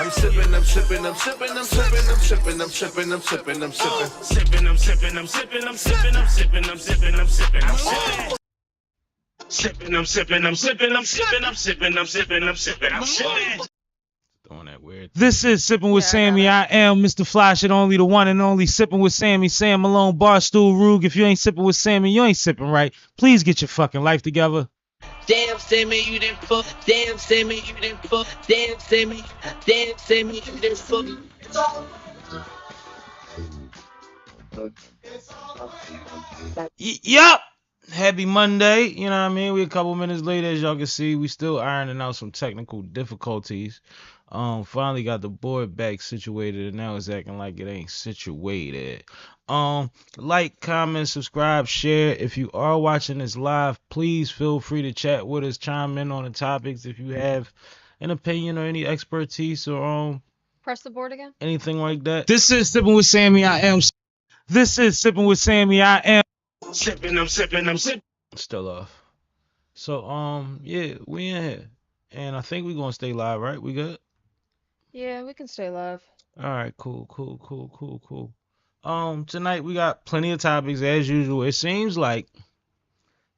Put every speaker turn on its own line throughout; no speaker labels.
I'm sipping, I'm sipping, I'm sipping, I'm sipping, I'm sipping, I'm sipping, I'm sipping, I'm sipping. Sipping, I'm sipping, I'm sipping, I'm sipping, I'm sipping, I'm sipping, I'm sipping, I'm sipping. Sipping, I'm sipping, I'm sipping, I'm sipping, I'm sipping, I'm sipping, I'm sipping, I'm sipping.
Throwing that weird.
This is Sipping with Sammy. I am Mr. Flash, it only the one and only Sipping with Sammy. Sam Malone, Barstool Rug. If you ain't sipping with Sammy, you ain't sipping right. Please get your fucking life together.
Damn, Sammy, you didn't fuck. Damn, Sammy, you didn't fuck. Damn, Sammy. Damn, Sammy, you didn't fuck.
Yup. Happy Monday. You know what I mean? We a couple minutes later, as y'all can see. We still ironing out some technical difficulties. Finally got the board back situated, and now it's acting like it ain't situated. Like, comment, subscribe, share. If you are watching this live, please feel free to chat with us, chime in on the topics if you have an opinion or any expertise or
Press the board again.
anything like that. This is Sipping with Sammy. I am. This is Sipping with Sammy. I am.
Sipping, I'm sipping, I'm sipping.
Still off. So yeah, we in here, and I think we gonna stay live, right? We good?
Yeah, we can stay live.
All right, cool. Tonight we got plenty of topics as usual. It seems like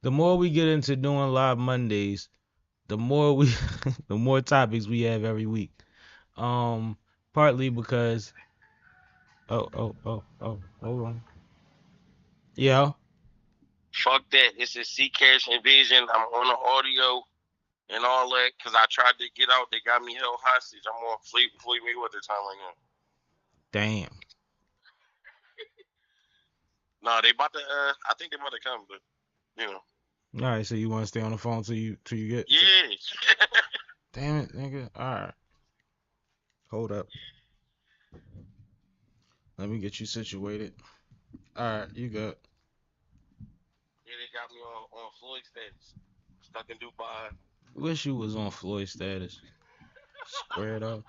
the more we get into doing live Mondays, the more the more topics we have every week. Partly because hold on. Yeah.
Fuck that. It's a C-Cash invasion. I'm on the audio and all that because I tried to get out. They got me held hostage. I'm on Floyd Mayweather time right now.
Damn.
No, they about to. I think they about to come, but you know.
All right, so you want to stay on the phone till you get?
Yeah.
Damn it, nigga. All right. Hold up. Let me get you situated. All right, you good.
Yeah, they got me on Floyd status. Stuck in Dubai.
Wish you was on Floyd status. Squared up.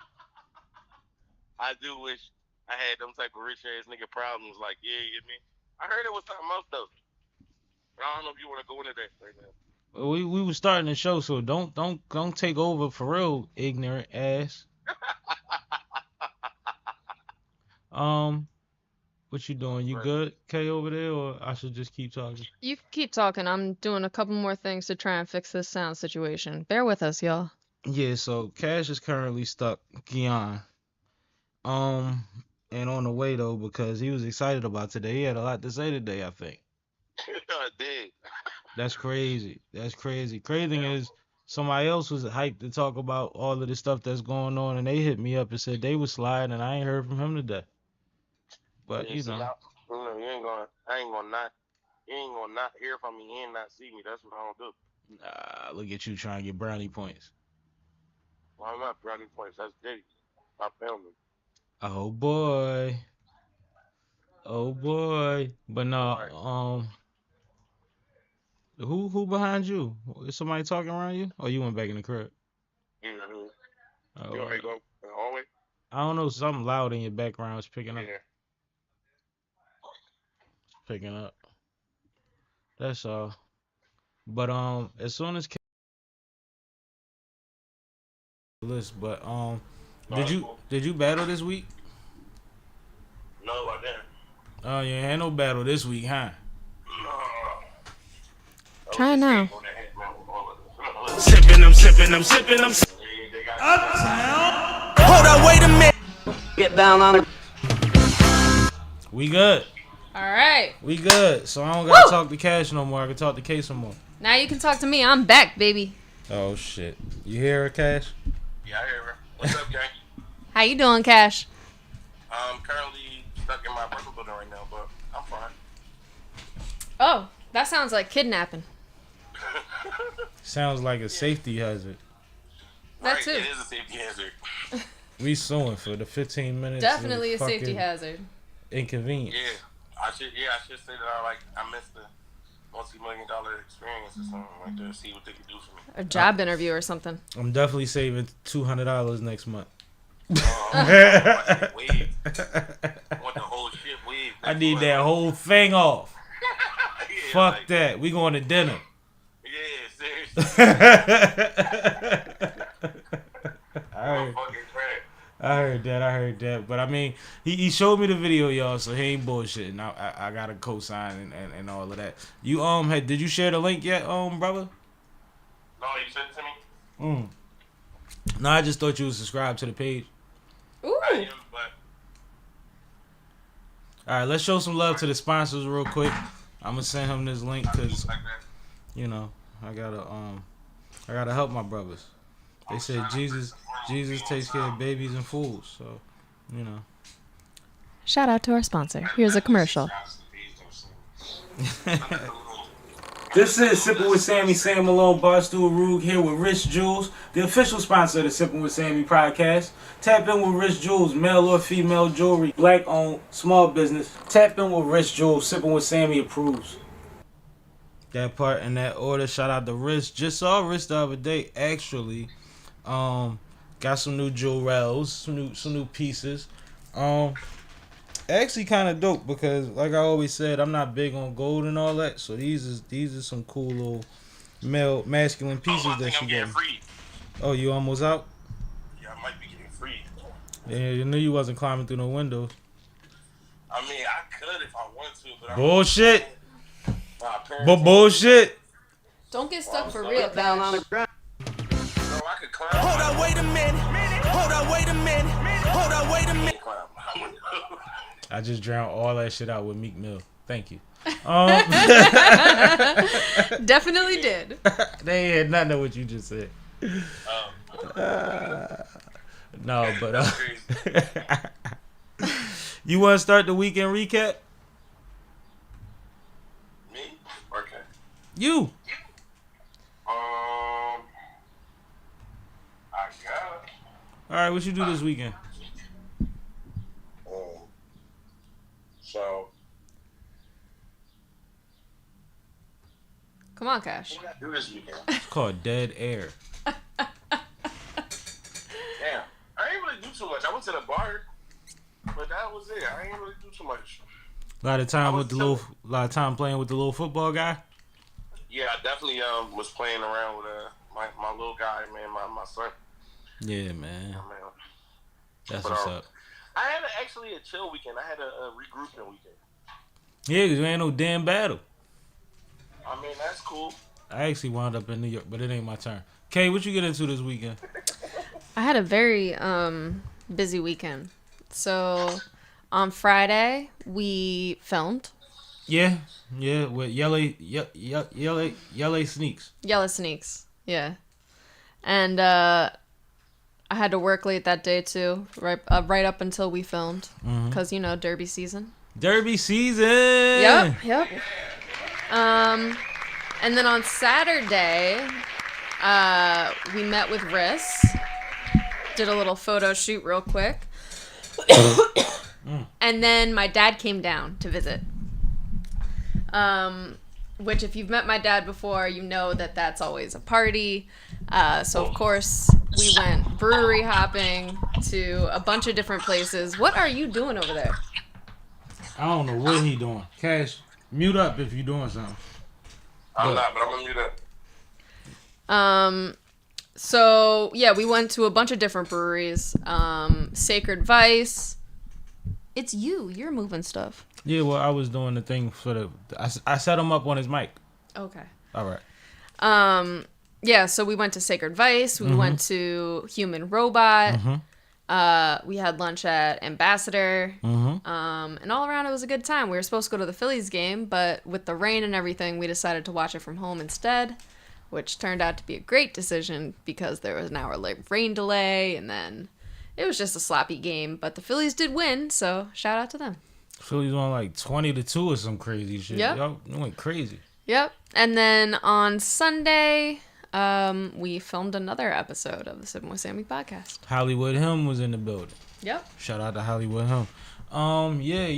I do wish I had them type of rich ass nigga problems. Like, yeah, you mean? I heard it was something else though. But I don't know if you want to go into that right now.
Well, we were starting the show, so don't take over for real, ignorant ass. What you doing? You good, K, over there, or I should just keep talking?
You keep talking. I'm doing a couple more things to try and fix this sound situation. Bear with us, y'all.
Yeah, so Cash is currently stuck Guyana. And on the way though, because he was excited about today. He had a lot to say today, I think.
I did.
That's crazy. Crazy thing is, somebody else was hyped to talk about all of the stuff that's going on, and they hit me up and said they was sliding, and I ain't heard from him today. But
Yeah,
you
see,
know,
you ain't gonna not hear from me and not see me. That's what I don't do.
look at you trying to get brownie points.
Well, I'm not brownie points. That's Diddy. I found him.
Oh boy. But no, who behind you? Is somebody talking around you? Or you went back in the crib?
Yeah.
Oh,
You want me to go in the hallway?
I don't know, something loud in your background is picking up.
Yeah.
Picking up. That's all. But as soon as list, but did you battle this week?
No, I didn't.
Oh, you ain't had no battle this week, huh?
Try it now.
Sipping, I'm sipping, I'm sipping, I'm sipping.
Uptown.
Hold on, wait a minute. Get down on it.
We good.
All right.
We good. So I don't gotta talk to Cash no more. I can talk to K some more.
Now you can talk to me. I'm back, baby.
Oh shit. You hear her, Cash?
Yeah, I hear her. What's up, gang?
How you doing, Cash?
I'm currently stuck in my apartment building right now, but I'm fine.
Oh, that sounds like kidnapping.
Sounds like a safety hazard.
That
Right,
too.
It is a safety hazard.
We suing for the 15 minutes.
Definitely a
of
safety
fucking
hazard.
Inconvenience.
Yeah, I should say that I missed the multi-million-dollar experience or something like that. See what they can do for me.
A job interview or something.
I'm definitely saving $200 next month.
I want the whole shit waved.
I need that whole thing off.
Yeah,
Fuck
like,
that. We going to dinner.
Yeah, seriously.
Alright.
Fucking crap.
I that. But I mean, he showed me the video, y'all, so he ain't bullshitting. I got a cosign and all of that. You did you share the link yet, brother?
No, you sent it to me.
No, I just thought you was subscribed to the page.
Ooh.
I am, but
All right, let's show some love to the sponsors real quick. I'm gonna send him this link because
like that.
you know I gotta help my brothers. They said Jesus takes care of babies and fools, so you know.
Shout out to our sponsor. Here's a commercial.
This is Sippin' with Sammy, Sam Malone, Barstool Rug here with Rich Jewels, the official sponsor of the Sippin' with Sammy podcast. Tap in with Rich Jewels, male or female jewelry, black owned, small business. Tap in with Rich Jewels, Sippin' with Sammy approves. That part in that order. Shout out to Rich. Just saw Rich the other day, actually. Got some new jewels, some new pieces. Actually kind of dope because, like I always said, I'm not big on gold and all that. So these are some cool little masculine pieces that she got. Oh, you almost out?
Yeah, I might be getting free.
Yeah, you knew you wasn't climbing through no windows.
I mean, I could if I want to, but
Bullshit.
my
Bullshit.
Don't get stuck for real, down on the ground.
No, I could climb.
Hold on, wait a minute. Hold on, wait a minute. Hold on, wait a minute.
I just drowned all that shit out with Meek Mill. Thank you.
Definitely did.
They ain't had nothing of what you just said. No, but you want to start the weekend recap?
Me? Okay.
You.
I got.
All right, what you do this weekend?
So.
Come on, Cash.
What did I do this weekend?
It's called Dead Air.
Damn. I ain't really do too much. I went to the bar, but that was it. I ain't really do too much.
A lot of time playing with the little football guy.
Yeah, I definitely was playing around with my little guy, man, my son.
Yeah, man.
Oh, man.
That's
But,
what's up.
I had actually a chill weekend. I had a regrouping weekend.
Yeah, 'cause there ain't no damn battle.
I mean, that's cool.
I actually wound up in New York, but it ain't my turn. Kay, what you get into this weekend?
I had a very busy weekend. So on Friday we filmed
Yeah, with Yellow Sneaks.
Yellow Sneaks. Yeah. And I had to work late that day too, right up until we filmed, because you know Derby season.
Derby season.
Yep. And then on Saturday, we met with Riss, did a little photo shoot real quick, and then my dad came down to visit. Which, if you've met my dad before, you know that that's always a party. So of course we went brewery hopping to a bunch of different places. What are you doing over there?
I don't know what he doing. Cash, mute up if you doing something.
I'm not, but I'm gonna mute up.
So yeah, we went to a bunch of different breweries. Sacred Vice. It's you. You're moving stuff.
Yeah, well, I was doing the thing for the. I set him up on his mic.
Okay.
All right.
Yeah, so we went to Sacred Vice. We went to Human Robot. We had lunch at Ambassador. And all around it was a good time. We were supposed to go to the Phillies game, but with the rain and everything, we decided to watch it from home instead, which turned out to be a great decision because there was an hour rain delay, and then it was just a sloppy game. But the Phillies did win, so shout out to them.
Phillies won like 20-2 or some crazy shit.
Yep.
Y'all went crazy.
Yep. And then on Sunday, we filmed another episode of the SippinWitSammie podcast.
Hollywood Him was in the building.
Yep.
Shout out to Hollywood Him. Yeah.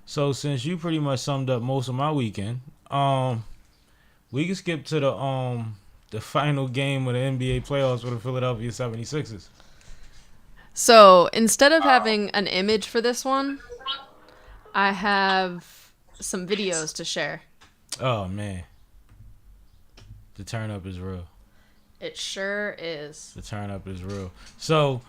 So since you pretty much summed up most of my weekend, we can skip to the final game of the NBA playoffs for the Philadelphia 76ers.
So instead of having an image for this one, I have some videos to share.
Oh man. The turn up is real.
It sure is.
The turn up is real. So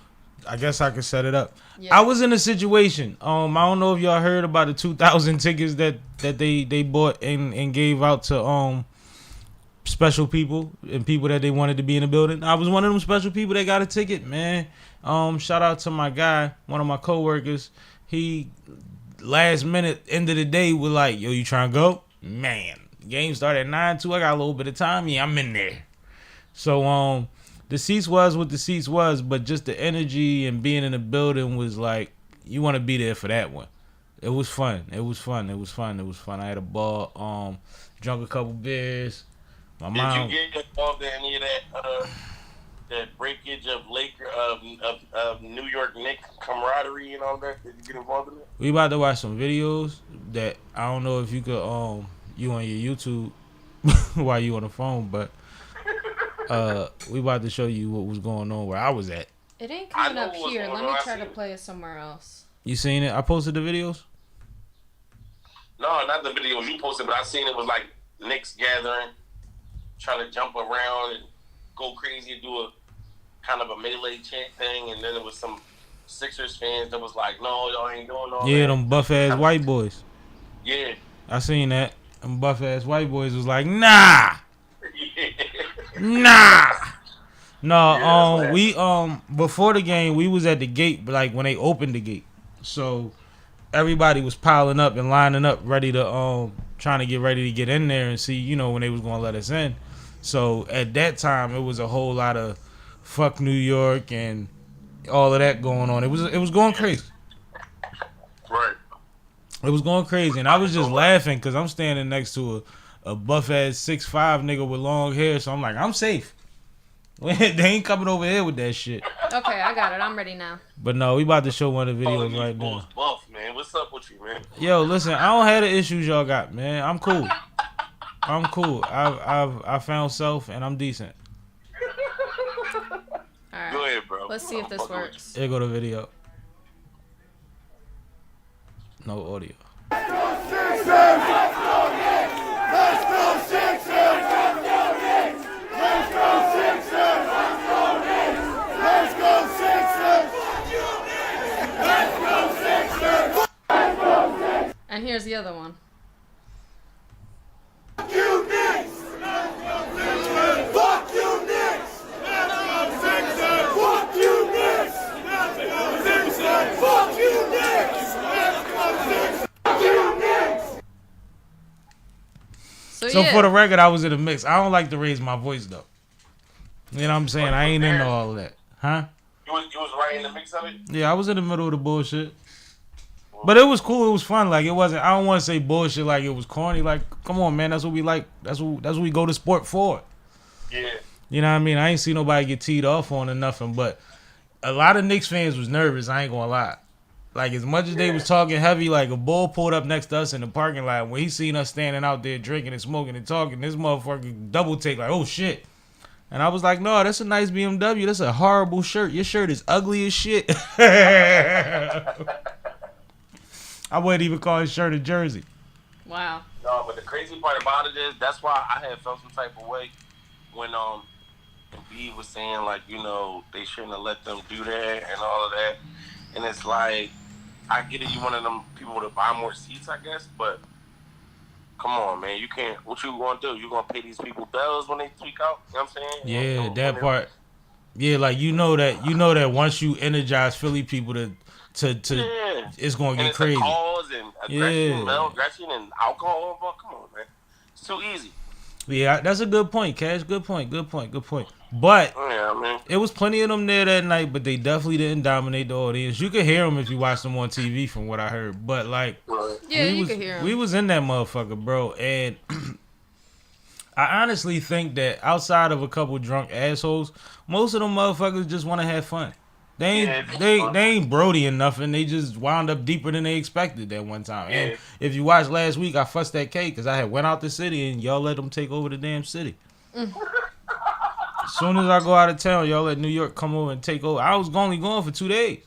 I guess I could set it up.
Yeah.
I was in a situation. I don't know if y'all heard about the 2,000 tickets that they bought and gave out to special people and people that they wanted to be in the building. I was one of them special people that got a ticket, man. Shout out to my guy, one of my coworkers. He last minute, end of the day, was like, "Yo, you trying to go?" Man, game started at 9:02. I got a little bit of time. Yeah, I'm in there. So the seats was what the seats was, but just the energy and being in the building was like, you want to be there for that one. It was fun. It was fun. I had a ball. Drunk a couple beers. My mom.
Did you get involved in any of that breakage of of New York Knicks camaraderie and all that? Did you get involved in it?
We about to watch some videos that I don't know if you could you on your YouTube while you on the phone, but we about to show you what was going on where I was at.
It ain't coming up here. Let me try to play it somewhere else.
You seen it? I posted the videos.
No, not the videos you posted, but I seen it was like Knicks gathering, trying to jump around and go crazy and do a kind of a melee chant thing, and then it was some Sixers fans that was like, "No, y'all ain't doing all that."
Yeah, them buff ass white boys.
Yeah,
I seen that. Them buff ass white boys was like, "Nah, nah." No, we before the game we was at the gate, like when they opened the gate, so everybody was piling up and lining up, ready to trying to get ready to get in there and see, when they was gonna let us in. So at that time, it was a whole lot of fuck New York and all of that going on. It was going crazy.
right.
It was going crazy, and I was just laughing because I'm standing next to a buff ass 6'5" nigga with long hair, so I'm like, I'm safe. They ain't coming over here with that shit.
Okay, I got it. I'm ready now.
But no, we about to show one of the videos right now.
Buff, man. What's up with you, man?
Yo, listen, I don't have the issues y'all got, man. I'm cool. I found self and I'm decent.
All right.
Go ahead, bro.
Let's see if this works.
Here go the video. No audio.
And here's the other one.
Fuck you, Knicks! Fuck you, Knicks! Fuck you, Knicks! Fuck you, Knicks! Fuck you, Knicks!
So for the record, I was in the mix. I don't like to raise my voice though. You know what I'm saying? I ain't into all of that. Huh?
You was right in the mix of it?
Yeah, I was in the middle of the bullshit. But it was cool. It was fun. Like, it wasn't, I don't want to say bullshit like it was corny. Like, come on, man. That's what we like. That's what we go to sport for.
Yeah.
You know what I mean? I ain't seen nobody get teed off on or nothing. But a lot of Knicks fans was nervous. I ain't going to lie. Like, as much as they was talking heavy, like a bull pulled up next to us in the parking lot. When he seen us standing out there drinking and smoking and talking, this motherfucker double take like, oh, shit. And I was like, no, that's a nice BMW. That's a horrible shirt. Your shirt is ugly as shit. I wouldn't even call his shirt a jersey.
Wow.
No, but the crazy part about it is that's why I had felt some type of way when B was saying like, they shouldn't have let them do that and all of that. And it's like, I get it, you one of them people to buy more seats, I guess, but come on, man, you can't. What you gonna do? You gonna pay these people bills when they tweak out? You know what I'm saying?
Yeah, that part. Yeah, like you know that once you energize Philly people to it's gonna get crazy.
Calls and aggression and alcohol. Come on, man, it's too easy.
Yeah, that's a good point, Cash. Good point. But it was plenty of them there that night, but they definitely didn't dominate the audience. You could hear them if you watched them on TV, from what I heard. But like,
you could hear them.
We was in that motherfucker, bro, and I honestly think that outside of a couple drunk assholes, most of them motherfuckers just want to have fun. They ain't Brody or nothing. They just wound up deeper than they expected that one time. Yeah. And if you watched last week, I fussed that K because I had went out the city and y'all let them take over the damn city. As soon as I go out of town, y'all let New York come over and take over. I was only going for 2 days.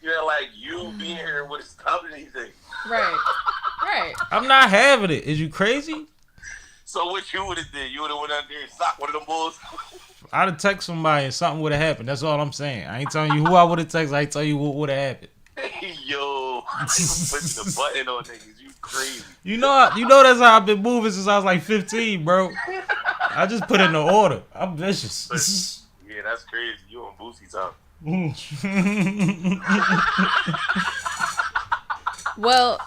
Yeah, like you being here would stop anything.
Right.
I'm not having it. Is you crazy?
So what you would have did? You would have went out there and socked one of them bulls?
I'd have texted somebody and something would have happened. That's all I'm saying. I ain't telling you who I would have texted. I ain't telling you what would have happened.
Yo, pushing the button on niggas. You crazy.
You know that's how I've been moving since I was like 15, bro. I just put in the order. I'm vicious.
Yeah, that's crazy. You on Boosie time.
Well,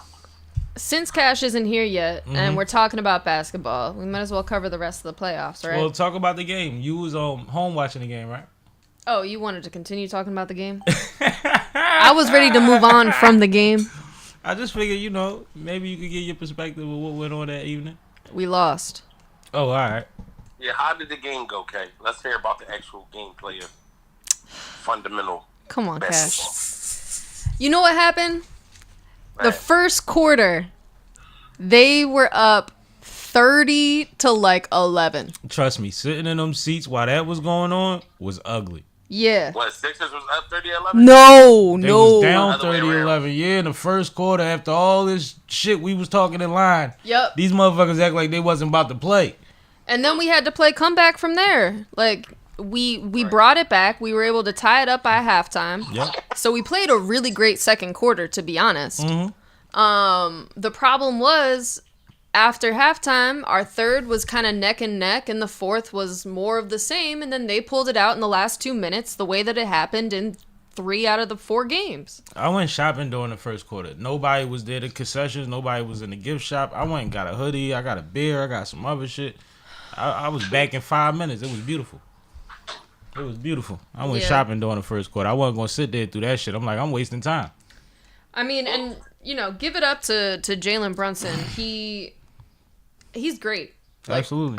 since Cash isn't here yet, and we're talking about basketball, we might as well cover the rest of the playoffs, right?
Well, talk about the game. You was home watching the game, right?
Oh, you wanted to continue talking about the game? I was ready to move on from the game.
I just figured, maybe you could get your perspective of what went on that evening.
We lost.
Oh, all right.
Yeah, how did the game go, Kay? Let's hear about the actual gameplay of fundamental.
Come on,
basketball.
Cash. You know what happened? The
Right.
first quarter, they were up 30 to like 11.
Trust me, sitting in them seats while that was going on was ugly.
Yeah.
What, Sixers was up 30-11?
No,
They
no.
was down
Other way
30-11. Yeah, in the first quarter, after all this shit we was talking in line,
Yep.
these motherfuckers act like they wasn't about to play.
And then we had to play comeback from there. Like, we brought it back. We were able to tie it up by halftime.
Yep.
So we played a really great second quarter, to be honest.
Mm-hmm.
The problem was, after halftime, our third was kind of neck and neck, and the fourth was more of the same, and then they pulled it out in the last 2 minutes, the way that it happened in 3 out of the 4 games.
I went shopping during the first quarter. Nobody was there to concessions. Nobody was in the gift shop. I went and got a hoodie. I got a beer. I got some other shit. I was back in 5 minutes. It was beautiful. It was beautiful. I went shopping during the first quarter. I wasn't going to sit there through that shit. I'm like, I'm wasting time.
I mean, and, give it up to Jalen Brunson. He's great. Like,
Absolutely.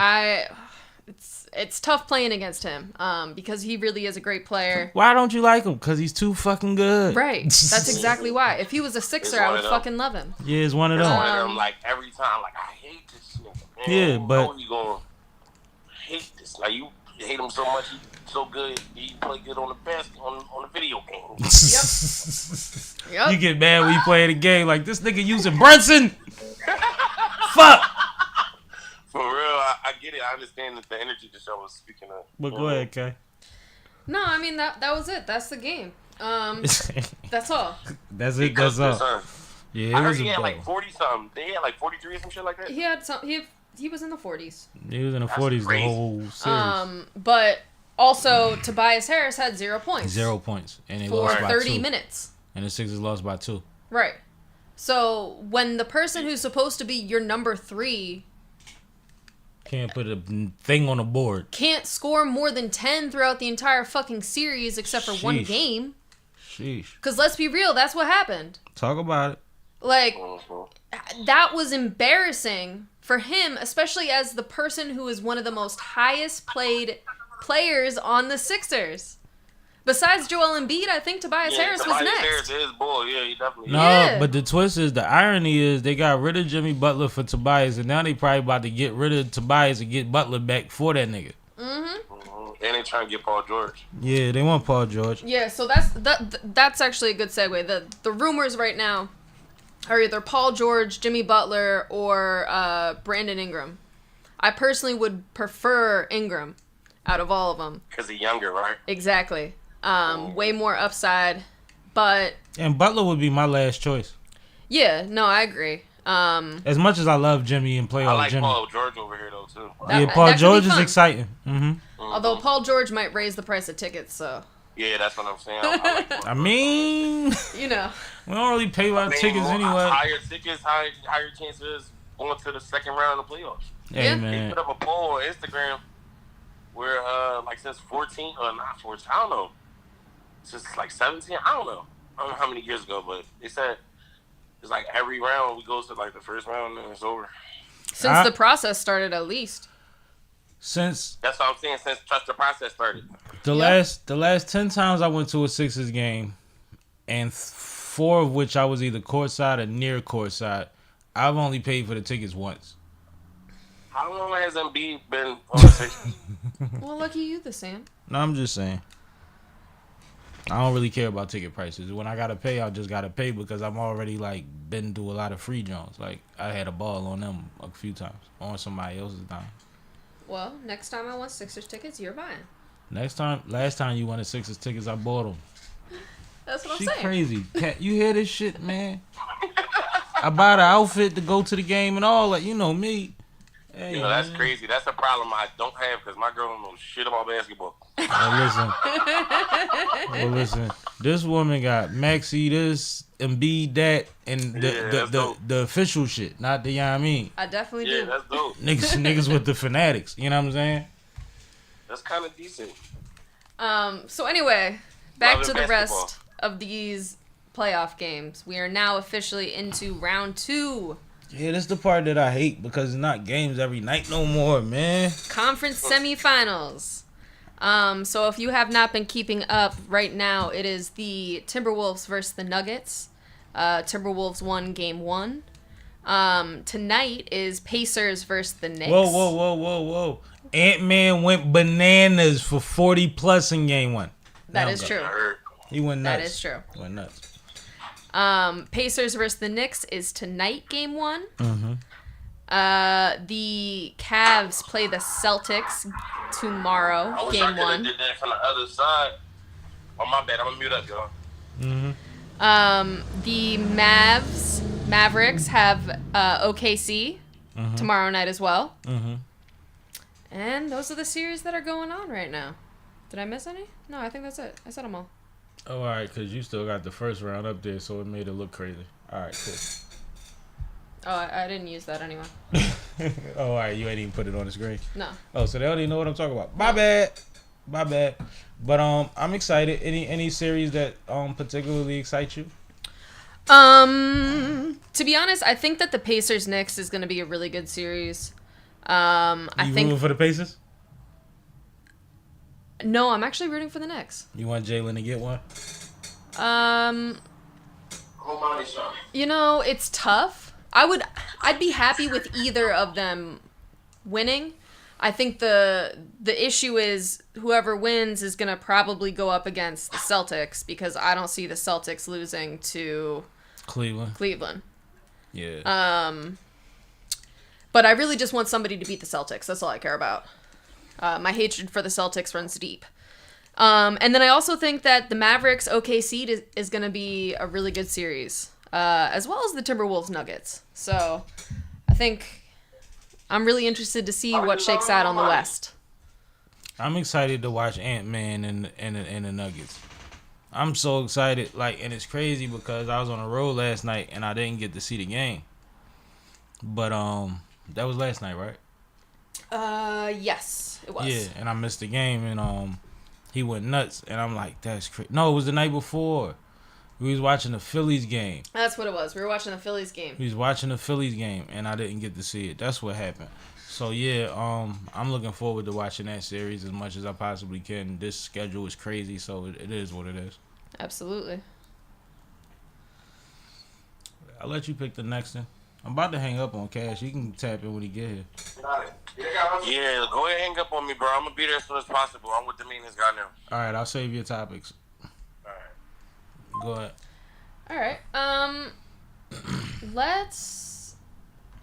It's tough playing against him because he really is a great player.
Why don't you like him? Because he's too fucking good.
Right. That's exactly why. If he was a Sixer, I would fucking love him.
Yeah, it's one of
It's
them.
one of them, like, every time, like, I hate this nigga, man.
Yeah, but-
How you gonna hate this? Like, you hate him so much, he's so good, he play good on the on the video game.
Yep.
You get mad when you play the game like, this nigga using Brunson? Fuck.
For real, I get it. I understand that the energy the show was speaking of.
But go ahead, Kay.
No, I mean that was it. That's the game. That's all.
That's
He
it. That's
cooked
all.
his son.
Yeah,
I
it
heard
was
he
a
had like
battle.
40 something. They had like 43 or some shit like that.
He had some. He was in the 40s.
He was in the
That's
40s the
crazy.
whole series.
But also Tobias Harris had 0 points.
0 points. And they
for
lost by
30
2.
minutes.
And the Sixers lost by 2.
Right. So when the person who's supposed to be your number 3
Can't put a thing on the board.
can't score more than 10 throughout the entire fucking series except for one
Sheesh.
game.
Sheesh.
Because let's be real, that's what happened.
Talk about it.
Like,
Mhm.
that was embarrassing for him, especially as the person who is one of the most highest played players on the Sixers. Besides Joel Embiid, I think Tobias Harris was
Tobias
next.
Harris is boy. Yeah, he definitely.
No,
Yeah.
but the twist is, the irony is they got rid of Jimmy Butler for Tobias, and now they probably about to get rid of Tobias and get Butler back for that nigga.
Mhm. And they trying to get Paul George.
Yeah, they want Paul George.
Yeah, so that's actually a good segue. The rumors right now are either Paul George, Jimmy Butler, or Brandon Ingram. I personally would prefer Ingram out of all of them.
Because he's younger, right?
Exactly. Way more upside. But
And Butler would be my last choice.
yeah, no, I agree.
As much as I love Jimmy and
I
playoff
like
Jimmy.
Paul George over here, though, too.
That-
Yeah, Paul
that could
George
be
is
fun.
exciting. Mm-hmm.
Although Paul George might raise the price of tickets, so
Yeah, that's what I'm saying. I like Paul
I
George.
mean,
you know.
we don't really pay our
I mean,
tickets anyway.
Higher tickets, higher chances going to the second round of the playoffs.
Hey,
Yeah.
They
man.
put up a poll on Instagram where, like, since 14, or not 14, I don't know. Since, like, 17, I don't know. I don't know how many years ago, but they said it's like every round we go to, like, the first round and it's over.
Since the process started, at least.
Since
That's what I'm saying, since trust the process started.
the last 10 times I went to a Sixers game, and 4 of which I was either courtside or near courtside, I've only paid for the tickets once.
How long has Embiid been on the Sixers?
Well, lucky you, the Sam.
No, I'm just saying. I don't really care about ticket prices. When I gotta pay, I just gotta pay because I'm already like been through a lot of free joints. Like I had a ball on them a few times on somebody else's dime.
Well, next time I want Sixers tickets, you're buying.
Last time you wanted Sixers tickets, I bought them.
That's what I'm
She
saying.
crazy. Cat, you hear this shit, man? I buy the outfit to go to the game and all that. You know me. Hey,
You know, that's
man.
crazy. That's a problem I don't have because my girl don't know shit about basketball.
Well, listen. This woman got Maxi this, Embiid that, and the official shit, not the, you know what I mean?
I definitely
Yeah,
do.
that's dope.
Niggas with the fanatics. You know what I'm saying?
That's kind of decent.
So anyway, back
Love
to
and
the
basketball.
rest of these playoff games. We are now officially into round 2.
Yeah, that's the part that I hate because it's not games every night no more, man.
Conference semifinals. So if you have not been keeping up right now, it is the Timberwolves versus the Nuggets. Timberwolves won game 1. Tonight is Pacers versus the Knicks.
Whoa. Ant-Man went bananas for 40 plus in game 1.
That is true.
He went nuts.
That is true.
Went nuts.
Pacers versus the Knicks is tonight, game 1.
Mm-hmm.
The Cavs play the Celtics tomorrow,
I wish I
game
could have
1.
did that from the other side. Oh, my bad. I'm going to mute up, y'all.
Mm-hmm.
The Mavericks have OKC tomorrow night as well.
Mm-hmm.
And those are the series that are going on right now. Did I miss any? No, I think that's it. I said them all.
Oh, all right, because you still got the first round up there, so it made it look crazy. All right, cool.
Oh, I didn't use that anyway.
Oh, all right, you ain't even put it on the screen.
No.
Oh, so they don't even know what I'm talking about. My bad. But I'm excited. Any series that particularly excite you?
To be honest, I think that the Pacers Knicks is going to be a really good series. I
You
think
rooting for the Pacers?
no, I'm actually rooting for the Knicks.
You want Jalen to get one?
You know, it's tough. I'd be happy with either of them winning. I think the issue is whoever wins is going to probably go up against the Celtics because I don't see the Celtics losing to
Cleveland. Yeah.
But I really just want somebody to beat the Celtics. That's all I care about. My hatred for the Celtics runs deep. And then I also think that the Mavericks OKC is going to be a really good series, as well as the Timberwolves Nuggets. So I think I'm really interested to see what shakes out on the West.
I'm excited to watch Ant-Man and the Nuggets. I'm so excited, and it's crazy because I was on the road last night and I didn't get to see the game. But that was last night, right?
Yes, it was.
Yeah, and I missed the game and he went nuts and I'm like, that's crazy. No, it was the night before. We was watching the Phillies game.
That's what it was. We were watching the Phillies game.
We was watching the Phillies game and I didn't get to see it. That's what happened. So yeah, I'm looking forward to watching that series as much as I possibly can. This schedule is crazy, so it is what it is.
Absolutely.
I'll let you pick the next one. I'm about to hang up on Cash. You can tap in when he get here.
Yeah, go ahead and hang up on me, bro. I'm going to be there as soon as possible. I'm with the maintenance guy now.
All right, I'll save your topics.
All right.
Go ahead.
All right.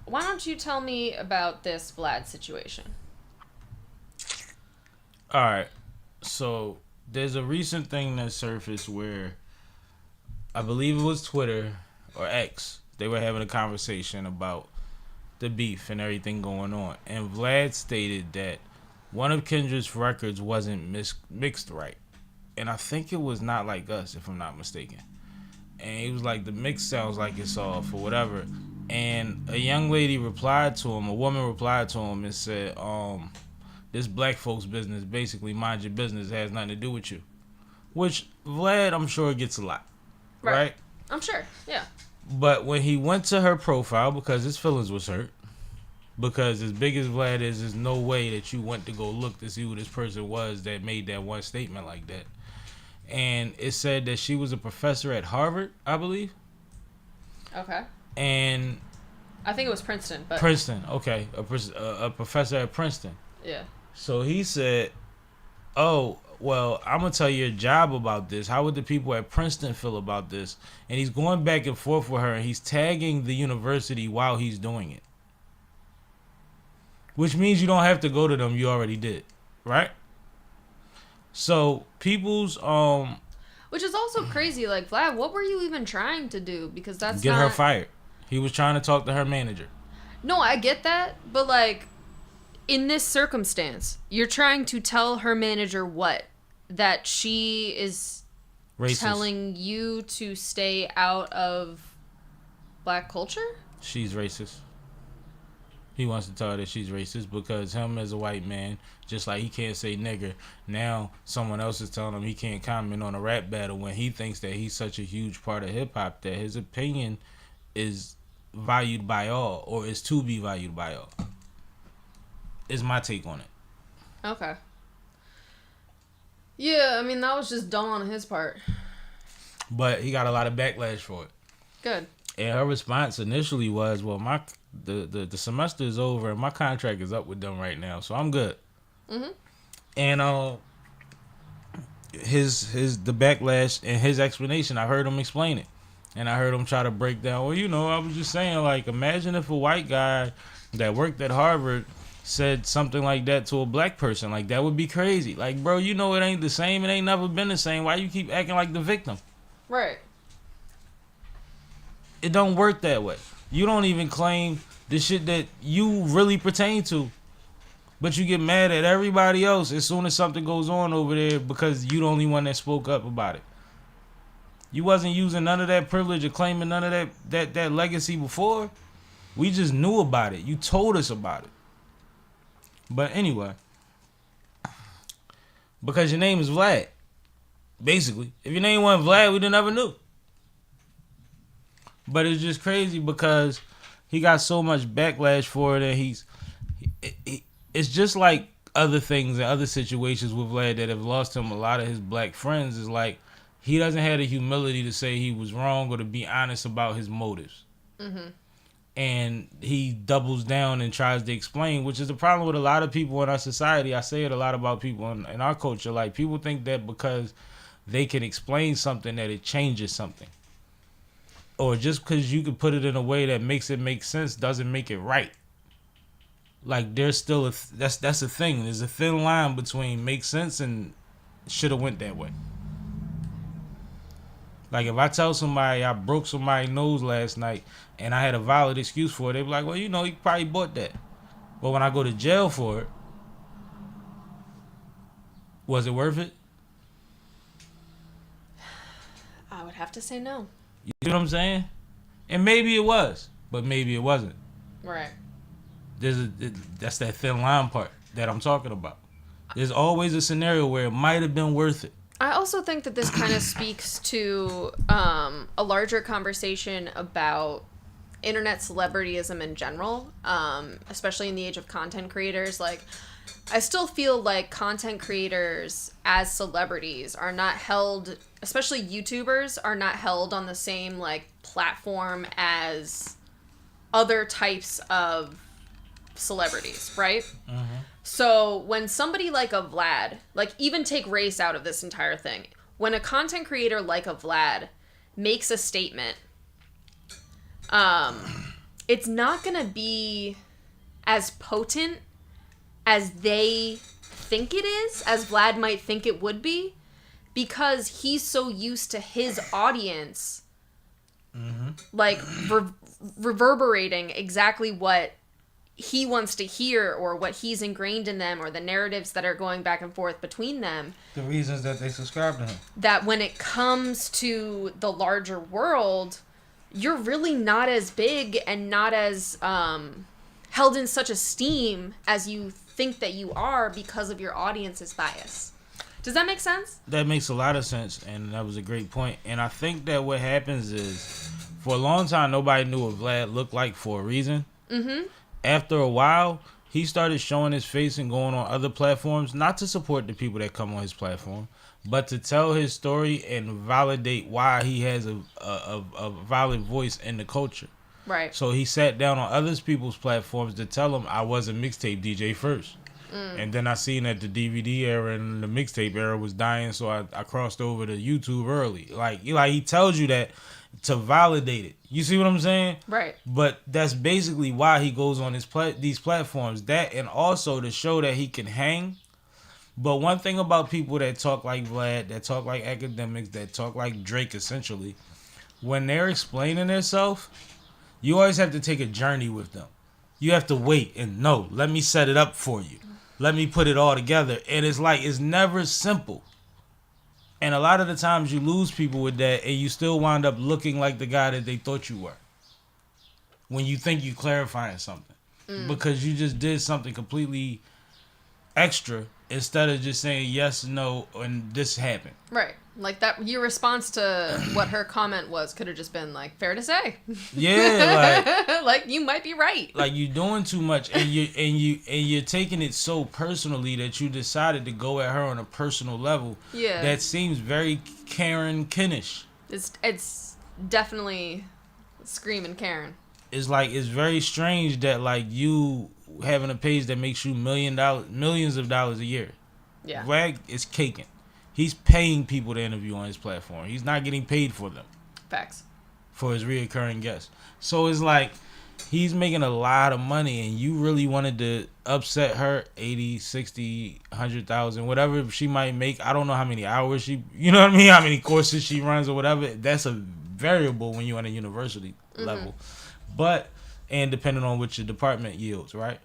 Why don't you tell me about this Vlad situation?
All right. So there's a recent thing that surfaced where I believe it was Twitter or X. They were having a conversation about the beef and everything going on. And Vlad stated that one of Kendra's records wasn't mixed right. And I think it was Not Like Us, if I'm not mistaken. And he was like, the mix sounds like it's off or whatever. And a young lady replied to him, a woman replied to him and said, this black folks business, basically mind your business, has nothing to do with you. Which Vlad, I'm sure, gets a lot. Right?
I'm sure, yeah.
But when he went to her profile, because his feelings was hurt, because as big as Vlad is, there's no way that you went to go look to see who this person was that made that one statement like that. And it said that she was a professor at Harvard, I believe.
Okay.
And
I think it was Princeton, but
Princeton, okay, a professor at Princeton.
yeah.
So he said, "Oh, well, I'm gonna tell your job about this. How would the people at Princeton feel about this? And he's going back and forth with her, and he's tagging the university while he's doing it. Which means you don't have to go to them. You already did, right? So people's
Which is also crazy. Like, Vlad, what were you even trying to do? Because that's
get
not...
her fired. He was trying to talk to her manager.
No, I get that, but like, in this circumstance, you're trying to tell her manager what? That she is
Racist.
telling you to stay out of black culture?
She's racist. He wants to tell her that she's racist because him as a white man, just like he can't say nigger, now someone else is telling him he can't comment on a rap battle when he thinks that he's such a huge part of hip-hop that his opinion is valued by all, or is to be valued by all. Is my take on it.
Okay. Yeah, I mean, that was just dumb on his part.
But he got a lot of backlash for it.
Good.
And her response initially was, well, the semester is over and my contract is up with them right now, so I'm good. Mm-hmm. And the backlash and his explanation, I heard him explain it. And I heard him try to break down, well, I was just saying, like, imagine if a white guy that worked at Harvard said something like that to a black person. Like, that would be crazy. Like, bro, it ain't the same. It ain't never been the same. Why you keep acting like the victim?
Right.
It don't work that way. You don't even claim the shit that you really pertain to. But you get mad at everybody else as soon as something goes on over there because you the only one that spoke up about it. You wasn't using none of that privilege or claiming none of that legacy before. We just knew about it. You told us about it. But anyway, because your name is Vlad, basically. If your name wasn't Vlad, we'd have never knew. But it's just crazy because he got so much backlash for it, and it's just like other things and other situations with Vlad that have lost him a lot of his black friends. Is like he doesn't have the humility to say he was wrong or to be honest about his motives. Mm-hmm. And he doubles down and tries to explain, which is the problem with a lot of people in our society. I say it a lot about people in our culture. Like, people think that because they can explain something that it changes something. Or just because you can put it in a way that makes it make sense doesn't make it right. Like, there's still that's a thing. There's a thin line between make sense and should have went that way. Like, if I tell somebody I broke somebody's nose last night and I had a valid excuse for it, they be like, well, he probably bought that. But when I go to jail for it, was it worth it?
I would have to say no.
You know what I'm saying? And maybe it was, but maybe it wasn't.
Right.
That's that thin line part that I'm talking about. There's always a scenario where it might have been worth it.
I also think that this kind of speaks to a larger conversation about internet celebrityism in general, especially in the age of content creators. Like, I still feel like content creators as celebrities are not held, especially YouTubers, are not held on the same, like, platform as other types of celebrities, right? Mm-hmm. So when somebody like a Vlad, like, even take race out of this entire thing, when a content creator like a Vlad makes a statement, it's not gonna be as potent as they think it is, as Vlad might think it would be, because he's so used to his audience, like, reverberating exactly what he wants to hear or what he's ingrained in them or the narratives that are going back and forth between them.
The reasons that they subscribe to him.
That when it comes to the larger world, you're really not as big and not as held in such esteem as you think that you are because of your audience's bias. Does that make sense? That
makes a lot of sense, and that was a great point. And I think that what happens is, for a long time, nobody knew what Vlad looked like for a reason. Mm-hmm. After a while, he started showing his face and going on other platforms, not to support the people that come on his platform, but to tell his story and validate why he has a valid voice in the culture.
Right.
So he sat down on other people's platforms to tell them, I was a mixtape DJ first. And then I seen that the DVD era and the mixtape era was dying, so I crossed over to YouTube early. Like he tells you that to validate it. You see what I'm saying?
Right.
But that's basically why he goes on these platforms. That, and also to show that he can hang. But one thing about people that talk like Vlad, that talk like academics, that talk like Drake, essentially, when they're explaining themselves, you always have to take a journey with them. You have to wait and no, let me set it up for you. Let me put it all together. And it's like, it's never simple. And a lot of the times you lose people with that, and you still wind up looking like the guy that they thought you were when you think you clarifying something. Because you just did something completely extra instead of just saying yes, no, and this happened.
Right. Like that, your response to what her comment was could have just been like, fair to say.
Yeah,
like you might be right.
like you're doing too much, and you're taking it so personally that you decided to go at her on a personal level.
Yeah.
That seems very Karen Kinnish.
It's definitely screaming Karen.
It's like, it's very strange that like you having a page that makes you millions of dollars a year.
Yeah.
Rag is caking. He's paying people to interview on his platform. He's not getting paid for them.
Facts.
For his reoccurring guests. So it's like he's making a lot of money, and you really wanted to upset her 80, 60, 100,000, whatever she might make. I don't know how many hours she, you know what I mean? How many courses she runs or whatever. That's a variable when you're on a university level. But, and depending on what your department yields, right?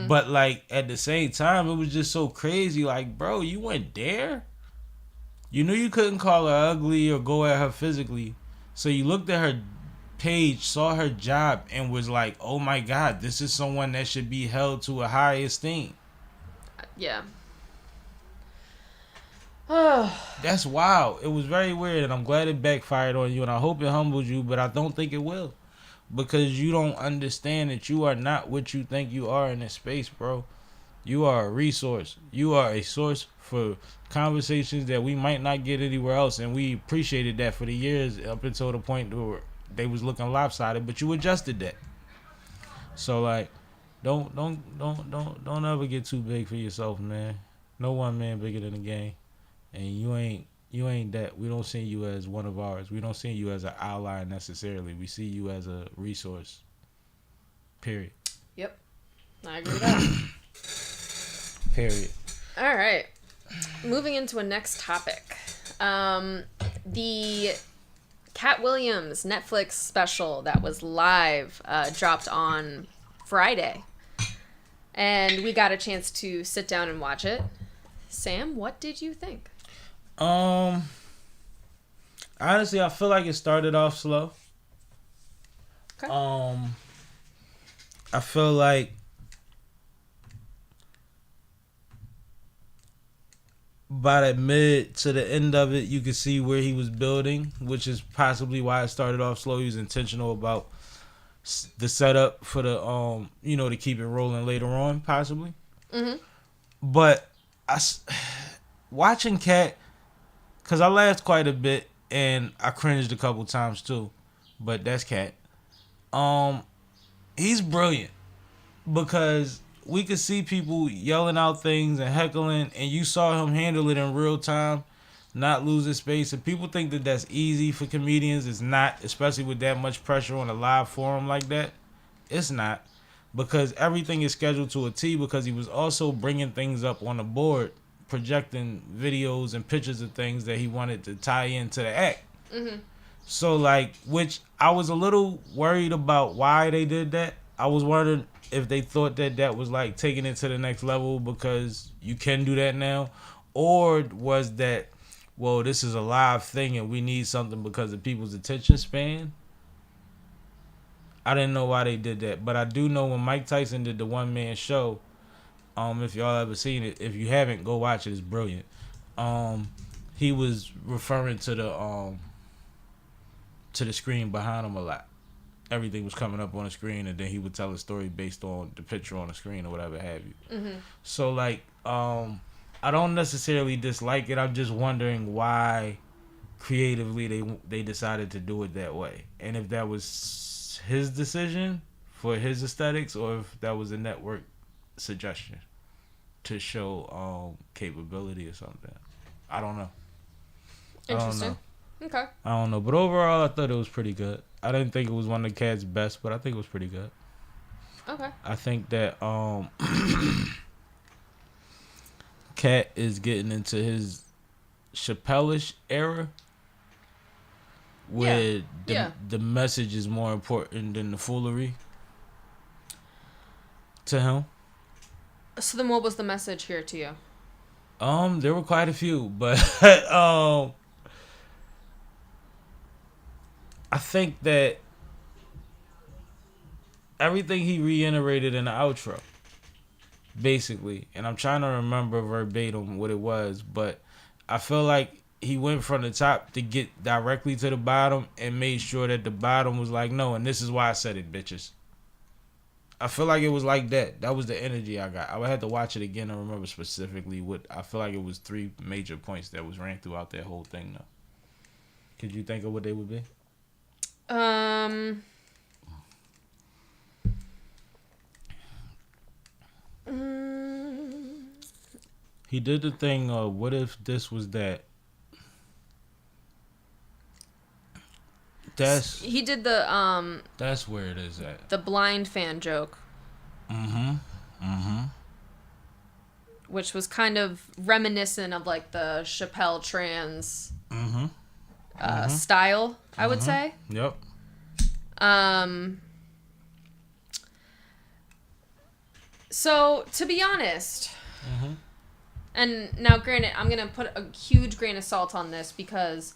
But like at the same time, it was just so crazy. Like, bro, you went there? You knew you couldn't call her ugly or go at her physically. So you looked at her page, saw her job, and was like, oh my God, this is someone that should be held to a high esteem.
Yeah.
That's wild. It was very weird, and I'm glad it backfired on you, and I hope it humbled you, but I don't think it will. Because you don't understand that you are not what you think you are in this space, bro. You are a resource. You are a source for conversations that we might not get anywhere else, and we appreciated that for the years up until the point where they was looking lopsided, but you adjusted that. So like, don't ever get too big for yourself, man. No one man bigger than the game, and you ain't that. We don't see you as one of ours. We don't see you as an ally necessarily. We see you as a resource. Period.
Yep. I agree with that.
Period.
All right. Moving into a next topic. The Cat Williams Netflix special that was live dropped on Friday. And we got a chance to sit down and watch it. Sam, what did you think?
Honestly, I feel like it started off slow.
Okay.
I feel like by the mid to the end of it, you could see where he was building, which is possibly why it started off slow. He was intentional about the setup for the to keep it rolling later on, possibly. But watching Cat, because I laughed quite a bit and I cringed a couple times too, but that's Cat. He's brilliant because we could see people yelling out things and heckling, and you saw him handle it in real time, not losing space. And people think that that's easy for comedians. It's not, especially with that much pressure on a live forum like that. It's not, because everything is scheduled to a T, because he was also bringing things up on the board, projecting videos and pictures of things that he wanted to tie into the act. So like, which I was a little worried about why they did that. I was wondering if they thought that that was like taking it to the next level because you can do that now, or was that, well, this is a live thing and we need something because of people's attention span. I didn't know why they did that, but I do know when Mike Tyson did the one-man show, if y'all ever seen it, if you haven't, go watch it. It's brilliant. He was referring to the screen behind him a lot. Everything was coming up on the screen, and then he would tell a story based on the picture on the screen or whatever have you. So like, I don't necessarily dislike it. I'm just wondering why creatively they decided to do it that way, and if that was his decision for his aesthetics, or if that was a network suggestion. to show capability or something. I don't know.
Interesting. Okay.
I don't know. But overall, I thought it was pretty good. I didn't think it was one of the Cat's best, but I think it was pretty good.
Okay.
I think that Cat is getting into his Chappelle-ish era where the message is more important than the foolery to him.
So then what was the message here to you?
There were quite a few, but I think that everything he reiterated in the outro, basically, and I'm trying to remember verbatim what it was, but I feel like he went from the top to get directly to the bottom and made sure that the bottom was like, no, and this is why I said it, bitches. I feel like it was like that. That was the energy I got. I would have to watch it again to remember specifically what. I feel like it was 3 major points that was ran throughout that whole thing, though. Could you think of what they would be? He did the thing, what if this was that?
He did the
That's where it is at.
the blind fan joke.
Mm-hmm.
Which was kind of reminiscent of like the Chappelle trans style, I would say.
Yep.
So to be honest, and now granted, I'm gonna put a huge grain of salt on this because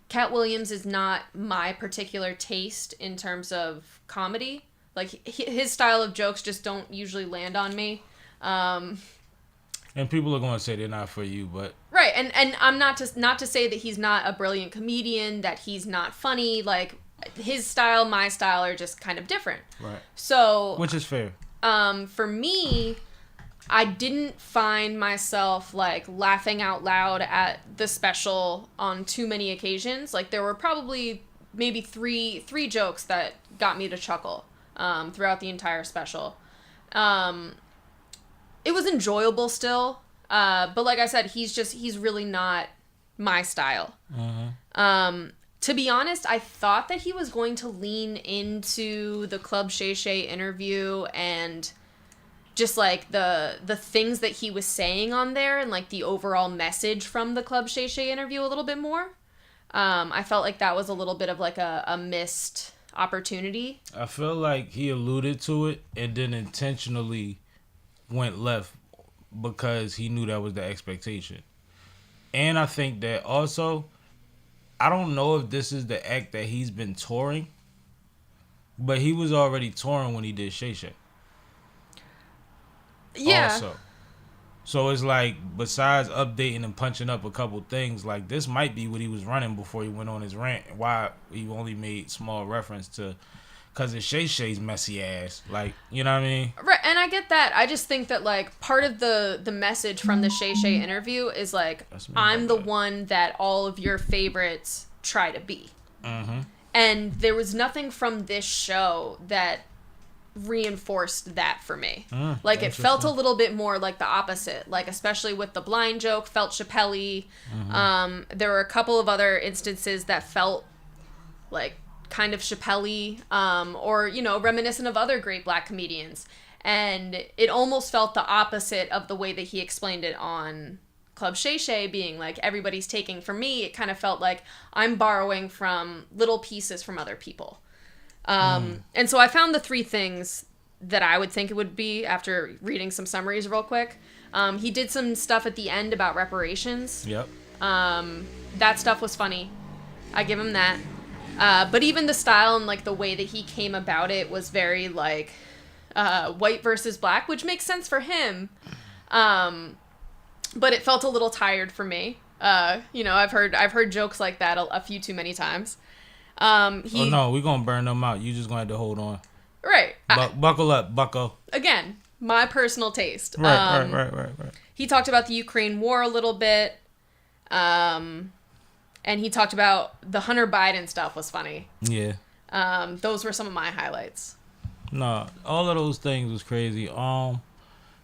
Cat Williams is not my particular taste in terms of comedy. Like his style of jokes just don't usually land on me.
And people are going to say they're not for you, but
right, and I'm not to say that he's not a brilliant comedian, that he's not funny. Like his style, my style are just kind of different.
Right.
So
which is fair.
For me, I didn't find myself like laughing out loud at the special on too many occasions. Like there were probably maybe three jokes that got me to chuckle throughout the entire special. It was enjoyable still, but like I said, he's really not my style. To be honest, I thought that he was going to lean into the Club Shay Shay interview and just like the things that he was saying on there and like the overall message from the Club Shay Shay interview a little bit more. I felt like that was a little bit of like a missed opportunity.
I feel like he alluded to it and then intentionally went left because he knew that was the expectation. And I think that also, I don't know if this is the act that he's been touring, but he was already touring when he did Shay Shay.
Yeah.
Also. So it's like, besides updating and punching up a couple things, like this might be what he was running before he went on his rant. Why he only made small reference to, because it's Shay Shay's messy ass. Like, you know what I mean?
Right, and I get that. I just think that like part of the message from the Shay Shay interview is like, I'm the one that all of your favorites try to be. And there was nothing from this show that reinforced that for me. Like it felt a little bit more like the opposite, like especially with the blind joke felt Chappelle-y. There were a couple of other instances that felt like kind of Chappelle-y, or you know, reminiscent of other great black comedians, and it almost felt the opposite of the way that he explained it on Club Shay Shay, being like everybody's taking from me. It kind of felt like I'm borrowing from little pieces from other people. And so I found the 3 things that I would think it would be after reading some summaries real quick. He did some stuff at the end about reparations.
Yep.
That stuff was funny. I give him that. But even the style and like the way that he came about it was very like white versus black, which makes sense for him. But it felt a little tired for me. You know, I've heard jokes like that a few too many times.
Oh no, we're gonna burn them out. You just gonna have to hold on.
Right.
Buckle up, bucko.
Again, my personal taste.
Right.
He talked about the Ukraine war a little bit. And he talked about the Hunter Biden stuff was funny.
Yeah.
Those were some of my highlights.
No, all of those things was crazy.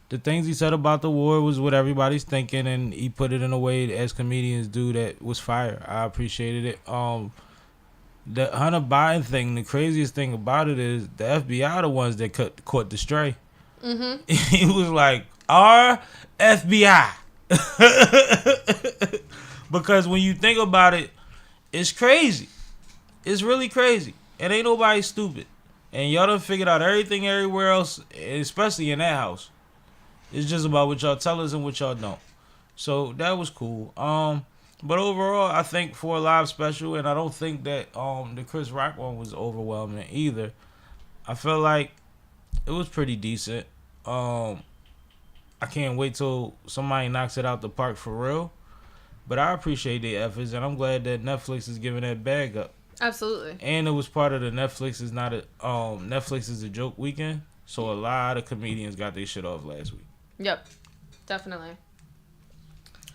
the things he said about the war was what everybody's thinking, and he put it in a way as comedians do that was fire. I appreciated it. The Hunter Biden thing, the craziest thing about it is the FBI the ones that caught the stray. Mm-hmm. He was like, our FBI. Because when you think about it, it's crazy. It's really crazy. And ain't nobody stupid. And y'all done figured out everything everywhere else, especially in that house. It's just about what y'all tell us and what y'all don't. So that was cool. But overall, I think for a live special, and I don't think that the Chris Rock one was overwhelming either. I feel like it was pretty decent. I can't wait till somebody knocks it out the park for real. But I appreciate the efforts, and I'm glad that Netflix is giving that bag up.
Absolutely.
And it was part of the Netflix is a joke weekend, so a lot of comedians got their shit off last week.
Yep, definitely.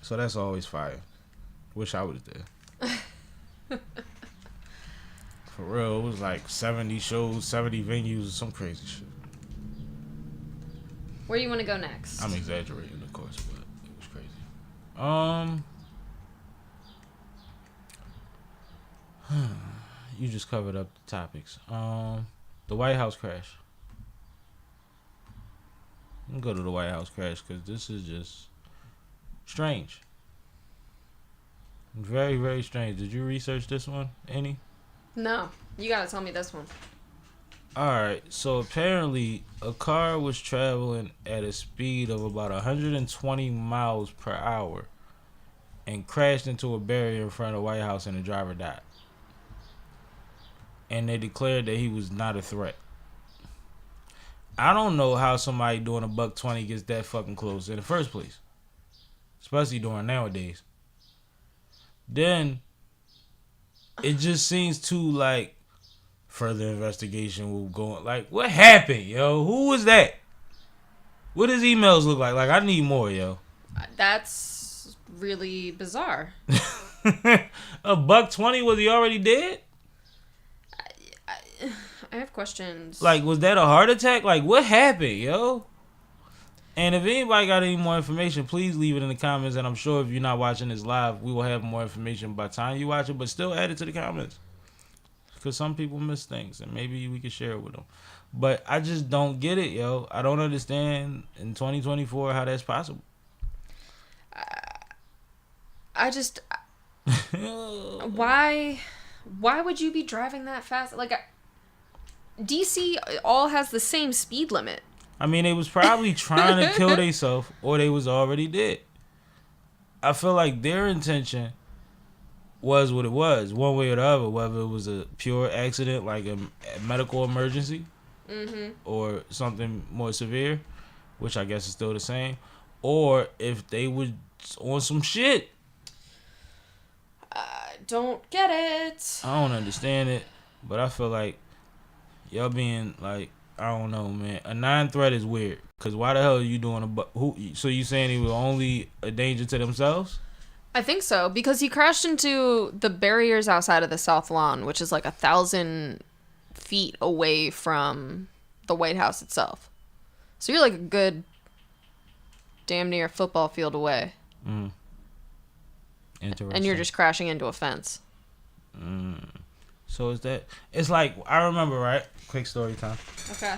So that's always fire. Wish I was there. For real, it was like 70 shows, 70 venues, some crazy shit.
Where do you want to go next?
I'm exaggerating, of course, but it was crazy. You just covered up the topics. The White House crash. I'm gonna go to the White House crash because this is just strange. Very, very strange. Did you research this one, Annie?
No, you gotta tell me this one.
Alright, so apparently a car was traveling at a speed of about 120 miles per hour and crashed into a barrier in front of the White House, and the driver died. And they declared that he was not a threat. I don't know how somebody doing $120 gets that fucking close in the first place. Especially during nowadays. Then it just seems too like further investigation will go on. Like, what happened, yo? Who was that? What his emails look like? Like, I need more, yo.
That's really bizarre.
$120, was he already dead?
I have questions.
Like, was that a heart attack? Like, what happened, yo? And if anybody got any more information, please leave it in the comments. And I'm sure if you're not watching this live, we will have more information by the time you watch it. But still add it to the comments. Because some people miss things. And maybe we can share it with them. But I just don't get it, yo. I don't understand in 2024 how that's possible.
I just... Why would you be driving that fast? Like, DC all has the same speed limit.
I mean, they was probably trying to kill themselves, or they was already dead. I feel like their intention was what it was, one way or the other, whether it was a pure accident, like a medical emergency, or something more severe, which I guess is still the same, or if they was on some shit.
I don't get it.
I don't understand it, but I feel like y'all being like, I don't know, man. A non-threat is weird. Cause why the hell are you doing so you saying he was only a danger to themselves?
I think so, because he crashed into the barriers outside of the South Lawn, which is like 1,000 feet away from the White House itself. So you're like a good damn near football field away.
Interesting.
And you're just crashing into a fence.
So it's like, I remember, right? Quick story time.
Okay.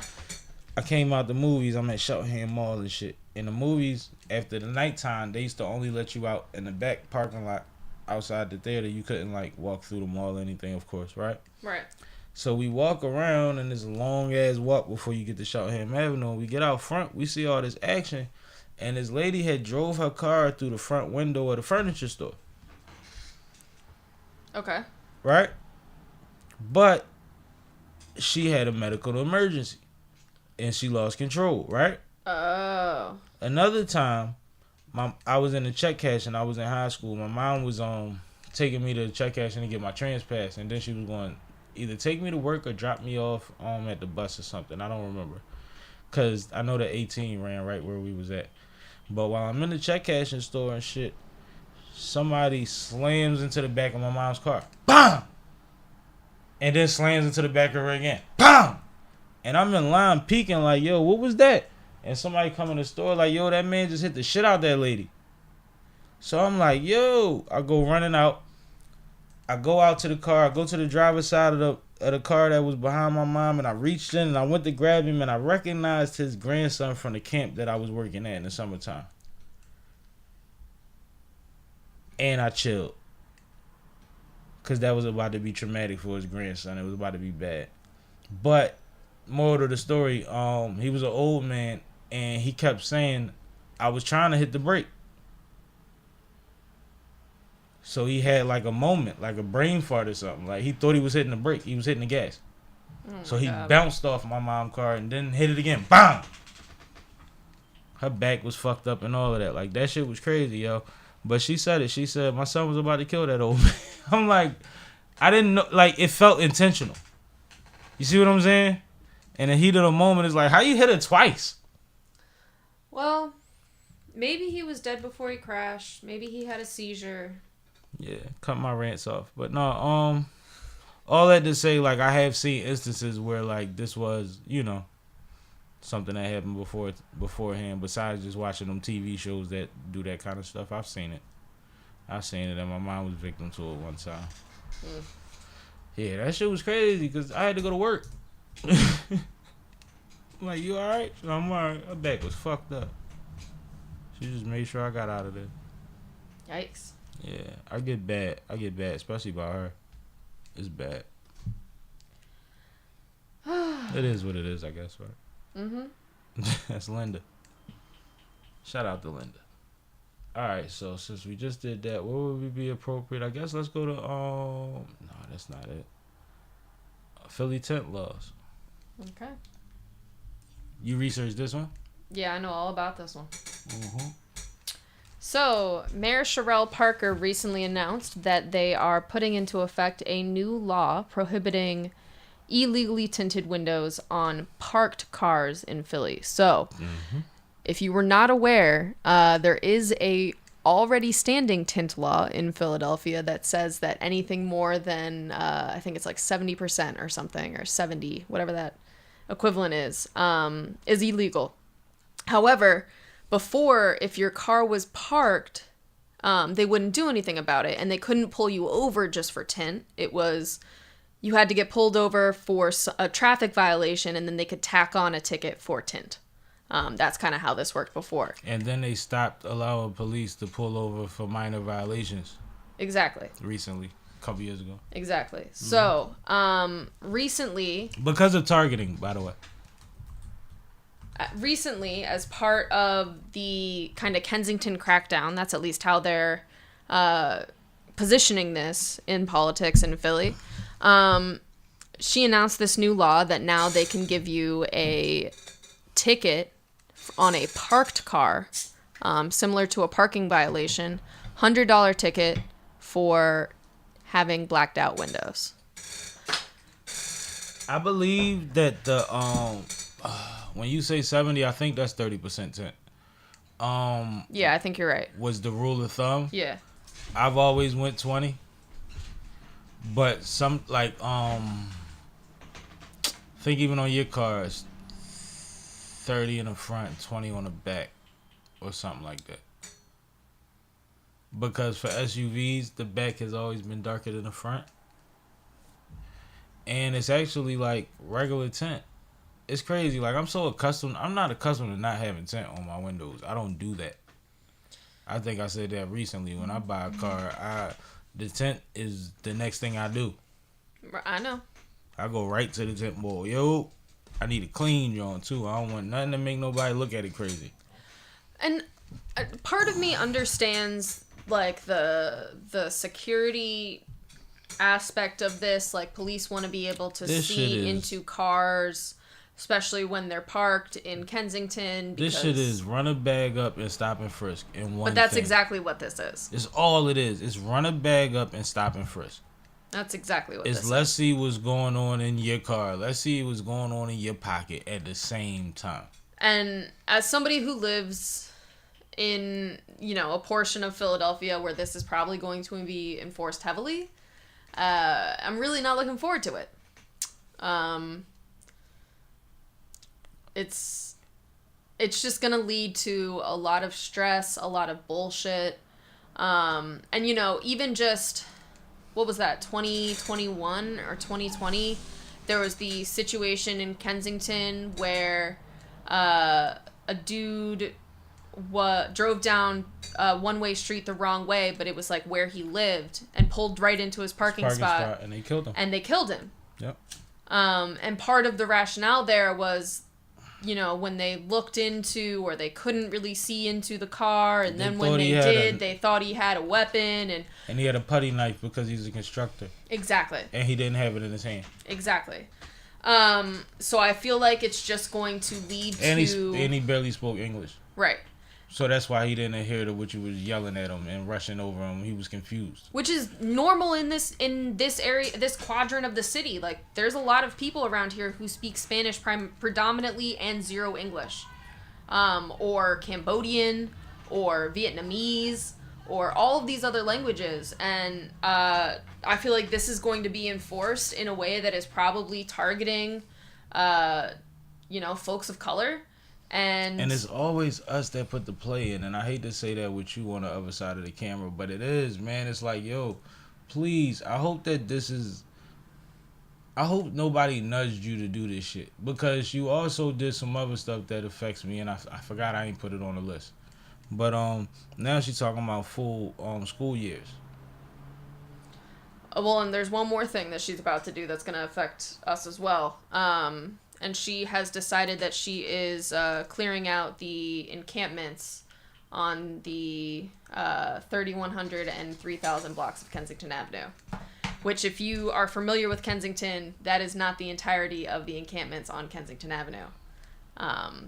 I came out the movies. I'm at Cheltenham Mall and shit. In the movies, after the nighttime, they used to only let you out in the back parking lot outside the theater. You couldn't like walk through the mall or anything, of course, right?
Right.
So we walk around, and it's a long ass walk before you get to Cheltenham Avenue. We get out front, we see all this action, and this lady had drove her car through the front window of the furniture store.
Okay.
Right? But she had a medical emergency, and she lost control, right?
Oh.
Another time, I was in the check cash, and I was in high school. My mom was taking me to the check cash and get my trans pass, and then she was going either take me to work or drop me off at the bus or something. I don't remember, cause I know the 18 ran right where we was at. But while I'm in the check cashing store and shit, somebody slams into the back of my mom's car. BAM! And then slams into the back of her again. BAM! And I'm in line peeking like, yo, what was that? and somebody come in the store like, yo, that man just hit the shit out that lady. So I'm like, yo, I go running out. I go out to the car. I go to the driver's side of the car that was behind my mom, and I reached in and I went to grab him, and I recognized his grandson from the camp that I was working at in the summertime. And I chilled. Because that was about to be traumatic for his grandson. It was about to be bad. But, moral of the story, he was an old man, and he kept saying, I was trying to hit the brake. So he had like a moment, like a brain fart or something. Like he thought he was hitting the brake. He was hitting the gas. So he bounced off my mom's car and then hit it again. Bam! Her back was fucked up and all of that. Like that shit was crazy, yo. But she said it. She said, my son was about to kill that old man. I'm like, I didn't know. Like it felt intentional. You see what I'm saying? And the heat of the moment is like, how you hit it twice?
Well, maybe he was dead before he crashed. Maybe he had a seizure.
Yeah, cut my rants off. But no, all that to say, like, I have seen instances where, like, this was, you know, something that happened beforehand, besides just watching them TV shows that do that kind of stuff. I've seen it, and my mom was victim to it one time. Yeah, that shit was crazy, because I had to go to work. I'm like, you alright? I'm alright. Her back was fucked up. She just made sure I got out of there.
Yikes.
Yeah, I get bad, especially by her. It's bad. It is what it is, I guess, right? Mm-hmm. That's Linda. Shout out to Linda. Alright, so since we just did that, what would be appropriate? I guess let's go to, no, that's not it. Philly tent laws.
Okay.
You researched this one?
Yeah, I know all about this one.
Mm-hmm.
So, Mayor Sherrell Parker recently announced that they are putting into effect a new law prohibiting illegally tinted windows on parked cars in Philly. So, if you were not aware, there is a already standing tint law in Philadelphia that says that anything more than, I think it's like 70% or something, or 70, whatever that equivalent is illegal. However, before, if your car was parked, they wouldn't do anything about it, and they couldn't pull you over just for tint. It was, you had to get pulled over for a traffic violation, and then they could tack on a ticket for tint. That's kind of how this worked before.
And then they stopped allowing police to pull over for minor violations.
Exactly.
Recently, a couple years ago.
Exactly. So, recently...
Because of targeting, by the way.
Recently, as part of the kind of Kensington crackdown, that's at least how they're positioning this in politics in Philly, she announced this new law that now they can give you a ticket on a parked car, similar to a parking violation, $100 ticket for having blacked out windows.
I believe that the when you say 70, I think that's 30% tint.
Yeah, I think you're right.
Was the rule of thumb.
Yeah.
I've always went 20. But some, like, I think even on your cars, 30 in the front, 20 on the back, or something like that. Because for SUVs, the back has always been darker than the front. And it's actually like regular tint. It's crazy. Like, I'm not accustomed to not having tint on my windows. I don't do that. I think I said that recently. When I buy a car, the tint is the next thing I do.
I know.
I go right to the tint bowl. Yo, I need a clean joint too. I don't want nothing to make nobody look at it crazy.
And part of me understands, like, the security aspect of this. Like, police want to be able to see into cars, especially when they're parked in Kensington.
This shit is run a bag up and stop and frisk in one.
But that's
thing.
exactly what this is.
It's all it is. It's run a bag up and stop and frisk.
That's exactly what this is.
Let's see what's going on in your car. Let's see what's going on in your pocket at the same time.
And as somebody who lives in, a portion of Philadelphia where this is probably going to be enforced heavily, I'm really not looking forward to it. it's just gonna lead to a lot of stress, a lot of bullshit. And you know, even just what was that, 2021 or 2020? There was the situation in Kensington where a dude drove down a one-way street the wrong way, but it was like where he lived, and pulled right into his parking spot,
and they killed him. Yep.
And part of the rationale there was, you know, when they looked into, or they couldn't really see into the car, and then when they did, they thought he had a weapon, and
he had a putty knife because he's a constructor.
Exactly.
And he didn't have it in his hand.
Exactly. So I feel like it's just going to lead to...
And he barely spoke English.
Right.
So that's why he didn't adhere to what you was yelling at him and rushing over him. He was confused. Which
is normal in this area, this quadrant of the city. Like, there's a lot of people around here who speak Spanish predominantly and zero English. Or Cambodian, or Vietnamese, or all of these other languages. And I feel like this is going to be enforced in a way that is probably targeting, you know, folks of color. And
it's always us that put the play in, and I hate to say that with you on the other side of the camera, but it is, man. It's like, yo, please, I hope nobody nudged you to do this shit, because you also did some other stuff that affects me, and I forgot I ain't put it on the list. But now she's talking about full school years.
Well, and there's one more thing that she's about to do that's going to affect us as well. And she has decided that she is clearing out the encampments on the 3100 and 3000 blocks of Kensington Avenue. Which, if you are familiar with Kensington, that is not the entirety of the encampments on Kensington Avenue.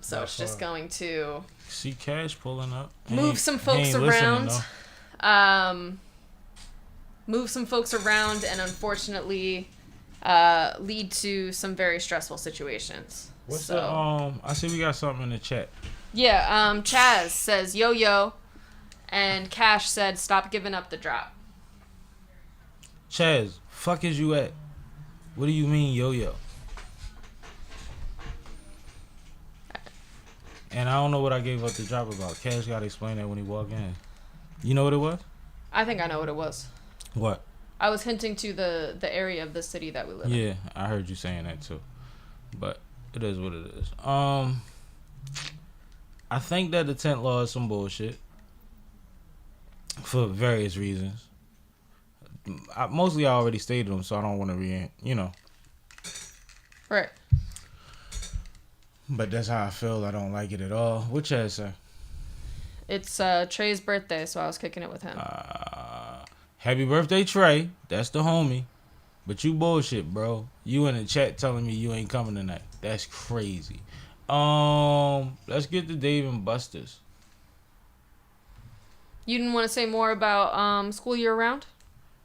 So it's just going to...
See Cash pulling up.
Move some folks around. Move some folks around, and unfortunately... lead to some very stressful situations.
What's the I see we got something in the chat.
Yeah, Chaz says yo, and Cash said stop giving up the drop.
Chaz, fuck is you at? What do you mean yo? And I don't know what I gave up the drop about. Cash gotta explain that when he walk in. You know what it was?
I think I know what it was.
What?
I was hinting to the area of the city that we live in.
Yeah, I heard you saying that too. But it is what it is. I think that the tent law is some bullshit. For various reasons. Mostly I already stated them, so I don't want to
Right.
But that's how I feel. I don't like it at all. What Chad say?
It's Trey's birthday, so I was kicking it with him.
Happy birthday, Trey. That's the homie. But you bullshit, bro. You in the chat telling me you ain't coming tonight. That's crazy. Let's get to Dave and Buster's.
You didn't want to say more about school year round?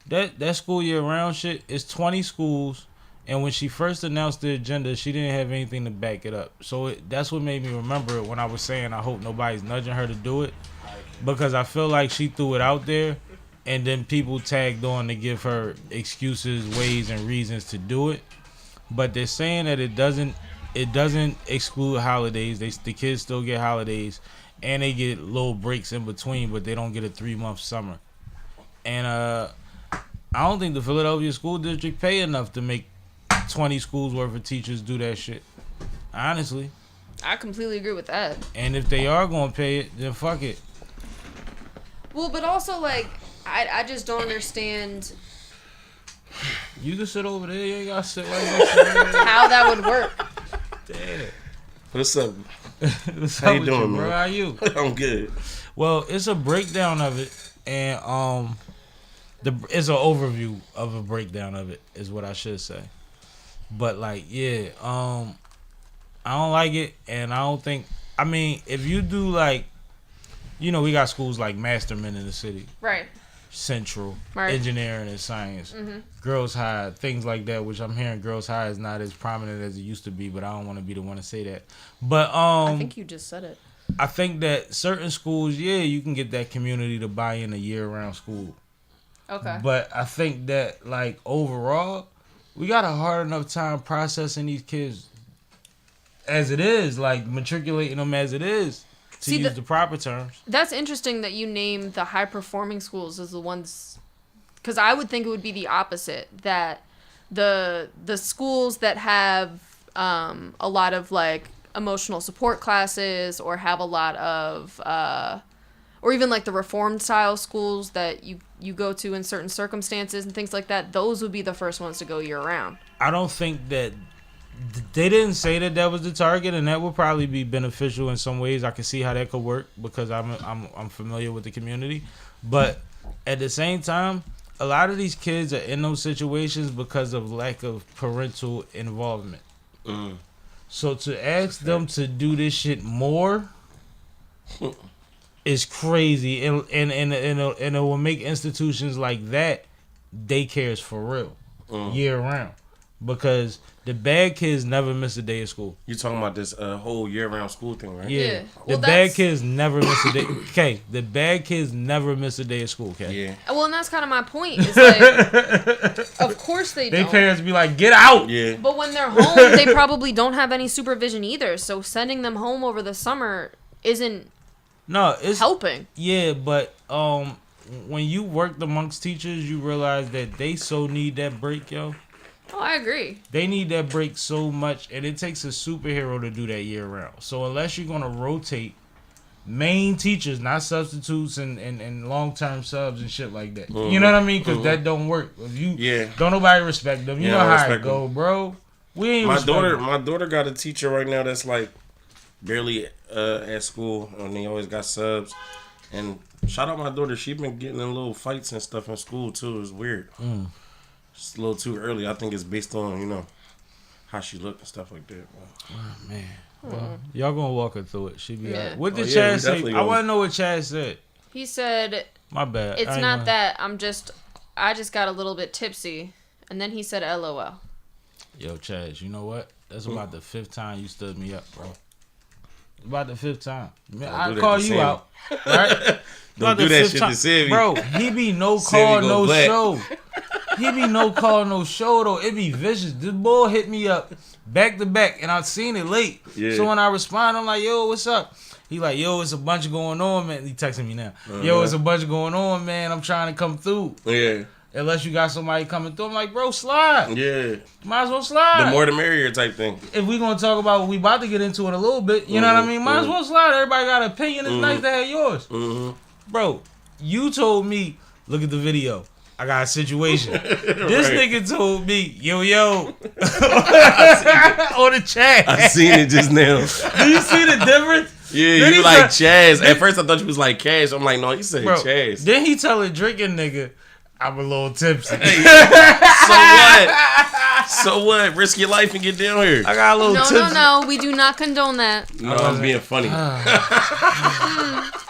That school year round shit is 20 schools, and when she first announced the agenda, she didn't have anything to back it up. So that's what made me remember it when I was saying I hope nobody's nudging her to do it, because I feel like she threw it out there. And then people tagged on to give her excuses, ways, and reasons to do it. But they're saying that it doesn't exclude holidays. The kids still get holidays, and they get little breaks in between, but they don't get a 3-month summer. And I don't think the Philadelphia School District pay enough to make 20 schools worth of teachers do that shit. Honestly.
I completely agree with that.
And if they are going to pay it, then fuck it.
Well, but also, like... I just don't understand.
You can sit over there. You ain't gotta sit right next to me.
How that would work.
Damn.
What's up?
How
you doing, man?
Bro? How you?
I'm good.
Well, it's a breakdown of it, and it's an overview of a breakdown of it, is what I should say. But like, yeah, I don't like it, and I don't think. I mean, if you do like, we got schools like Masterman in the city,
right?
Central,
right.
Engineering and Science, Girls High, things like that, which I'm hearing Girls High is not as prominent as it used to be, but I don't want to be the one to say that. But
I think you just said it.
I think that certain schools, you can get that community to buy in a year-round school.
Okay.
But I think that, like, overall, we got a hard enough time processing these kids as it is, like matriculating them as it is, to use the proper terms.
That's interesting that you name the high performing schools as the ones, because I would think it would be the opposite, that the schools that have a lot of like emotional support classes or have a lot of or even like the reformed style schools that you go to in certain circumstances and things like that, those would be the first ones to go year round.
I don't think that they didn't say that was the target, and that would probably be beneficial in some ways. I can see how that could work because I'm familiar with the community, but at the same time, a lot of these kids are in those situations because of lack of parental involvement. So to ask them to do this shit more is crazy, and it will make institutions like that daycares for real year round, because the bad kids never miss a day of school.
You talking about this whole year-round school thing, right?
Yeah.
Well,
The bad kids never miss a day. Okay, the bad kids never miss a day of school. Okay.
Yeah.
Well, and that's kind of my point. It's like, of course they
Their
don't.
parents be like, get out.
Yeah.
But when they're home, they probably don't have any supervision either. So sending them home over the summer isn't
No, it's
helping.
Yeah, but when you worked amongst teachers, you realize that they so need that break, yo.
Oh, I agree.
They need that break so much, and it takes a superhero to do that year round. So unless you're gonna rotate main teachers, not substitutes and long-term subs and shit like that, you know what I mean? Because that don't work. If you don't nobody respect them. You know how it go, bro. We ain't
my daughter got a teacher right now that's like barely at school, and they always got subs. And shout out my daughter, she been getting in little fights and stuff in school too. It's weird. It's a little too early. I think it's based on, how she look and stuff like that.
Oh, man. Well, y'all gonna walk her through it. She be alright. What did
yeah,
Chad
we
say?
definitely
I
gonna-
want to know what Chad said.
He said,
My bad.
it's not that I just got a little bit tipsy. And then he said, LOL.
Yo, Chad, you know what? That's about the 5th time you stood me up, bro. About the 5th time. Man, I call you out, right?
Don't do that shit to Sammy.
Bro, he be no
Sammy
call,
go
no
black.
show. He be no call, no show, though. It be vicious. This boy hit me up back to back, and I seen it late.
Yeah.
So when I respond, I'm like, yo, what's up? He like, yo, it's a bunch going on, man. He texting me now. Yo, it's a bunch going on, man. I'm trying to come through.
Yeah.
Unless you got somebody coming through. I'm like, bro, slide.
Yeah.
Might as well slide.
The more the merrier type thing.
If we gonna talk about what we about to get into in a little bit, you know what I mean? Might as well slide. Everybody got an opinion. It's nice to have yours. Bro, you told me, look at the video. I got a situation. This nigga told me, yo, on the chat.
I seen it just now.
Do you see the difference?
Yeah,
Then
you
he
like
said-
Chaz. At first I thought you was like Cash. I'm like, no, you said
Bro,
Chaz.
then he tell a drinking nigga, I'm a little tipsy.
So what? So what? Risk your life and get down here.
I got a little tipsy.
No. We do not condone that.
No, I'm being funny.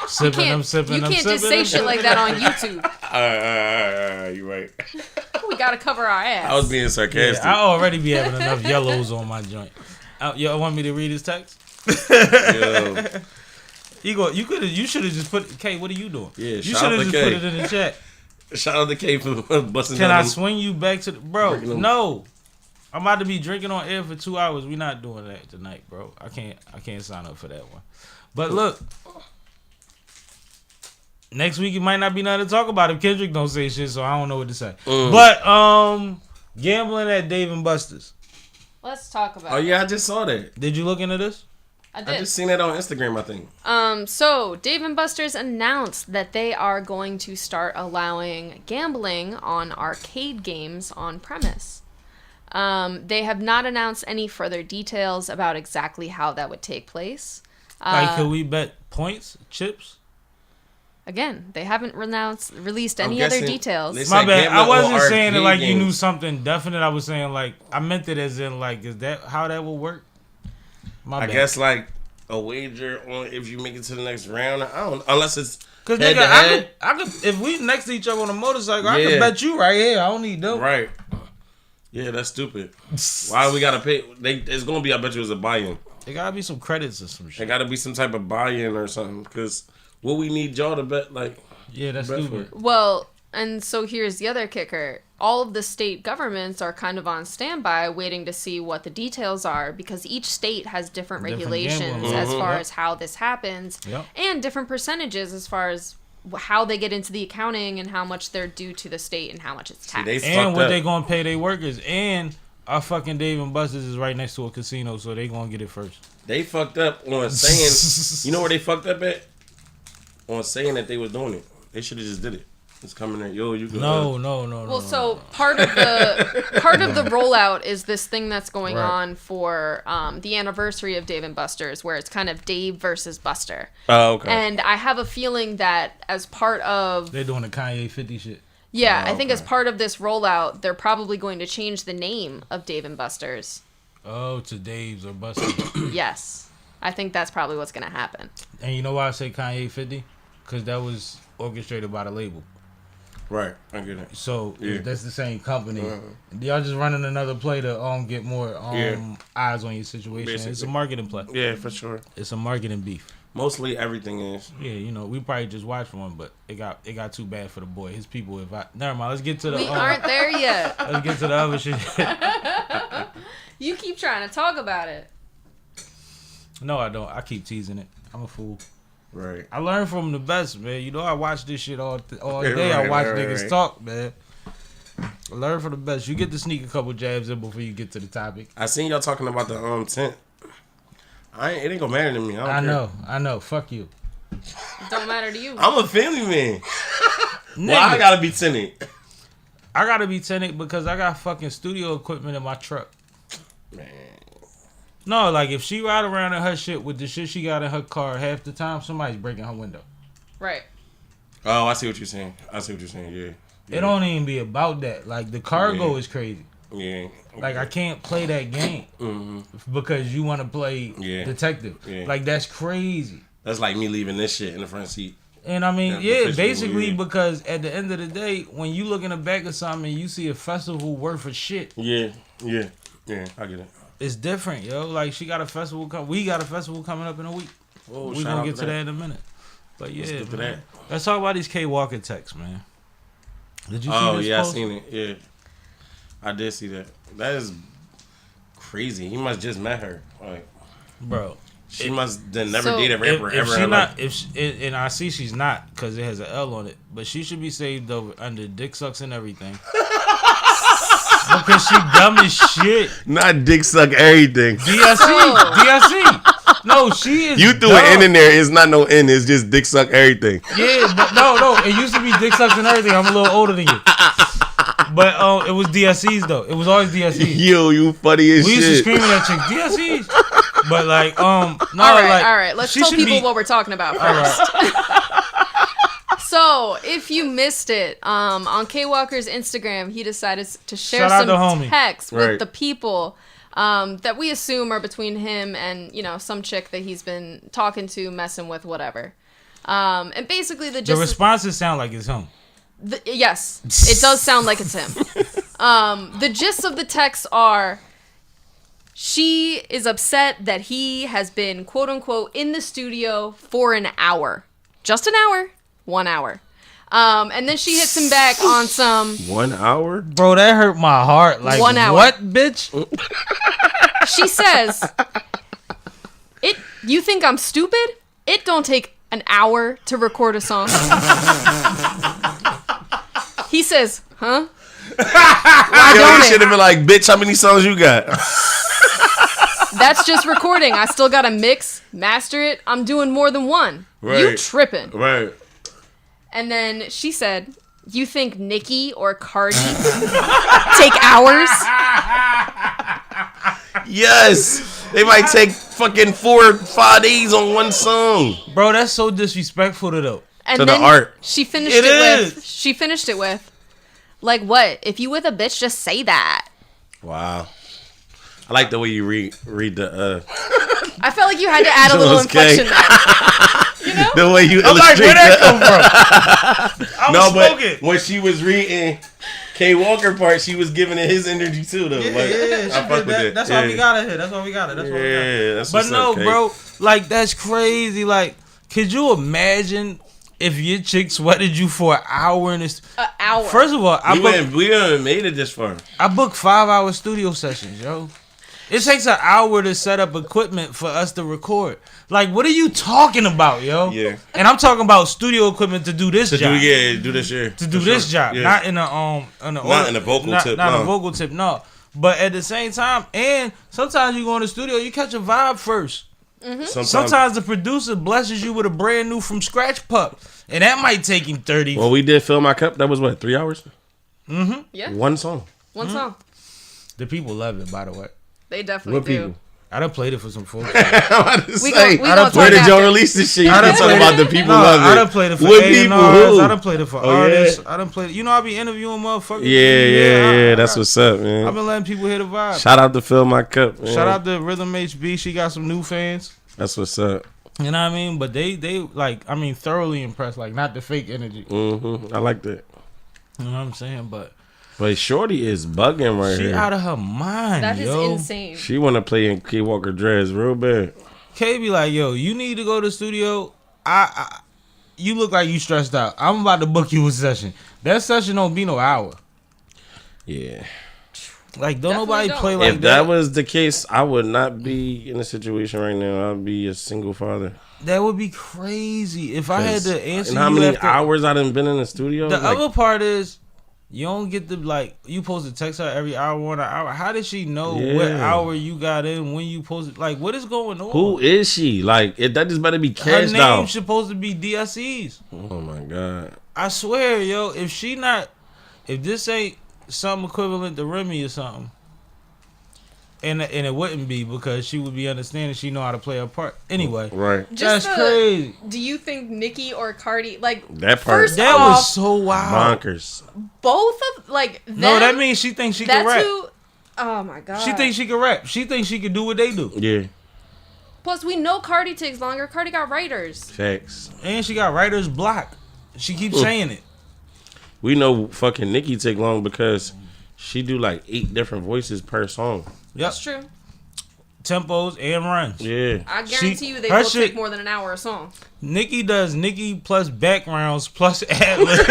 Sipping, I'm sipping,
You
I'm
can't just
sipping.
say shit like that on YouTube.
All right, you right.
We gotta cover our ass.
I was being sarcastic.
I already be having enough yellows on my joint. Y'all want me to read his text?
Yo.
You should have just put. K, what are you doing?
Yeah,
You
shout
should
out
have
to
just
K.
put it in the chat.
Shout out to K for busting
Can
down
I
them-
swing you back to the bro?
Breaking them.
No, I'm about to be drinking on air for 2 hours. We not doing that tonight, bro. I can't sign up for that one. But look, next week it might not be nothing to talk about if Kendrick don't say shit. So I don't know what to say. But gambling at Dave and Buster's.
Let's talk about
Oh yeah, I just saw that.
Did you look into this?
I
I
did.
just seen that on Instagram, I think.
So Dave & Buster's announced that they are going to start allowing gambling on arcade games on premise. They have not announced any further details about exactly how that would take place.
Like, could we bet points, chips?
Again, they haven't released
I'm
any other
guessing
details.
they-
My bad. I
gambling
wasn't
on
saying it
arcade
like you knew
games.
something definite. I was saying like I meant it as in like, is that how that will work? My
I
bad.
guess like a wager on if you make it to the next round. I don't unless it's
Cause
head
nigga,
to head.
I could if we next to each other on a motorcycle, I
Yeah.
could bet you right here. I don't need them.
Right. Yeah, that's stupid. Why we gotta pay? It's gonna be. I bet you it's a buy-in.
There gotta be some credits or some
There
shit.
gotta be some type of buy-in or something. Cause what we need y'all to bet like.
Yeah, that's
Bet for
stupid.
it.
Well, and so here's the other kicker. all of the state governments are kind of on standby waiting to see what the details are, because each state has different regulations as far as how this happens, and different percentages as far as how they get into the accounting and how much they're due to the state and how much it's taxed.
And what they gonna pay their workers. And our fucking Dave and Buster's is right next to a casino, so they gonna get it first.
They fucked up on saying, you know where they fucked up at? On saying that they was doing it. They should have just did it. It's coming in. Yo, you go.
No.
Well, so part of the rollout is this thing that's going on for the anniversary of Dave and Buster's, where it's kind of Dave versus Buster.
Oh, okay.
And I have a feeling that as part of...
They're doing the Kanye 50 shit.
Yeah, I think as part of this rollout, they're probably going to change the name of Dave and Buster's.
Oh, to Dave's or Buster's.
Yes. I think that's probably what's going to happen.
And you know why I say Kanye 50? Because that was orchestrated by the label.
Right, I get it.
So that's the same company. Y'all just running another play to get more eyes on your situation. Basically. It's a marketing play.
Yeah, for sure.
It's a marketing beef.
Mostly everything is.
Yeah, you know, we probably just watched one, but it got too bad for the boy. His people. Never mind. Let's get to the.
We aren't there yet.
Let's get to the other shit.
You keep trying to talk about it.
No, I don't. I keep teasing it. I'm a fool.
Right.
I learned from the best, man. You know, I watch this shit all day. I watch niggas talk, man. I learn from the best. You get to sneak a couple jabs in before you get to the topic.
I seen y'all talking about the tent. It ain't gonna matter to me.
I know. Fuck you.
Don't matter to you.
I'm a family man. Why I gotta be tinted?
I gotta be tinted because I got fucking studio equipment in my truck.
Man.
No, like if she ride around in her shit with the shit she got in her car, half the time somebody's breaking her window.
Right.
Oh, I see what you're saying. Yeah.
It don't even be about that. Like the cargo is crazy.
Yeah.
Like I can't play that game because you want to play detective. Yeah. Like that's crazy.
That's like me leaving this shit in the front seat.
And I mean, basically because at the end of the day, when you look in the back of something and you see a festival worth of shit.
Yeah, I get it.
It's different, yo. Like she got a festival we got a festival coming up in a week.
Oh,
we're gonna get to that in a minute. But yeah,
let's get to that.
Let's talk about these K Walker texts, man. Did you see
this? Oh yeah,
post?
I seen it. Yeah, I did see that. That is crazy. He must just met her, like,
bro.
She must then never date a rapper ever.
And I see she's not because it has an L on it, but she should be saved over under Dick Sucks and Everything. Because she dumb as shit.
Not Dick Suck Everything.
DSC. No, she is.
You threw
dumb.
an N in there. It's not no N. It's just Dick Suck Everything.
Yeah, but no. It used to be Dick Sucks and Everything. I'm a little older than you. But it was DSCs though. It was always DSCs.
Yo, you funny as shit.
We used to scream at chicks, DSCs. But like, no.
All right. Let's tell people what we're talking about first. Right. So, if you missed it, on K Walker's Instagram, he decided to share some text with the people that we assume are between him and, some chick that he's been talking to, messing with, whatever. And basically the
responses sound like it's him.
Yes, it does sound like it's him. The gist of the texts are, she is upset that he has been, quote unquote, in the studio for an hour. Just an hour. 1 hour. And then she hits him back on some...
1 hour?
Bro, that hurt my heart. Like,
1 hour.
What, bitch?
She says, you think I'm stupid? It don't take an hour to record a song. He says, huh? Why don't
you should have been like, bitch, how many songs you got?
That's just recording. I still gotta mix, master it. I'm doing more than one. Right. You tripping.
Right.
And then she said, you think Nicki or Cardi take hours?
Yes. They might take fucking 4 or 5 days on one song.
Bro, that's so disrespectful to them.
And
to
then
the art.
She finished it with, like, what? If you with a bitch, just say that.
Wow. I like the way you read the
I felt like you had to add a little inflection there. You know?
The way you
I'm like, where that come from?
But when she was reading K Walker part, she was giving it his energy too, though.
I fuck with that. That's why we got it here. That's why we got it.
That's
but no, bro, like that's crazy. Like, could you imagine if your chick sweated you for an hour in this,
An hour.
first of all,
We haven't made it this far.
I booked 5-hour studio sessions, yo. It takes an hour to set up equipment for us to record. Like, what are you talking about, yo?
Yeah.
And I'm talking about studio equipment to do this job.
Do this year.
To do this job,
Yeah.
not in a
Not in a vocal tip,
not
no.
a vocal tip, no. But at the same time, and sometimes you go in the studio, you catch a vibe first. Sometimes the producer blesses you with a brand new from scratch pup, and that might take him 30.
Well, we did Fill My Cup. That was what, 3 hours?
Yeah.
One song.
One song.
The people love it, by the way.
They definitely
What
do.
people?
I done played it for some folks.
We gonna talk
Where did y'all
after.
release this shit? You
I done
been talking
played
about
it-
the people
No,
love it.
I done played it for
What
A&Rs.
people? Who?
I done played it for
Oh,
artists.
yeah?
I done played it. You know, I be interviewing motherfuckers.
Yeah. That's what's up, man.
I've been letting people hear the vibe.
Shout out to Fill My Cup, man.
Shout out to Rhythm HB. She got some new fans.
That's what's up.
You know what I mean? But they like, I mean, thoroughly impressed. Like, not the fake energy.
I like that.
You know what I'm saying? But
But Shorty is bugging right
she
here.
out of her mind,
That is
yo.
insane.
She want to play in Key Walker Dreads real bad.
K be like, yo, you need to go to the studio. You look like you stressed out. I'm about to book you a session. That session don't be no hour.
Yeah.
Like, don't
Definitely
nobody
don't.
play like
If that was the case, I would not be in a situation right now. I'd be a single father.
That would be crazy. If I had to answer
And how
you
many
after,
hours I done been in the studio?
The
Like,
other part is, you don't get to, like, you supposed to text her every hour, 1 hour. How did she know what
Yeah.
hour you got in, when you posted? Like, what is going on?
who is she? Like, that just better be
Her
cashed
name's
out.
supposed to be DSEs.
Oh my god.
I swear, yo, if this ain't something equivalent to Remy or something, and it wouldn't be because she would be understanding, she know how to play her part. Anyway,
Right.
that's crazy.
Do you think Nicki or Cardi, like,
That part.
first
That
off,
was so wild.
Bonkers.
both of, like, them,
No, that means she thinks she can
that's
rap.
who, oh my God.
She thinks she can rap. She thinks she can do what they do.
Yeah.
Plus, we know Cardi takes longer. Cardi got writers.
Facts.
And she got writer's block. She keeps saying it.
We know fucking Nicki take long because she do like 8 different voices per song.
Yep.
That's true.
Tempos and runs.
Yeah.
I guarantee you they
her
both
shit-
take more than an hour a song.
Nikki does Nikki plus backgrounds plus ad-lib.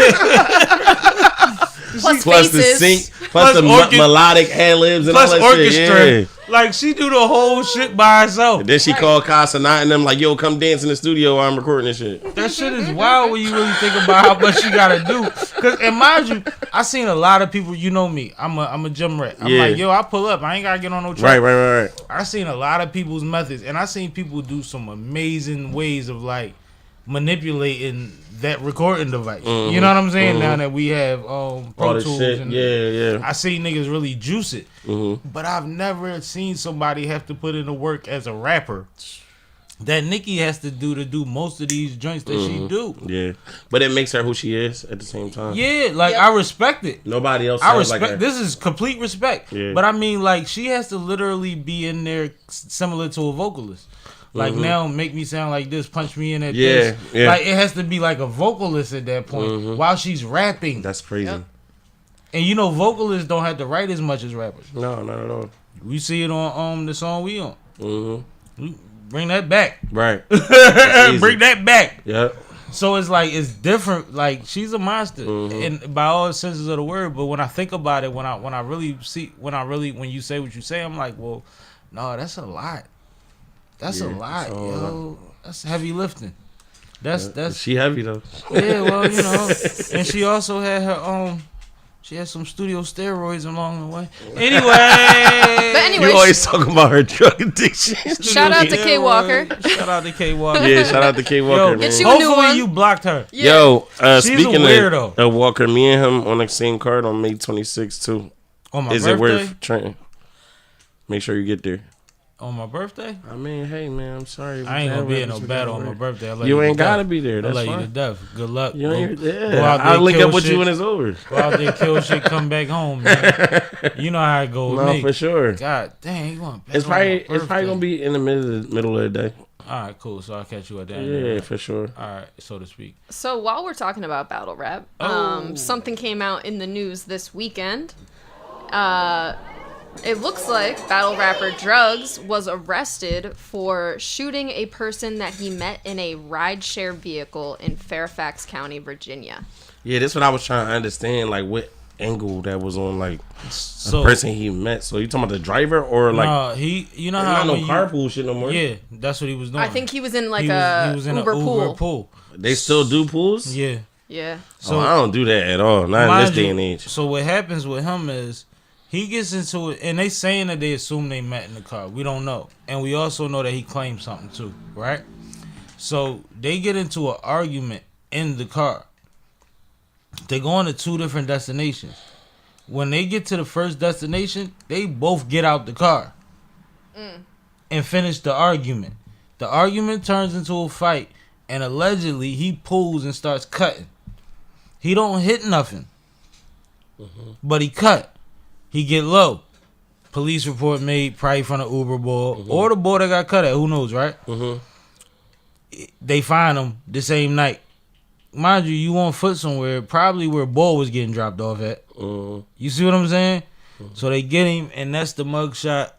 Plus
Plus the
faces.
sync, plus the melodic ad libs and
plus
all that
orchestra.
shit. Yeah.
Like, she do the whole shit by herself.
And then she called Casanat and them like, yo, come dance in the studio while I'm recording this shit.
That shit is wild when you really think about how much you gotta do. Cause, and mind you, I seen a lot of people. You know me, I'm a gym rat. I'm
Yeah.
like, yo, I pull up. I ain't gotta get on no track.
Right.
I seen a lot of people's methods, and I seen people do some amazing ways of like manipulating that recording device. You know what I'm saying? Now that we have
All
Pro
this
Tools,
shit.
and
Yeah.
I see niggas really juice it. But I've never seen somebody have to put in the work as a rapper that Nicki has to do most of these joints that she do.
Yeah. But it makes her who she is at the same time.
Yeah, like,
Yep.
I respect it.
Nobody else
I
sounds
respect
like her.
this is complete respect.
Yeah.
But I mean, like, she has to literally be in there similar to a vocalist. Like, now make me sound like this, punch me in at this.
Yeah.
Like, it has to be like a vocalist at that point while she's rapping.
That's crazy.
Yep.
And you know, vocalists don't have to write as much as rappers.
No, not at all.
We see it on the song we on.
Mm-hmm.
Bring that back.
Right.
Bring that back.
Yep.
So it's like, it's different. Like, she's a monster, and by all senses of the word. But when I think about it, when you say what you say, I'm like, well, no, that's a lot. That's a lot,
that's a
yo. That's heavy lifting. That's
She heavy though.
yeah. Well, you know, and she also had her She had some studio steroids along the way. Anyway,
But anyway,
You always talking about her drug addiction.
shout out to K Walker.
Shout out to K Walker.
Yeah, shout out to K Walker,
Yo,
man.
Get you a new
hopefully
one.
you blocked her.
Yeah.
Yo,
She's a
speaking
weirdo.
of Walker, me and him on the same card on May 26th too.
On my
Is
birthday.
it worth trying? Make sure you get there.
On my birthday.
I mean, hey man, I'm sorry.
I ain't gonna be in no battle on my birthday. I love
You
to
ain't
death.
gotta be there.
I
That's
love you to
fine.
death. Good luck.
You
Go-
ain't,
go out
yeah,
there,
I'll link
kill
up with
shit.
you when it's over.
Go out there, kill shit, come back home, man. You know how it goes.
No,
with me.
for sure.
God dang, you want
It's probably gonna be in the middle of the day.
All right, cool. So I'll catch you at that.
Yeah, for sure.
All right, so to speak.
So while we're talking about battle rap, something came out in the news this weekend. It looks like battle rapper Drugs was arrested for shooting a person that he met in a rideshare vehicle in Fairfax County, Virginia.
Yeah, that's what I was trying to understand. Like, what angle that was on, like,
So,
the person he met. So, you talking about the driver or, like...
no, you know how...
Not no
when
carpool shit no more.
Yeah, that's what he was doing.
I think he was in like
he was in
Uber
an
pool.
Uber pool.
They still do pools?
Yeah.
Yeah.
So
I don't do that at all. Not in this day and age.
So what happens with him is he gets into it, and they saying that they assume they met in the car. We don't know, and we also know that he claimed something too, right? So they get into an argument in the car. They go on to 2 different destinations. When they get to the first destination, they both get out the car and finish the argument. The argument turns into a fight, and allegedly he pulls and starts cutting. He don't hit nothing, but he cut. He get low. Police report made probably from the Uber boy or the boy that got cut at. Who knows, right? They find him the same night. Mind you on foot somewhere, probably where Bull was getting dropped off at. You see what I'm saying? So they get him, and that's the mugshot.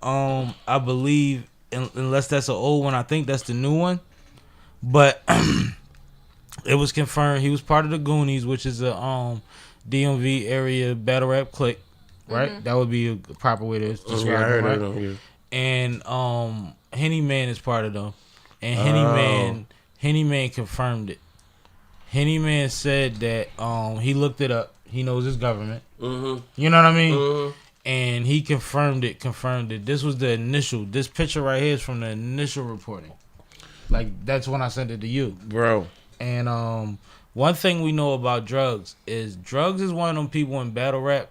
I believe, unless that's an old one, I think that's the new one. But it was confirmed he was part of the Goonies, which is a DMV area battle rap clique, right? That would be a proper way to describe
I heard
it, right?
of them, yeah.
And Henny Man is part of them, and Henny Man confirmed it. Henny Man said that he looked it up. He knows his government. You know what I mean? And he confirmed it. This was the initial. This picture right here is from the initial reporting. Like, that's when I sent it to you.
Bro.
And one thing we know about Drugs is one of them people in battle rap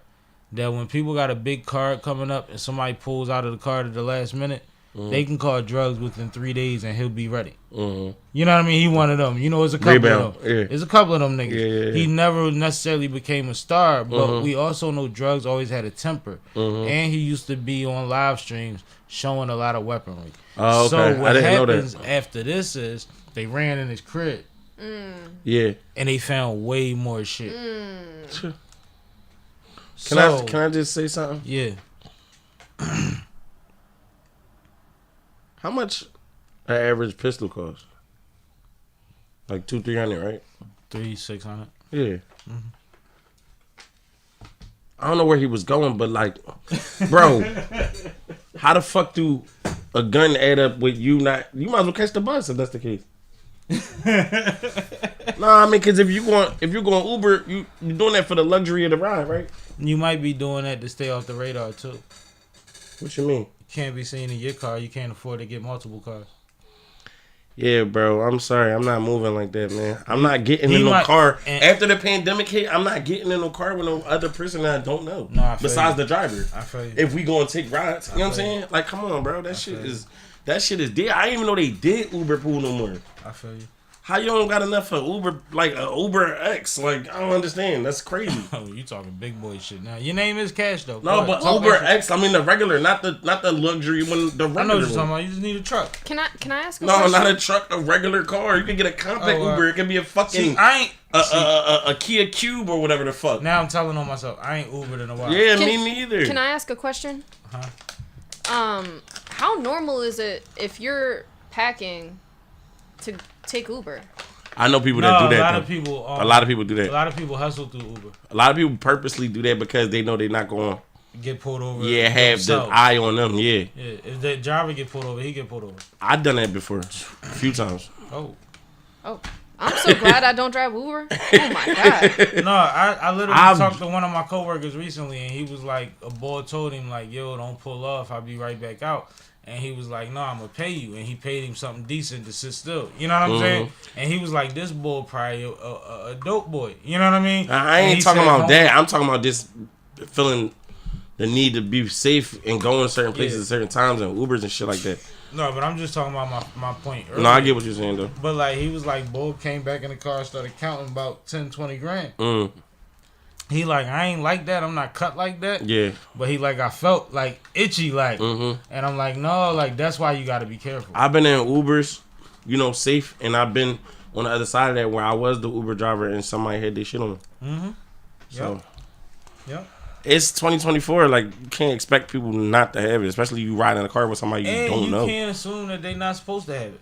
that when people got a big card coming up and somebody pulls out of the card at the last minute, they can call Drugs within 3 days and he'll be ready. You know what I mean? He one of them. You know, it's a couple of them.
Yeah.
It's a couple of them niggas.
Yeah.
He never necessarily became a star, but we also know Drugs always had a temper. And he used to be on live streams showing a lot of weaponry.
Oh, okay.
So what
I didn't know
happens
that.
after this is they ran in his crib.
Yeah.
And they found way more shit.
Can I just say something?
Yeah.
How much an average pistol cost? Like $200-300, right?
300-600.
Yeah. I don't know where he was going, but like, bro, how the fuck do a gun add up with you not? You might as well catch the bus if that's the case. Nah, I mean, because if you're going Uber, you're doing that for the luxury of the ride, right?
You might be doing that to stay off the radar too.
What you mean?
You can't be seen in your car. You can't afford to get multiple cars.
Yeah, bro. I'm sorry. I'm not moving like that, man. I'm not getting in no car. After the pandemic hit, I'm not getting in no car with no other person that I don't know.
No,
besides the driver.
I feel you.
If we go and take rides, you know what I'm saying? Like, come on, bro. That shit is dead. I didn't even know they did Uber pool no more.
I feel you.
How you don't got enough for Uber, like Uber X? Like, I don't understand. That's crazy.
Oh, you talking big boy shit now. Your name is Cash though.
No, but Uber X, I mean the regular, not the luxury one. The regular
I know what you're
one.
talking about. You just need a truck.
Can I ask a
No,
question?
not a truck, a regular car. You can get a compact Uber. It can be a fucking a Kia Cube or whatever the fuck.
Now I'm telling on myself. I ain't Ubered in a while.
Yeah, me neither.
Can I ask a question? How normal is it if you're packing to take Uber?
I know people that do that.
A lot of people.
A lot of people do that.
A lot of people hustle through Uber.
A lot of people purposely do that because they know they're not going.
Get pulled over.
Yeah, have
themselves.
the eye on them. Yeah.
Yeah. If the driver get pulled over, he get pulled over.
I've done that before, a few times.
Oh, I'm so glad I don't drive Uber. Oh my god.
No, I literally talked to one of my coworkers recently, and he was like, a boy told him like, "Yo, don't pull off. I'll be right back out." And he was like, "No, I'm gonna pay you." And he paid him something decent to sit still. You know what I'm saying? And he was like, "This boy probably a dope boy." You know what I mean?
I ain't talking about that. I'm talking about just feeling the need to be safe and going certain places at certain times and Ubers and shit like that.
No, but I'm just talking about my point earlier.
No, I get what you're saying though.
But like, he was like, Bo came back in the car and started counting about 10, 20 grand. He like, I ain't like that. I'm not cut like that.
Yeah.
But he like, I felt like itchy like. And I'm like, no, like that's why you got to be careful.
I've been in Ubers, safe, and I've been on the other side of that where I was the Uber driver and somebody had their shit on me. So.
Yep.
it's 2024. Like, you can't expect people not to have it, especially you riding in a car with somebody you don't know.
And you can't assume that they not supposed to have it.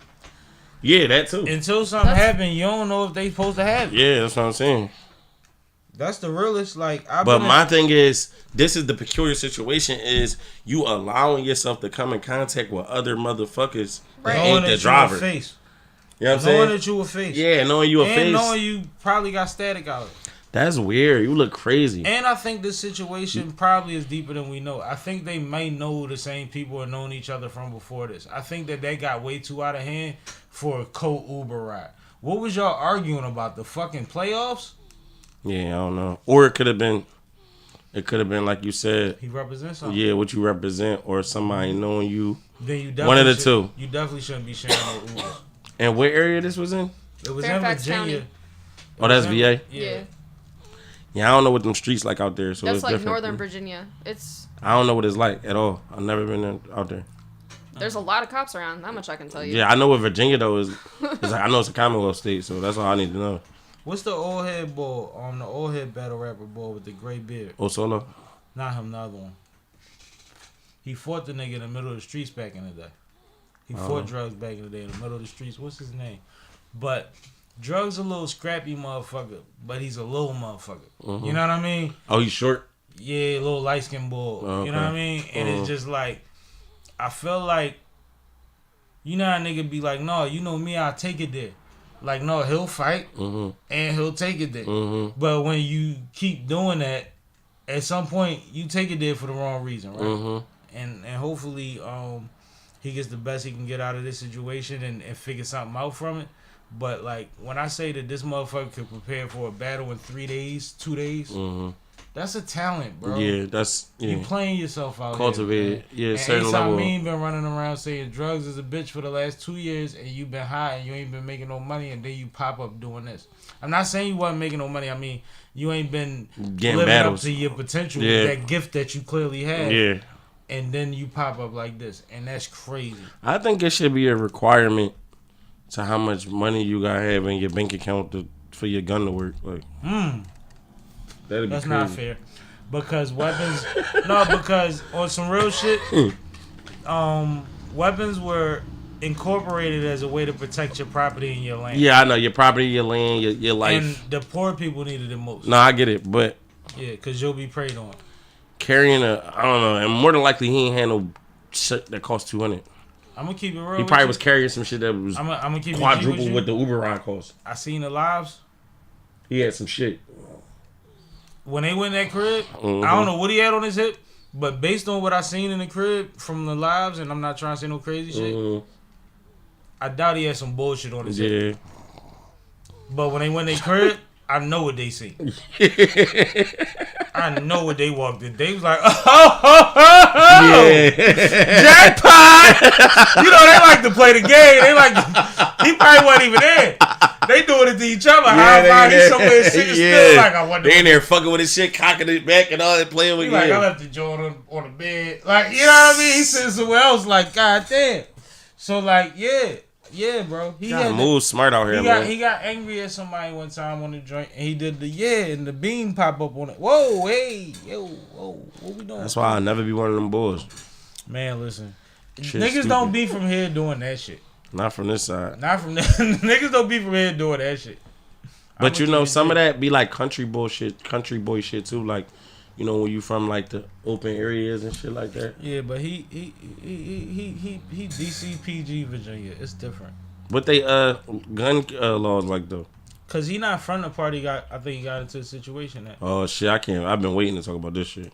Yeah, that too.
Until something happens, you don't know if they supposed to have it.
Yeah, that's what I'm saying.
That's the realest. Like,
but my thing is, this is the peculiar situation: is you allowing yourself to come in contact with other motherfuckers that ain't the driver.
Face.
You know what I'm saying?
Knowing that you a face.
Yeah, knowing you a face.
And knowing you probably got static out.
That's weird. You look crazy.
And I think this situation probably is deeper than we know. I think they may know the same people and known each other from before this. I think that they got way too out of hand for a co-Uber ride. What was y'all arguing about? The fucking playoffs?
Yeah, I don't know. Or it could have been like you said.
He represents something.
Yeah, what you represent, or somebody knowing you.
Then you
one of the two.
You definitely shouldn't be sharing no Ubers.
And what area this was in?
It was
Fairfax
in Virginia.
County.
Oh, that's VA?
Yeah.
Yeah, I don't know what them streets like out there, so
That's
it's
like
different.
Northern Virginia. It's.
I don't know what it's like at all. I've never been out there.
There's a lot of cops around. That much I can tell you.
Yeah, I know what Virginia though is. Like, I know it's a Commonwealth state, so that's all I need to know.
What's the old head boy? The old head battle rapper boy with the gray beard.
Osolo?
Not him, the other one. He fought the nigga in the middle of the streets back in the day. He fought drugs back in the day in the middle of the streets. What's his name? But drugs a little scrappy motherfucker, but he's a little motherfucker. You know what I mean?
Oh, he's short?
Yeah, little light skinned boy.
Okay.
You know what I mean? And it's just like, I feel like, you know how a nigga be like, no, you know me, I'll take it there. Like, no, he'll fight and he'll take it there. But when you keep doing that, at some point, you take it there for the wrong reason, right? And hopefully he gets the best he can get out of this situation and figure something out from it. But, like, when I say that this motherfucker could prepare for a battle in 3 days, 2 days, that's a talent, bro.
Yeah, that's... Yeah.
You playing yourself out
Cultivated.
Here,
yeah, certain
level.
level.
Me been running around saying drugs is a bitch for the last 2 years and you been high and you ain't been making no money and then you pop up doing this. I'm not saying you wasn't making no money. I mean, you ain't been
getting
living
battles
up to your potential,
yeah.
that gift that you clearly have.
Yeah.
And then you pop up like this. And that's crazy.
I think it should be a requirement to how much money you gotta have in your bank account for your gun to work. Like, that'd be
That's
crazy.
not fair. Because weapons... no, because on some real shit, weapons were incorporated as a way to protect your property and your land.
Yeah, I know. Your property, your land, your life.
And the poor people needed it most.
No, I get it. But...
Yeah, because you'll be preyed on.
Carrying I don't know. And more than likely, he ain't had no shit that cost $200.
I'm going to keep it real.
He probably was carrying some shit that was
I'm gonna keep
quadruple
it
what the Uber ride cost.
I seen the lives.
He had some shit.
When they went in that crib, I don't know what he had on his hip, but based on what I seen in the crib from the lives, and I'm not trying to say no crazy shit, I doubt he had some bullshit on his hip. But when they went in their crib, I know what they see. I know what they walked in. They was like, jackpot! You know, they like to play the game. They like, he probably wasn't even there. They doing it to each other.
Yeah,
he's somewhere sitting still like, I wonder.
They in there fucking with his shit, cocking it back and all that, playing with
you. Like, I left the joint on the bed. Like, you know what I mean? He sitting somewhere else like, God damn. So, like, yeah, bro. He
got moves smart out here, man.
He got angry at somebody one time on the joint, and he did and the beam pop up on it. Whoa, hey, yo, whoa, what we doing?
That's why I'll never be one of them boys.
Man, listen.
Shit's
Niggas
stupid.
don't be from here doing that shit.
Not from this side.
Not from niggas don't be from here doing that shit.
But you know, some of that be like country boy shit too. Like, you know, when you from like the open areas and shit like that.
Yeah, but he DC PG Virginia. It's different.
What they gun laws like though?
Cause he not from the party. I think he got into a situation that.
Oh shit! I can't. I've been waiting to talk about this shit.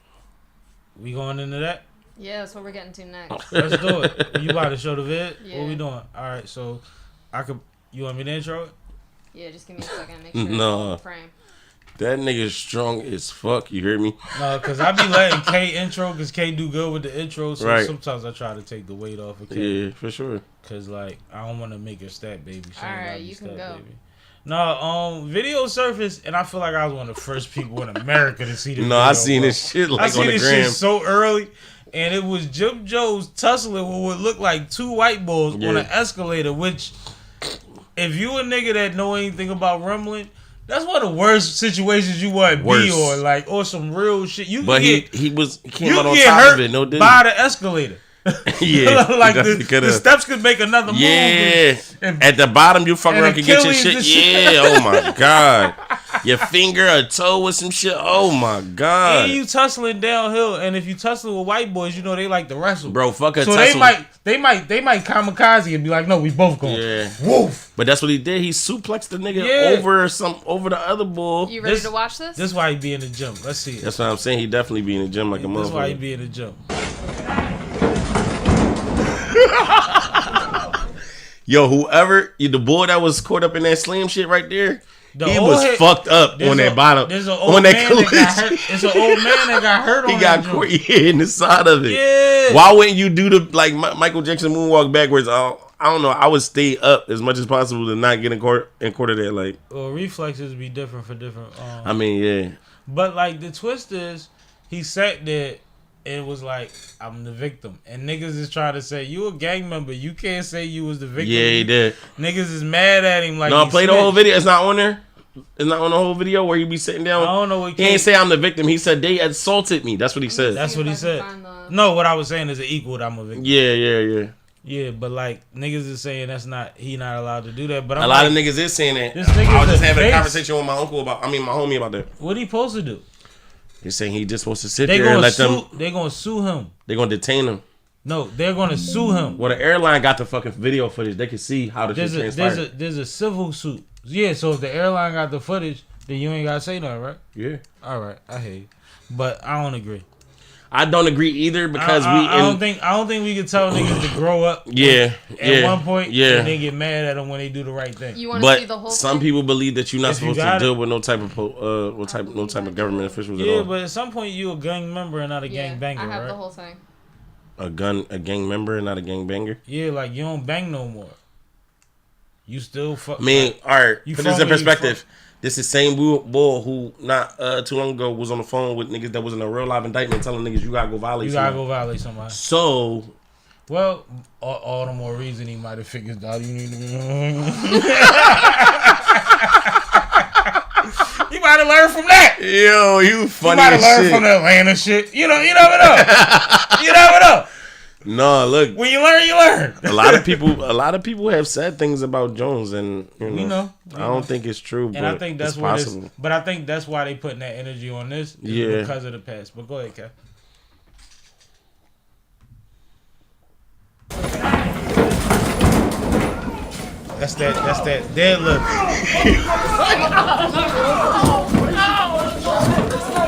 We going into that?
Yeah, that's what we're getting to next.
Let's do it. You about to show the vid?
Yeah.
What we doing? All right, so you want me to intro it?
Yeah, just give me a second. Make sure it's
No.
all in frame.
That nigga's strong as fuck. You hear me?
No, because I be letting K intro because K do good with the intro. So
Right.
sometimes I try to take the weight off of K.
Yeah, for sure.
Because, like, I don't want to make her stat baby. She
All
ain't
right,
gotta be
you can
stat
go.
baby. No, video surfaced, and I feel like I was one of the first people in America to see this.
No, I seen this shit like
I seen
on the
this
gram.
shit so early, and it was Jim Jones tussling with what looked like two white boys on an escalator. Which, if you a nigga that know anything about rumbling, That's one of the worst situations you want to be or some real shit. You
but
he
came out on top of it. No, didn't
by the escalator.
Yeah,
like the steps could make another move.
Yeah, at the bottom you fuck around can get your shit. Yeah, oh my god, your finger or toe with some shit. Oh my god.
And you tussling downhill, and if you tussle with white boys, you know they like to wrestle,
bro. Fuck a
so
tussle.
they might kamikaze and be like, no, we both going.
Yeah,
woof.
But that's what he did. He suplexed the nigga over the other bull.
You ready to watch this?
This is why he be in the gym. Let's see it.
That's what I'm saying. He definitely be in the gym like a motherfucker.
That's why he be in the gym.
Yo, the boy that was caught up in that slam shit right there, he was fucked up on that bottom.
There's an old man that got hurt. It's an old man that got hurt on that joint.
He got caught in the side of it.
Yeah.
Why wouldn't you do the Michael Jackson moonwalk backwards? I don't know. I would stay up as much as possible to not get in court of that. Like,
well, reflexes be different for different.
I mean, yeah.
But like the twist is, he sat there and was like, I'm the victim. And niggas is trying to say, you a gang member. You can't say you was the victim.
Yeah, he did.
Niggas is mad at him like,
no, play the whole video. It's not on there. It's not on the whole video where he be sitting down.
I don't know what
he ain't say I'm the victim. He said they assaulted me. That's what he said.
That's what he said. No, what I was saying is an equal that I'm a victim.
Yeah.
Yeah, but like niggas is saying he not allowed to do that. But
a lot of niggas is saying that. I was just having a conversation with my homie about that.
What he supposed to do?
They're saying he just supposed to sit there and let them.
They're gonna sue him.
They're gonna detain him.
No, they're gonna sue him.
Well, the airline got the fucking video footage. They can see how the shit transpired.
There's a civil suit. Yeah, so if the airline got the footage, then you ain't gotta say nothing, right?
Yeah.
All right, I hate you, but I don't agree.
I don't agree either because
I don't think we can tell niggas to grow up.
Yeah,
at one point,
yeah,
and then get mad at them when they do the right thing.
You want to see the whole
some
thing?
people believe that you're not supposed to deal with no type of government officials at all.
Yeah, but at some point you a gang member and not a gang banger, right?
I have the whole thing.
A gang member and not a gang banger.
Yeah, like you don't bang no more. You still fuck.
I mean, all right. Put this in perspective. This is same bull who not too long ago was on the phone with niggas that was in a real live indictment telling niggas you gotta go violate somebody. So,
well, all the more reason he might have figured out you need to be. He might have learned from that.
Yo, you funny.
He might have learned from the Atlanta shit. You never know. You never know.
No, look.
When you learn, you learn.
A lot of people have said things about Jones, and you know, I don't think it's true.
And
but
I think that's
it's possible.
But I think that's why they putting that energy on this.
Yeah,
because of the past. But go ahead, Kev. That's that deadlift.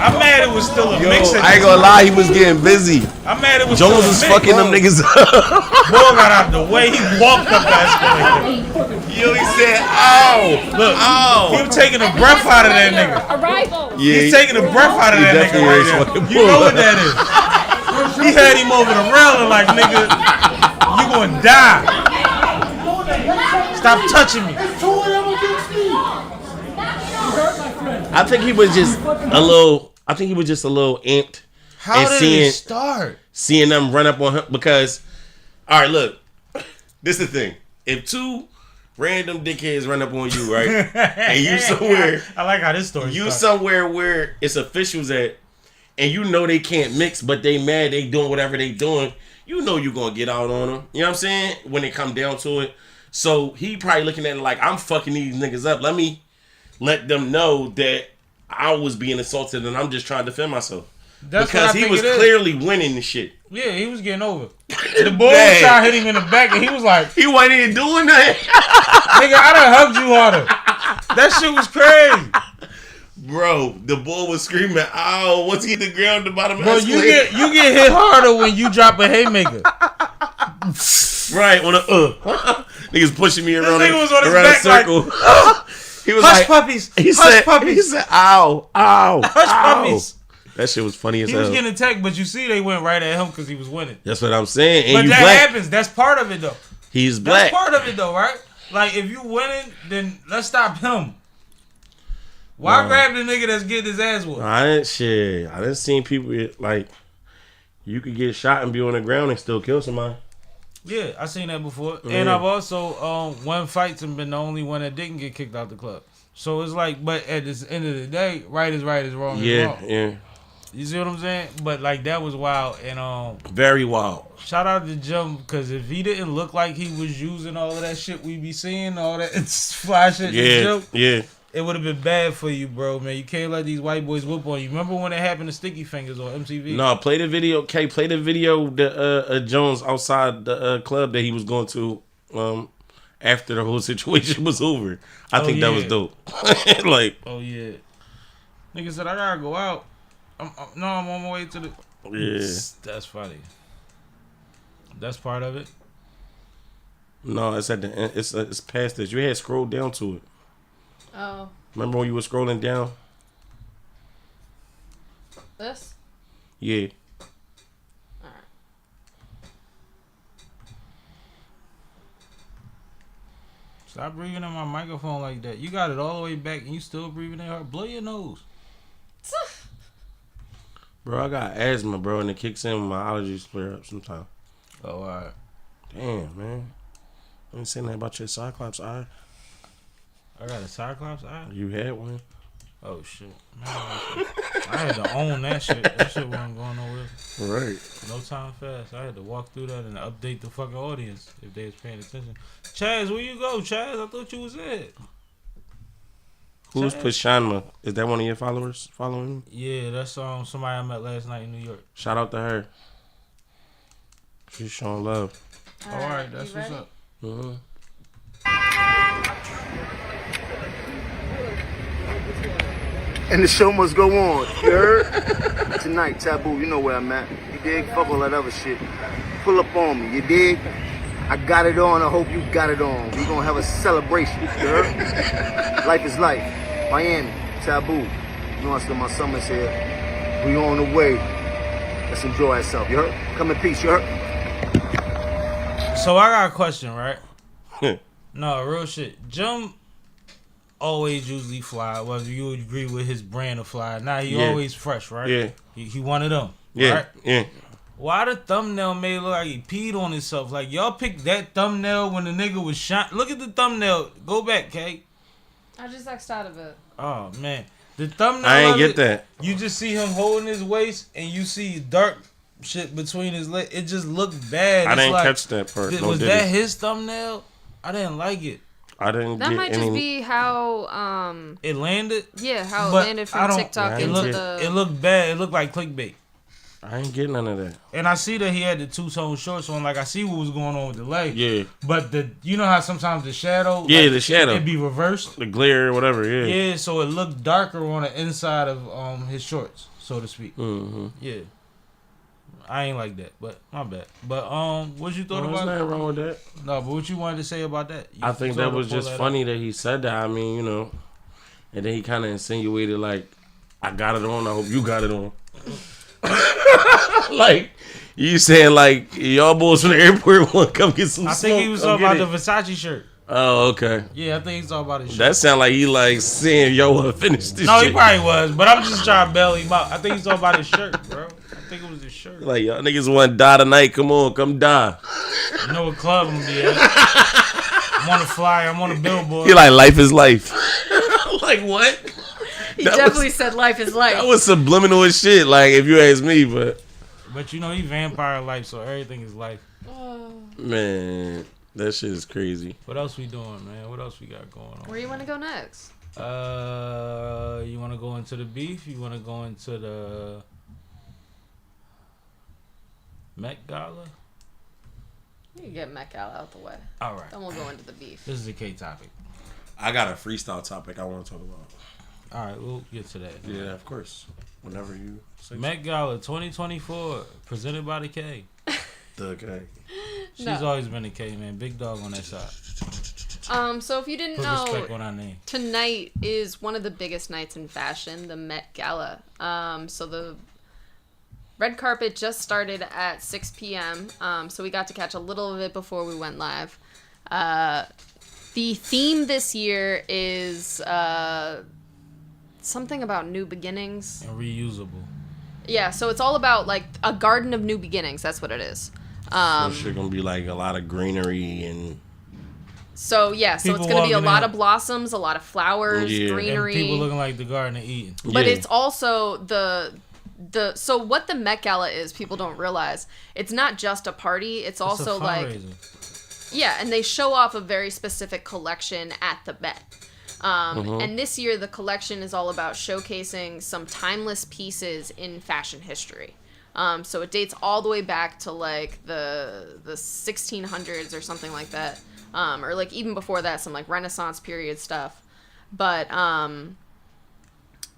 I'm mad it was still a mix.
I ain't gonna lie, he was getting busy.
I'm mad it was
Jones was fucking them niggas up.
Boy got out the way. He walked up the escalator.
Yo, he said, "Ow,
look,
ow."
He was taking the breath out of that nigga.
Arrival.
Yeah,
he's taking the breath out of that nigga right now. You know what that is? He had him over the railing like, nigga, you gonna die. Stop touching me.
I think he was just a little amped.
How did it start?
Seeing them run up on him because, all right, look, this is the thing. If two random dickheads run up on you, right, and you somewhere,
I like how this story.
You somewhere where it's officials at, and you know they can't mix, but they mad, they doing whatever they doing. You know you gonna get out on them. You know what I'm saying? When it come down to it, so he probably looking at it like, I'm fucking these niggas up. Let me let them know that I was being assaulted and I'm just trying to defend myself. Because he was clearly winning the shit.
Yeah, he was getting over. The bull shot hit him in the back and he was like,
he wasn't even doing that.
Nigga, I done hugged you harder. That shit was crazy.
Bro, the bull was screaming, ow, once he hit the ground at the bottom of the
escalator. You get hit harder when you drop a haymaker.
Right, on a niggas pushing me around,
was on his
around
back
a circle.
Like,
he was
hush
like,
puppies.
He said, ow, ow,
hush puppies.
That shit was funny as hell.
He was getting attacked, but you see they went right at him because he was winning.
That's what I'm saying. And
but that happens. That's part of it, though.
He's black.
That's part of it, though, right? Like, if you winning, then let's stop him. Why grab the nigga that's getting his ass whooped?
I didn't see people, like, you could get shot and be on the ground and still kill somebody.
Yeah, I seen that before. Yeah. And I've also won fights and been the only one that didn't get kicked out the club. So it's like, but at the end of the day, right is right, is wrong is
Yeah,
wrong.
yeah.
You see what I'm saying? But like that was wild, and
Very wild.
shout out to Jim, because if he didn't look like he was using all of that shit we be seeing, all that fly shit,
Yeah, yeah.
it would have been bad for you, bro, man. You can't let these white boys whoop on you. Remember when it happened to Sticky Fingers on MTV?
No, play the video. K, play the video. The Jones outside the club that he was going to after the whole situation was over. I think that was dope. Like,
oh yeah, nigga said I gotta go out. I'm on my way to the.
yeah.
That's funny. That's part of it.
No, it's at the end. It's past this. You had scrolled down to it.
Oh,
Remember when you were scrolling down?
this?
Yeah.
All right.
Stop breathing in my microphone like that. You got it all the way back and you still breathing in her. Blow your nose.
Bro, I got asthma, bro, and it kicks in when my allergies flare up sometimes.
Oh, alright.
Damn, man. I ain't saying nothing about your Cyclops eye.
I got a Cyclops eye?
You had one.
Oh, shit. Man, I had to own that shit. That shit wasn't going nowhere.
Right.
No time fast. I had to walk through that and update the fucking audience if they was paying attention. Chaz, where you go, Chaz? I thought you was it.
Who's
Chaz?
Pashanma? Is that one of your followers following me?
Yeah, that's somebody I met last night in New York.
Shout out to her. She's showing love.
All right, that's
you
what's
ready?
up.
Mm-hmm.
And the show must go on. You heard? Tonight, Taboo, you know where I'm at. You dig? Fuck all that other shit. Pull up on me, you dig? I got it on, I hope you got it on. We gonna have a celebration, you heard? Life is life. Miami, Taboo. You know I spend my summers here. We on the way. Let's enjoy ourselves, you heard? Come in peace, you heard?
So I got a question, right? No, real shit. Jim always usually fly, whether you agree with his brand of fly. Nah, he
Yeah.
always fresh, right?
Yeah.
He one of them.
Yeah.
Right?
Yeah.
Why the thumbnail made it look like he peed on himself? Like, y'all picked that thumbnail when the nigga was shot. Look at the thumbnail. Go back, K.
I just X'd out of it.
Oh, man. The thumbnail
I ain't
of
get
it,
that.
You just see him holding his waist, and you see dark shit between his legs. It just looked bad.
I
It's
didn't
like,
catch that part. No,
was
did
that
it?
his thumbnail? I didn't like it.
I didn't
That
get
might
any.
just be how
It landed.
yeah, how it
But
landed
I
from
don't-
TikTok
it
into
looked-
the
It looked bad. It looked like clickbait.
I ain't get none of that.
And I see that he had the two-tone shorts on. Like, I see what was going on with the leg.
Yeah.
But you know how sometimes the shadow.
Yeah,
like,
the shadow.
It'd be reversed.
The glare or whatever, yeah.
Yeah, so it looked darker on the inside of his shorts, so to speak.
Mm-hmm.
Yeah. I ain't like that, but my bad. But what you thought
There's
about
nothing wrong with that.
No, but what you wanted to say about that?
I think
you
that
told
was
to pull
just
that
funny
up.
that he said that. I mean, you know, and then he kind of insinuated like, "I got it on. I hope you got it on." Like you saying, like y'all boys from the airport want to come get some.
I think he
smoke,
was
come
talking about
get
the
it.
Versace shirt.
Oh, okay.
Yeah, I think he's talking about his shirt.
That sound like he like saying y'all want to finish this.
No,
shit.
he probably was, but I'm just trying to bail him out. I think he's talking about his shirt, bro. I think it was his shirt.
Like y'all niggas want to die tonight. Come on, come die.
You know what club I'm gonna be at? I'm on a flyer. I'm on a billboard.
He like life is life. Like what?
He
That
definitely
was-
said life is life.
That was subliminal as shit. Like if you ask me, but
But you know he vampire life, so everything is life.
man, that shit is crazy.
What else we doing, man? What else we got going on?
Where you want to go next?
You want to go into the beef? You want to go into the Met Gala?
You can get Met Gala out the way.
All right.
Then we'll go into the beef.
This is a K topic.
I got a freestyle topic I want to talk about.
All right, we'll get to that.
Yeah, of course. Whenever you say
Met Gala 2024, presented by the K.
the K.
She's
No.
always been a K, man. Big dog on that side.
So if you didn't
Put
know,
respect on our name.
tonight is one of the biggest nights in fashion, the Met Gala. So the red carpet just started at 6 p.m. So we got to catch a little of it before we went live. The theme this year is something about new beginnings.
And reusable.
Yeah, so it's all about like a garden of new beginnings. That's what it is.
So shit gonna be like a lot of greenery and
So yeah, so
People
it's gonna be a
walking
lot
in.
of blossoms, a lot of flowers,
Yeah.
greenery.
And people looking like the Garden of Eden.
But
Yeah.
it's also so what the Met Gala is, people don't realize. It's not just a party, it's also
a
like
fundraiser.
yeah, and they show off a very specific collection at the Met. And this year the collection is all about showcasing some timeless pieces in fashion history. So it dates all the way back to like the 1600s or something like that. Or like even before that, some like Renaissance period stuff. But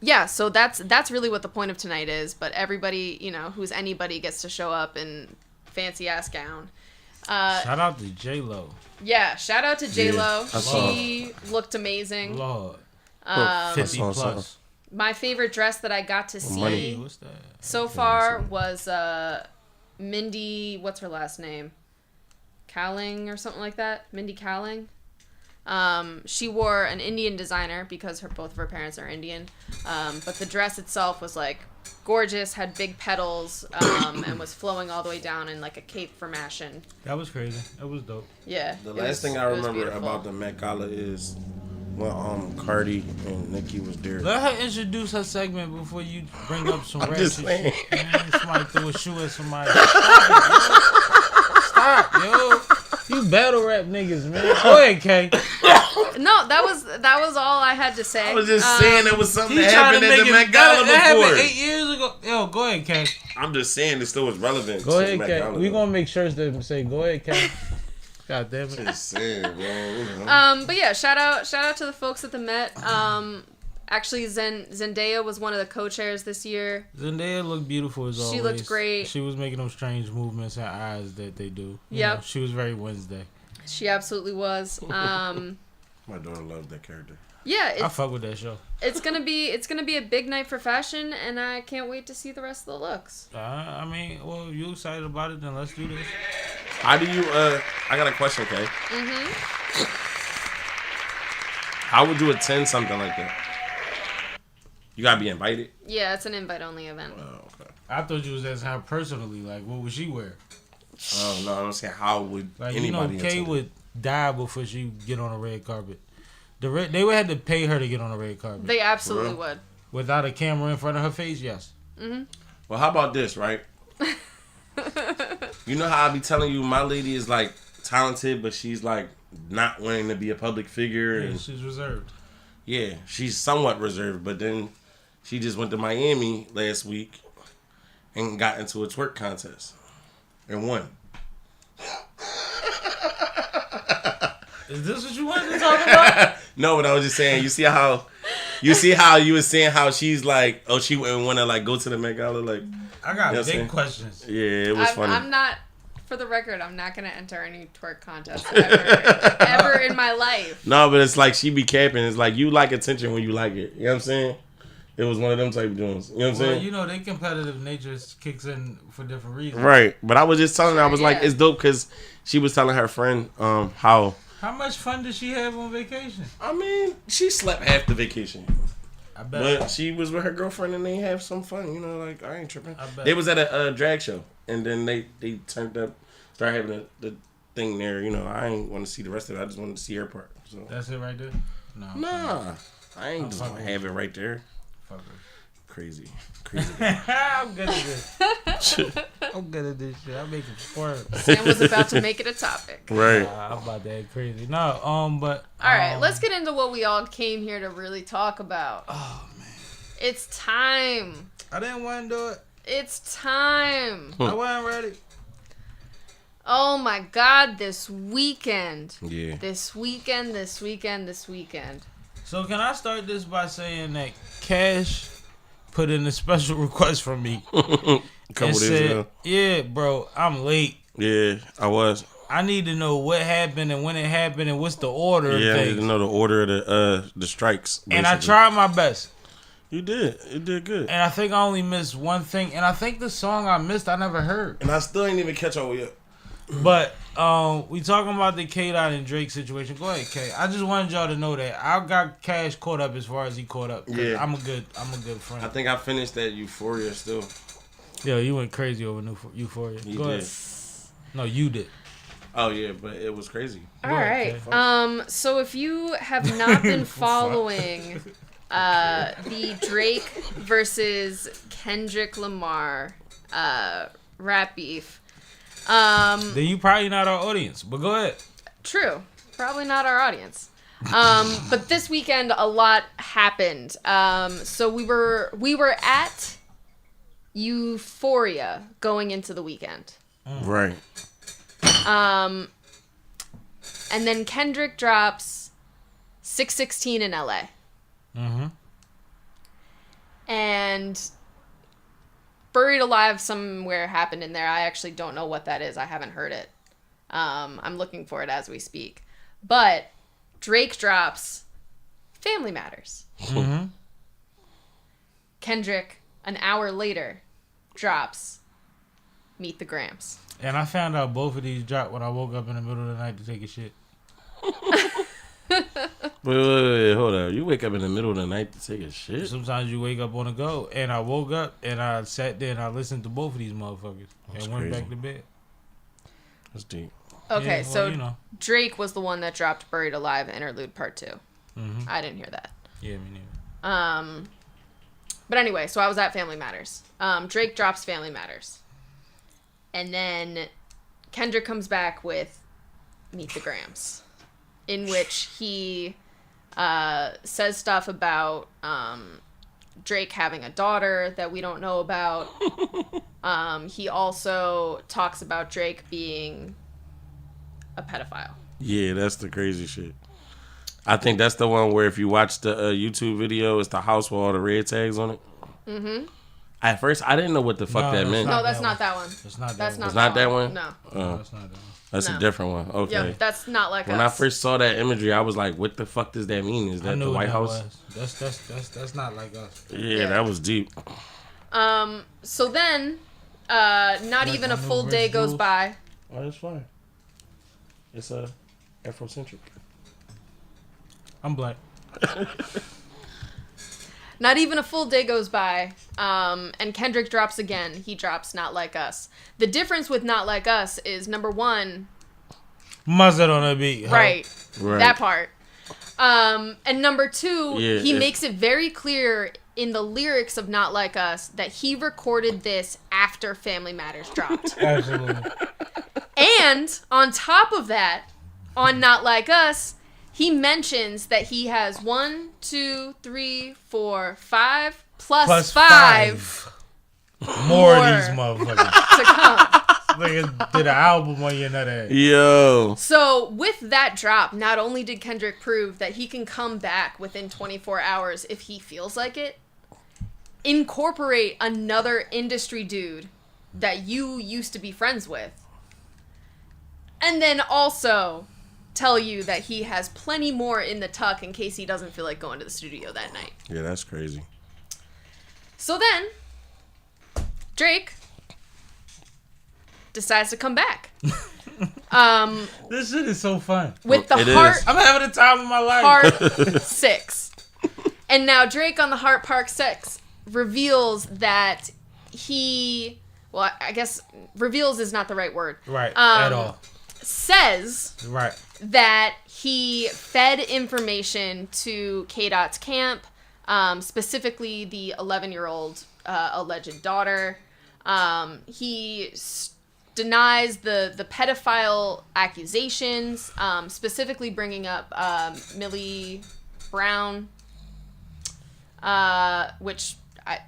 yeah, so that's really what the point of tonight is. But everybody, you know, who's anybody gets to show up in fancy ass gown.
Shout out to J-Lo.
Yeah, shout out to J-Lo.
I saw
She looked amazing.
Lord.
50
plus.
My favorite dress that I got to see
Money.
What's that?
so far was Mindy, what's her last name? Cowling or something like that? Mindy Cowling. She wore an Indian designer because both of her parents are Indian. But the dress itself was like gorgeous, had big petals, and was flowing all the way down in like a cape formation.
That was crazy. That was dope.
Yeah.
The
it
last
was-
thing I
it was
remember
beautiful.
about the Met Gala is when Cardi and Nicki was there.
Let her introduce her segment before you bring up some
I'm
rap
just
shit.
saying.
Man, somebody threw a shoe at somebody. Stop, yo. You battle rap niggas, man. Go ahead, K.
No, that was all I had to say.
I was just saying it was something
He
that
trying to
happened at
make
the
it.
Met Gala
That happened
before.
8 years ago. Yo, go ahead, K.
I'm just saying it still was relevant.
Go
to
ahead,
Met
K.
Gala,
We
though.
gonna make shirts that say "Go ahead, K." God damn it.
Just saying, man. You know.
But yeah, shout out to the folks at the Met. Actually, Zendaya was one of the co-chairs this year.
Zendaya looked beautiful as always.
She looked great.
She was making them strange movements in her eyes that they do. You
Yep.
know, she was very Wednesday.
She absolutely was.
My daughter loved that character.
Yeah,
I fuck with that show.
it's gonna be a big night for fashion, and I can't wait to see the rest of the looks.
I mean, well, if you excited about it, then let's do this.
How do you, I got a question, Kay.
Mm-hmm.
How would you attend something like that? You gotta be invited?
Yeah, it's an invite-only event.
Oh, okay.
I thought you was asking her personally, like, what would she wear?
Oh, no, I'm saying how would
Like,
anybody
you know, Kay
attend?
would die before she get on a red carpet. They would have to pay her to get on a red carpet.
They absolutely would.
Without a camera in front of her face, yes.
Mm-hmm.
Well, how about this, right? You know how I be telling you my lady is, like, talented, but she's, like, not wanting to be a public figure.
Yeah,
And
she's reserved.
yeah, she's somewhat reserved, but then she just went to Miami last week and got into a twerk contest and won.
Is this what you wanted to talk about?
No, but I was just saying, you see how you was saying how she's like, oh, she wouldn't want to like go to the Met Gala, like,
I got
you know what I'm
big
saying?
questions.
Yeah, it was funny.
I'm not, for the record, I'm not gonna enter any twerk contest ever in my life.
No, but it's like she be capping. It's like you like attention when you like it. You know what I'm saying? It was one of them type of doings. You know what I'm
Well,
saying?
you know, their competitive nature kicks in for different reasons.
Right. But I was just telling her, I was like,
Yeah.
it's dope because she was telling her friend how.
How much fun did she have on vacation?
I mean, she slept half the vacation.
I bet.
But she was with her girlfriend and they have some fun. You know, like, I ain't tripping.
I bet.
They was at a drag show. And then they turned up, started having the thing there. You know, I ain't want to see the rest of it. I just wanted to see her part. So
That's it right there? No.
nah, I ain't just
fucking
gonna have it right there.
Fuck her.
Crazy.
I'm good at this. I'm good at this shit. I make it squirt.
Sam was about to make it a topic.
Right.
I'm about that crazy. No, but
All right, let's get into what we all came here to really talk about.
Oh man,
It's time.
I didn't want to do it.
It's time.
I wasn't ready.
Oh my God, this weekend.
Yeah.
This weekend.
So can I start this by saying that Cash put in a special request from me
A couple
and
days
said,
ago.
"Yeah, bro, I'm late.
Yeah, I was.
I need to know what happened and when it happened and what's the order of
Yeah, I need
things."
to know the order of the strikes.
And I
basically.
tried my best.
You did. You did good.
And I think I only missed one thing. And I think the song I missed, I never heard.
And I still ain't even catch all yet.
But we talking about the KDot and Drake situation. Go ahead, K. I just wanted y'all to know that I got Cash caught up as far as he caught up. 'Cause
Yeah.
I'm a good friend.
I think I finished that Euphoria still.
Yo, you went crazy over Euphoria.
You
Go
did.
ahead. No, you did.
Oh yeah, but it was crazy.
All right. So if you have not been following the Drake versus Kendrick Lamar rap beef,
then you probably not our audience. But go ahead.
True. Probably not our audience. But this weekend a lot happened. So we were at Euphoria going into the weekend.
Right.
And then Kendrick drops 616 in LA.
Mm-hmm.
And Buried Alive somewhere happened in there. I actually don't know what that is. I haven't heard it. I'm looking for it as we speak. But Drake drops Family Matters.
Mm-hmm.
Kendrick, an hour later, drops Meet the Grams.
And I found out both of these dropped when I woke up in the middle of the night to take a shit.
Wait, hold on. You wake up in the middle of the night to take a shit?
Sometimes you wake up on the go. And I woke up and I sat there and I listened to both of these motherfuckers.
That's
and went
crazy.
back to bed.
That's deep.
Okay,
Yeah, well,
so
you know.
Drake was the one that dropped Buried Alive Interlude Part 2.
Mm-hmm.
I didn't hear that.
Yeah, me neither.
But anyway, so I was at Family Matters. Drake drops Family Matters. And then Kendrick comes back with Meet the Grams, in which he says stuff about Drake having a daughter that we don't know about. He also talks about Drake being a pedophile.
Yeah, that's the crazy shit. I think that's the one where if you watch the YouTube video, it's the house with all the red tags on it.
Mm-hmm.
At first, I didn't know what the fuck that meant.
No, that's not that one.
It's not that
That's
one.
not
It's not that one?
No.
No, that's not that one.
That's
No.
a different one. Okay.
Yep, that's not like
When
us.
I first saw that imagery, I was like, "What the fuck does that mean? Is
I
that
knew
the
what
White
that
House?"
was. That's not like us.
Yeah, that was deep.
So then, not
Like
even
my
a
new
full day
Rich
goes
Jules.
by.
Oh, that's fine. It's Afrocentric.
I'm black.
Not even a full day goes by, and Kendrick drops again. He drops Not Like Us. The difference with Not Like Us is, number one,
Mustard on the beat. Huh?
right,
Right.
that part. And number two,
Yeah,
he makes it very clear in the lyrics of Not Like Us that he recorded this after Family Matters dropped.
Absolutely.
And on top of that, on Not Like Us, he mentions that he has 1, 2, 3, 4, 5 plus five
More of
More.
these motherfuckers.
to come.
Niggas did an album on your nut ass.
Yo.
So with that drop, not only did Kendrick prove that he can come back within 24 hours if he feels like it, incorporate another industry dude that you used to be friends with, and then also tell you that he has plenty more in the tuck in case he doesn't feel like going to the studio that night.
Yeah, that's crazy.
So then, Drake decides to come back.
This shit is so fun.
With the
It is.
Heart
I'm having the time of my life.
Part 6. And now Drake on the Heart Part 6 reveals that he, well, I guess reveals is not the right word.
Right, at all.
Says
Right.
that he fed information to KDot's camp, specifically the 11-year-old alleged daughter. He denies the pedophile accusations, specifically bringing up Millie Brown, which I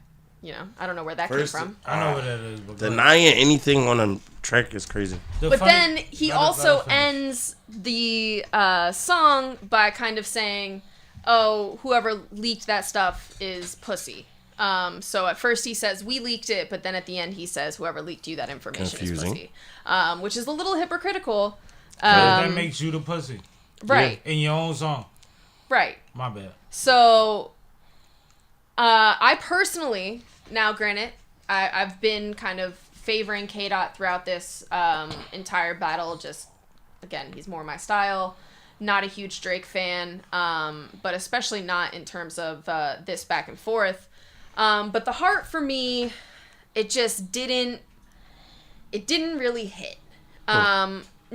don't know where that
First,
came from.
I know what that is. But go ahead.
Denying anything on a track is crazy.
The
But
funny-
then he
let
also
us finish.
ends the song by kind of saying, "Oh, whoever leaked that stuff is pussy." So at first he says, "We leaked it," but then at the end he says, "Whoever leaked you that information
Confusing.
is pussy," which is a little hypocritical.
that makes you the pussy
Right,
in your own song.
right.
My bad.
So, I personally, now granted, I've been kind of favoring KDot throughout this entire battle. Just, again, he's more my style. Not a huge Drake fan, but especially not in terms of this back and forth. But the Heart for me, it just didn't really hit.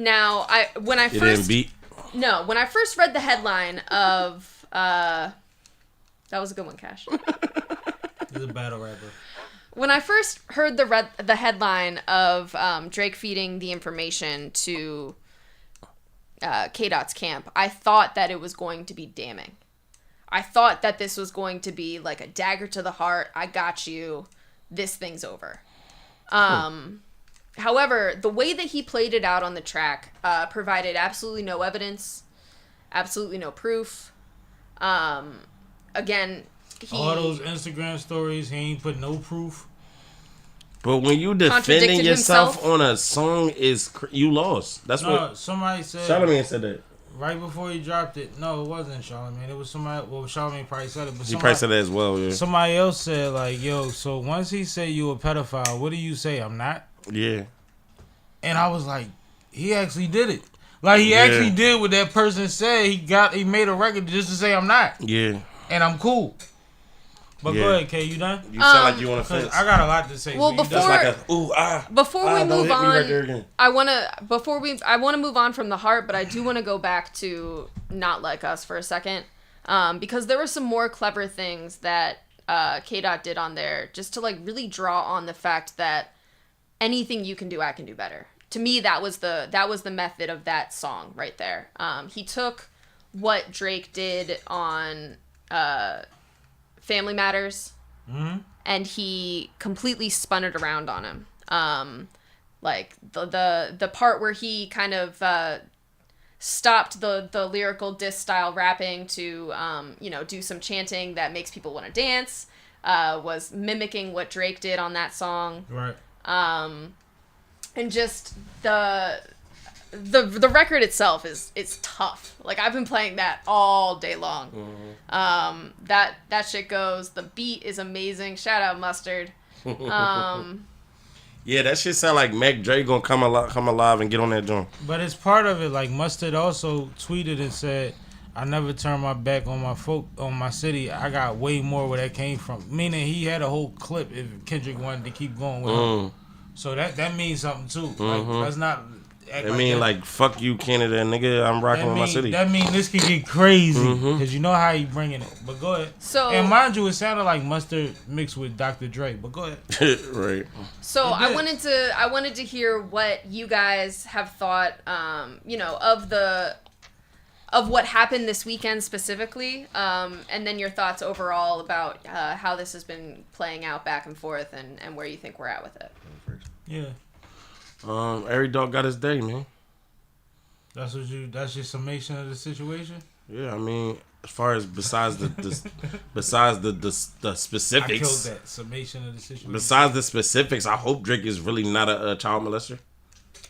Now, when I first read the headline of that was a good one, Cash.
He's a battle rapper.
When I first heard the headline of Drake feeding the information to KDot's camp, I thought that it was going to be damning. I thought that this was going to be like a dagger to the heart. I got you. This thing's over. However, the way that he played it out on the track provided absolutely no evidence, absolutely no proof. Again,
all those Instagram stories, he ain't put no proof.
But when you defending yourself on a song, you lost. That's what
somebody said.
Charlamagne said that
right before he dropped it. No, it wasn't Charlamagne. It was somebody. Well, Charlamagne probably said it, but
he probably said that as well. Yeah.
Somebody else said like, "Yo, so once he said you a pedophile, what do you say? I'm not."
Yeah.
And I was like, he actually did it. Like he actually did what that person said. He made a record just to say I'm not.
Yeah.
And I'm cool. But go ahead, Kay, you done?
You sound like you want to fence.
I got a lot to say.
Well, before we move on,
right
I want to move on from the heart, but I do want to go back to Not Like Us for a second, because there were some more clever things that KDot did on there, just to like really draw on the fact that anything you can do, I can do better. To me, that was the method of that song right there. He took what Drake did on Family Matters, and he completely spun it around on him. Like the part where he kind of stopped the lyrical diss style rapping to do some chanting that makes people want to dance, was mimicking what Drake did on that song.
Right.
And just the record itself is tough. Like I've been playing that all day long. That shit goes. The beat is amazing. Shout out Mustard.
Yeah, that shit sound like Mac Dre gonna come alive and get on that joint.
But it's part of it. Like Mustard also tweeted and said, "I never turned my back on my folk, on my city. I got way more where that came from." Meaning he had a whole clip if Kendrick wanted to keep going with him. So that means something too. Like that's not.
I mean, like, fuck you, Canada, nigga. I'm rocking with my city.
That mean this could get crazy because you know how he bringing it. But go ahead.
So,
and mind you, it sounded like Mustard mixed with Dr. Dre. But go ahead.
Right.
So I wanted to hear what you guys have thought. Of what happened this weekend specifically, and then your thoughts overall about how this has been playing out back and forth, and where you think we're at with it.
Yeah.
Every dog got his day, man.
That's your summation of the situation?
Yeah, I mean, as far as besides the specifics.
I killed that summation of the situation.
Besides the specifics, I hope Drake is really not a child molester.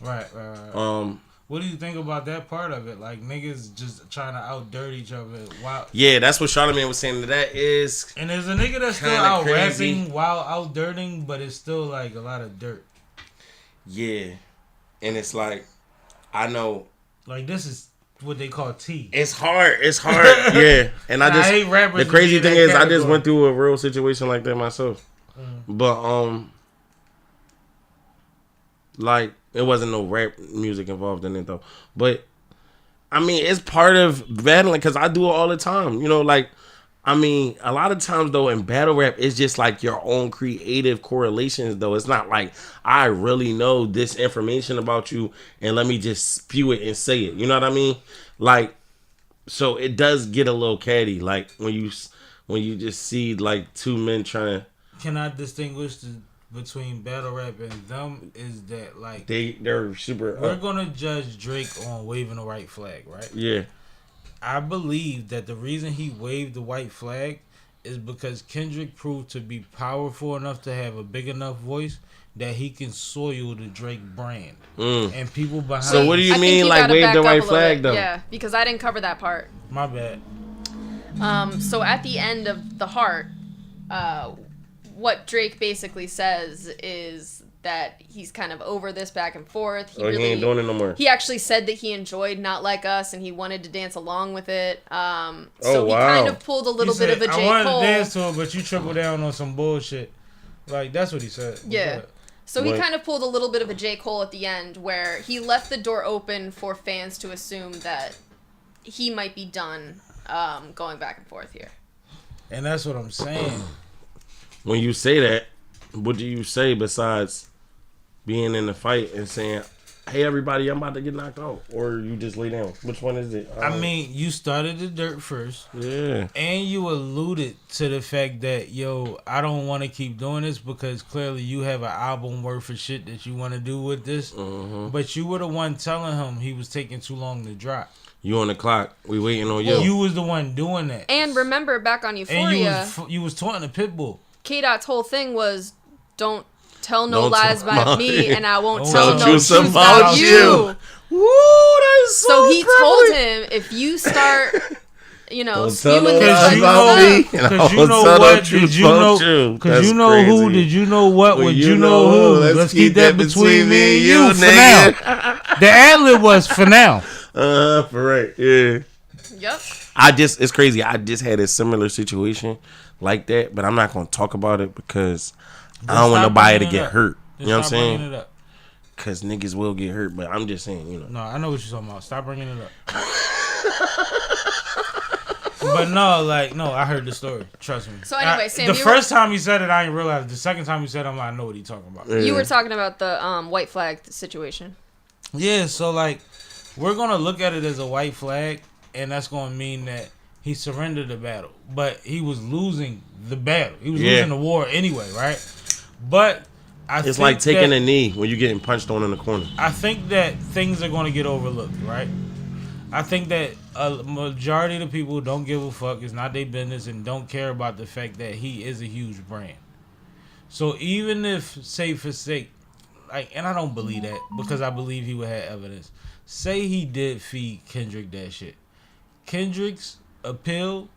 Right. What do you think about that part of it? Like niggas just trying to out-dirt each other. Wow.
Yeah, that's what Charlamagne was saying. That is.
And there's a nigga that's still out rapping while out-dirting, but it's still like a lot of dirt.
Yeah, and it's like, I know.
Like this is what they call tea.
It's hard. Yeah, and I hate rappers. The crazy thing is, I just went through a real situation like that myself. But like it wasn't no rap music involved in it though. But I mean, it's part of battling because I do it all the time. You know, like. I mean, a lot of times, though, in battle rap, it's just like your own creative correlations, though. It's not like I really know this information about you and let me just spew it and say it. You know what I mean? Like, so it does get a little catty. Like, when you just see, like, two men trying to...
Can I distinguish between battle rap and them is that, like...
They're super...
We're going to judge Drake on waving the white flag, right?
Yeah.
I believe that the reason he waved the white flag is because Kendrick proved to be powerful enough to have a big enough voice that he can soil the Drake brand. And people behind.
So what do you mean, like wave the white flag though?
Yeah, because I didn't cover that part.
My bad.
So at the end of The Heart, what Drake basically says is that he's kind of over this back and forth.
He ain't doing it no more.
He actually said that he enjoyed Not Like Us and he wanted to dance along with it. He kind of pulled a little bit of a J. Cole.
I wanted to dance to it, but you triple down on some bullshit. Like, that's what he said.
Yeah. So he kind of pulled a little bit of a J. Cole at the end where he left the door open for fans to assume that he might be done going back and forth here.
And that's what I'm saying.
When you say that, what do you say besides being in the fight and saying, hey, everybody, I'm about to get knocked out? Or you just lay down? Which one is it?
I mean, you started the dirt first.
Yeah.
And you alluded to the fact that, yo, I don't want to keep doing this because clearly you have an album worth of shit that you want to do with this.
Mm-hmm.
But you were the one telling him he was taking too long to drop.
You on the clock. We waiting on you.
You was the one doing that.
And remember, back on Euphoria,
And you was taunting the Pitbull.
KDot's whole thing was, don't tell no
Don't
lies
tell
about
me.
me, and I won't
Don't
tell
tell
no
truth
truth
about
about
you.
you.
Woo, that is
So he
prevalent.
told him, if you start, you know,
Don't
spewing
tell no
this
lies
type of
about me.
stuff,
And I
Because you
won't
know
tell no
what?
truth
Did you
about
know?
you.
Because
That's
you know who?
crazy.
Did you know what?
Well,
Would you know who? Let's keep that between me and you for now. The ad-lib was for now.
For right, yeah.
Yep.
It's crazy. I just had a similar situation like that, but I'm not gonna talk about it because I don't want
stop
nobody to
bringing it
get
up.
hurt.
Just
You know what I'm
stop bringing
saying?
it up.
Because niggas will get hurt, but I'm just saying, you know.
No, I know what you're talking about. Stop bringing it up. But no, I heard the story. Trust me.
So anyway, Sam,
the
you
first time he said it, I didn't realize. The second time he said it, I'm like, I know what he's talking about.
You were talking about the white flag situation.
Yeah, so like, we're gonna look at it as a white flag, and that's gonna mean that he surrendered the battle, but he was losing the battle. He was losing the war anyway, right? But
It's like taking a knee when you're getting punched on in the corner.
I think that things are going to get overlooked, right? I think that a majority of the people don't give a fuck. It's not their business and don't care about the fact that he is a huge brand. So even if, say for sake, like, and I don't believe that because I believe he would have evidence. Say he did feed Kendrick that shit. Kendrick's appeal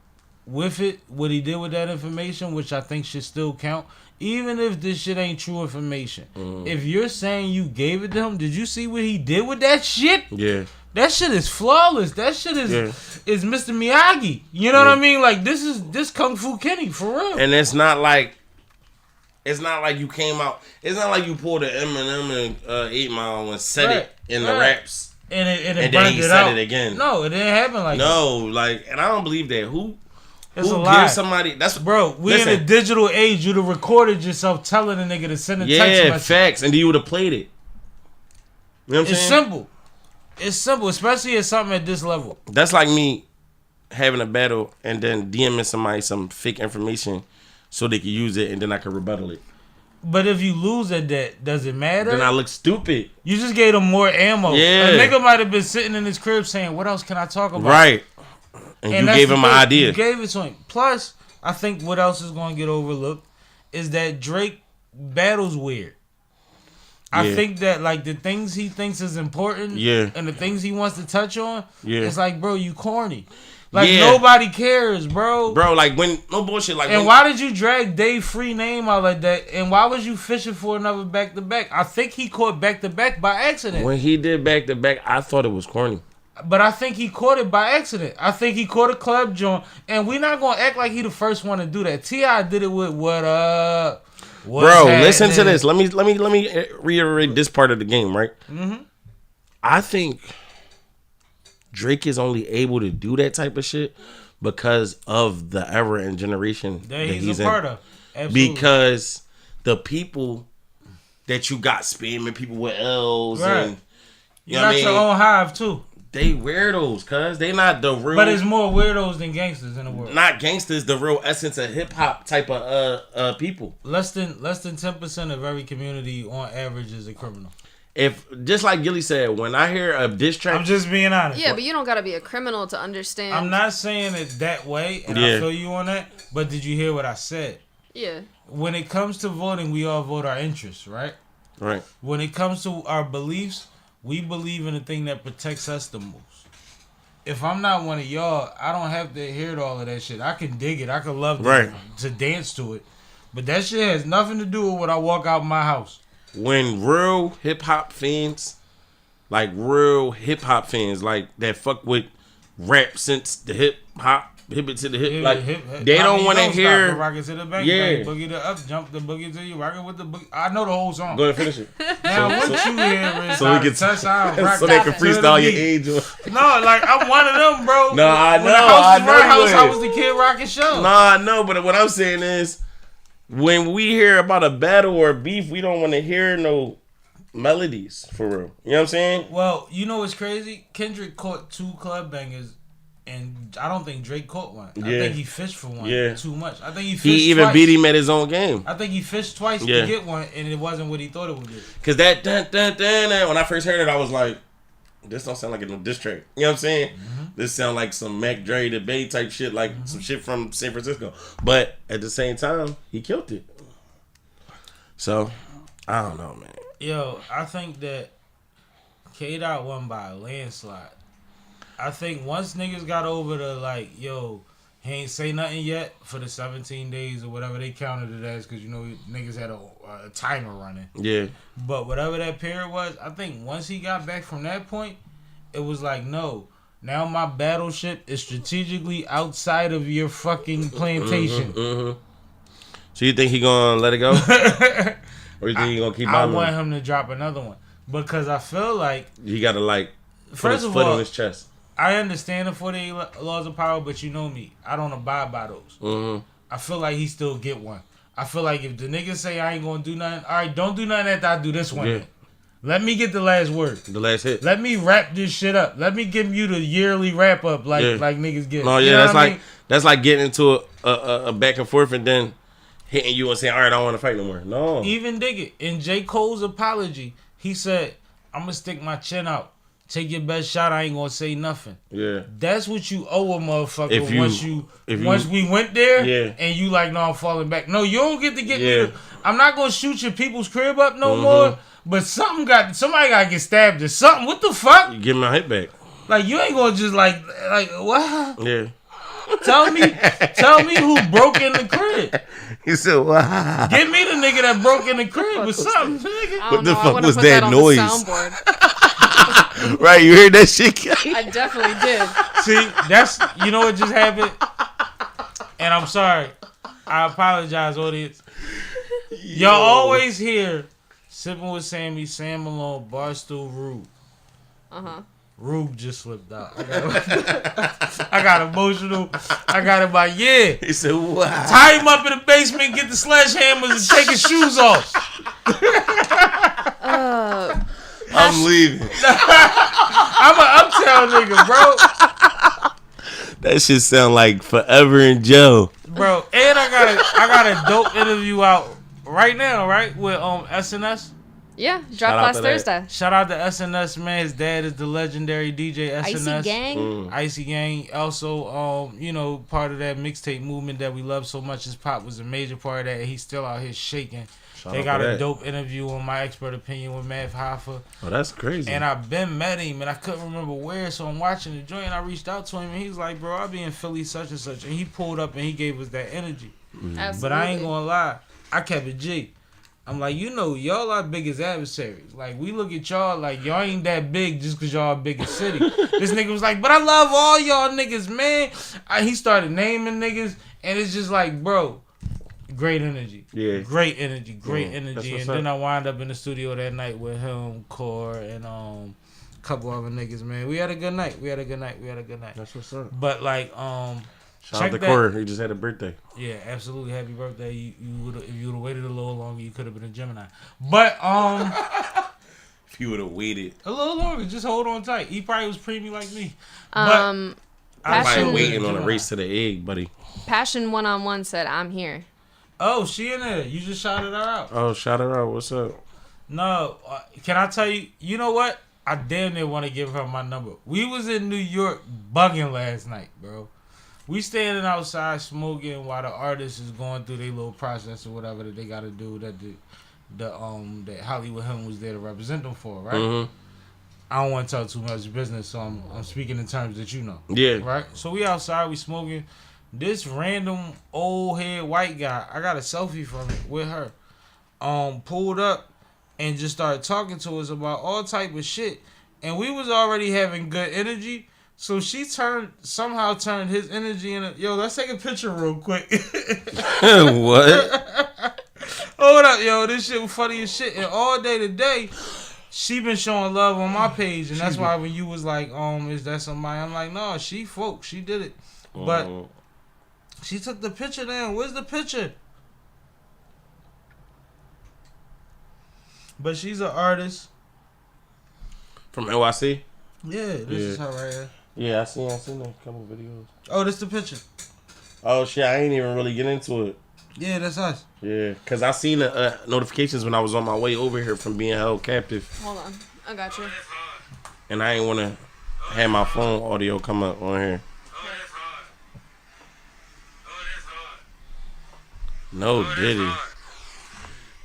with it, what he did with that information, which I think should still count. Even if this shit ain't true information. If you're saying you gave it to him, did you see what he did with that shit?
Yeah.
That shit is flawless. That shit is Mr. Miyagi. You know what I mean? Like this Kung Fu Kenny for real.
And it's not like you came out. It's not like you pulled an Eminem and 8 Mile and said it in the raps.
And
then
burned
he
it
said
out.
it again.
No, it didn't happen like that.
No, like, and I don't believe that. Who
It's a
gives
lie.
somebody? That's
Bro, we in a digital age. You'd have recorded yourself telling a nigga to send a text message.
facts, and you would have played it. You know what I'm
It's
saying?
simple. It's simple, especially at something at this level.
That's like me having a battle and then DMing somebody some fake information so they can use it and then I can rebuttal it.
But if you lose at that, does it matter?
Then I look stupid.
You just gave them more ammo.
Yeah.
A nigga might have been sitting in his crib saying, what else can I talk about?
Right. And you
that's
gave
the
him an
thing.
idea.
You gave it to him. Plus, I think what else is going to get overlooked is that Drake battles weird. I think that, like, the things he thinks is important and the things he wants to touch on, it's like, bro, you corny. Like, nobody cares, bro.
Bro, like, when, no bullshit. Like,
And why did you drag Dave Free name out like that? And why was you fishing for another back-to-back? I think he caught back-to-back by accident.
When he did back-to-back, I thought it was corny.
But I think he caught it by accident. I think he caught a club joint. And we're not going to act like he the first one to do that. T.I. did it with What Up?
Bro, listen to this. Let me reiterate this part of the game, right?
Mm-hmm.
I think Drake is only able to do that type of shit because of the era and generation
that he's a part of.
Absolutely. Because the people that you got spamming people with L's and
you got your own hive too.
They weirdos, cuz they not the real.
But it's more weirdos than gangsters in the world.
Not gangsters, the real essence of hip hop type of people.
Less than 10% of every community on average is a criminal.
If just like Gilly said, when I hear a diss track,
I'm just being honest.
Yeah, but you don't gotta be a criminal to understand.
I'm not saying it that way, and I feel you on that. But did you hear what I said?
Yeah.
When it comes to voting, we all vote our interests, right?
Right.
When it comes to our beliefs, we believe in the thing that protects us the most. If I'm not one of y'all, I don't have to adhere to all of that shit. I can dig it. I can love to dance to it. But that shit has nothing to do with when I walk out my house.
When real hip hop fans, like that fuck with rap since the hip hop Hip it to the hip.
Yeah,
Like
hip.
they
I
don't
mean,
want to
stop
hear.
the rocket to the bank,
Yeah.
bang, boogie to up, jump the boogie to you, rocking with the boogie. I know the whole song.
Go ahead, finish it.
Now what you hear is
So we can
touch out, rock
so they can
to the
freestyle your
beat.
age.
No, like I'm one of them, bro.
No, I
When
know,
the house
I
was
know
my
you
house, I
is.
was the Kid Rocket show.
Nah, no, but what I'm saying is, when we hear about a battle or a beef, we don't want to hear no melodies for real. You know what I'm saying?
Well, you know what's crazy? Kendrick caught 2 club bangers, and I don't think Drake caught one. I
Yeah.
think he fished for one.
Yeah.
Too much. I think he fished
He even
twice.
beat him at his own game.
I think he fished twice
Yeah.
to get one, and it wasn't what he thought it would be.
Cause that dun, dun, dun, dun, when I first heard it, I was like, this don't sound like a no diss track. You know what I'm saying?
Mm-hmm.
This sound like some Mac Dre the Bay type shit, like some shit from San Francisco. But at the same time, he killed it. So, I don't know, man.
Yo, I think that KDot won by a landslide. I think once niggas got over the like, yo, he ain't say nothing yet for the 17 days or whatever they counted it as, because you know niggas had a timer running.
Yeah.
But whatever that period was, I think once he got back from that point, it was like, no, now my battleship is strategically outside of your fucking plantation.
Mm-hmm. So you think he gonna let it go? Or you think he gonna keep
I
on?
want him to drop another one because I feel like
He gotta like put
First
his
of
foot
all,
on his chest.
I understand the 48 laws of power, but you know me, I don't abide by those.
Mm-hmm.
I feel like he still get one. I feel like if the niggas say I ain't gonna do nothing, all right, don't do nothing after I do this one.
Yeah.
Then. Let me get the last word.
The last hit.
Let me wrap this shit up. Let me give you the yearly wrap up like niggas get.
No,
You
yeah,
know
that's
what I
like
mean?
that's like getting into a back and forth and then hitting you and saying, all right, I don't want to fight no more. No.
Even dig it. In J. Cole's apology, he said, I'm gonna stick my chin out. Take your best shot. I ain't gonna say nothing.
Yeah.
That's what you owe a motherfucker
If
once we went there
Yeah.
and you like, no, I'm falling back. No, you don't get to get
Yeah.
me. I'm not gonna shoot your people's crib up no more. But somebody gotta get stabbed or something. What the fuck?
You give my hit back.
Like you ain't gonna just like what?
Yeah.
Tell me who broke in the crib.
He said, wow.
Get me the nigga that broke in the crib or something, nigga.
I
What
don't
the
know. I
fuck
wanna
was
put
that
on
noise?
The soundboard.
Right, you heard that shit?
I definitely did.
See, that's you know what just happened, and I'm sorry. I apologize, audience. Y'all always hear Sipping with Sammy, Sam Malone, Barstool, Rube. Rube just slipped out. I got emotional. I got him like, yeah.
He said, wow.
Tie him up in the basement, get the sledgehammers, and take his shoes off.
I'm leaving.
I'm an uptown nigga, bro.
That shit sound like Forever in Jail.
Bro, and I got a dope interview out right now, right? With SNS.
Yeah,
Shout
dropped
out
last
to that.
Thursday.
Shout out to SNS, man. His dad is the legendary DJ SNS.
Icy Gang.
Icy Gang. Also, part of that mixtape movement that we love so much. His pop was a major part of that. And he's still out here shaking.
Shout
They
out
got
to
a
that.
dope interview on My Expert Opinion with Mav Hoffa.
Oh, that's crazy.
And I've been met him, and I couldn't remember where, so I'm watching the joint, and I reached out to him, and he's like, bro, I'll be in Philly such and such. And he pulled up, and he gave us that energy.
Absolutely.
But I ain't gonna lie, I kept it G. I'm like, y'all our biggest adversaries. Like, we look at y'all like y'all ain't that big just because y'all biggest city. This nigga was like, but I love all y'all niggas, man. He started naming niggas, and it's just like, bro, great energy.
Yeah.
Great energy, great
That's
energy.
what's
And
up.
then I wound up in the studio that night with him, Core, and a couple other niggas, man. We had a good night.
That's what's up.
But like,
Shout
check
out to
that-
Corey. He just had a birthday.
yeah, absolutely. Happy birthday. You would if you would have waited a little longer, you could have been a Gemini. But
If you would have waited.
a little longer, just hold on tight. He probably was preemie like me.
Um,
I
Passion-
Probably waiting on a
Gemini.
race to the egg, buddy.
Passion 1-on-1 said, I'm here.
Oh, she in there. You just shouted her out.
Oh, shout her out. What's up?
No, can I tell you? You know what? I damn near want to give her my number. We was in New York bugging last night, bro. We standing outside smoking while the artist is going through their little process or whatever that they got to do that that Hollywood Him was there to represent them for, right?
Mm-hmm.
I don't want to tell too much business, so I'm speaking in terms that you know.
Yeah.
Right? So we outside, we smoking. This random old head white guy, I got a selfie from it with her, pulled up and just started talking to us about all type of shit. And we was already having good energy, So she somehow turned his energy into, yo, let's take a picture real quick.
What?
Hold up, yo, this shit was funny as shit. And all day today, she been showing love on my page, and that's why when you was like, is that somebody? I'm like, no, she did it. But she took the picture down. Where's the picture? But she's an artist.
From NYC?
Yeah, this is her right here.
Yeah, I seen a couple videos.
Oh, this the picture.
Oh shit, I ain't even really get into it.
Yeah, that's us.
Yeah, cause I seen the notifications when I was on my way over here from being held captive.
Hold on. I got you.
And I ain't want to have my phone audio come up on here. No, Diddy.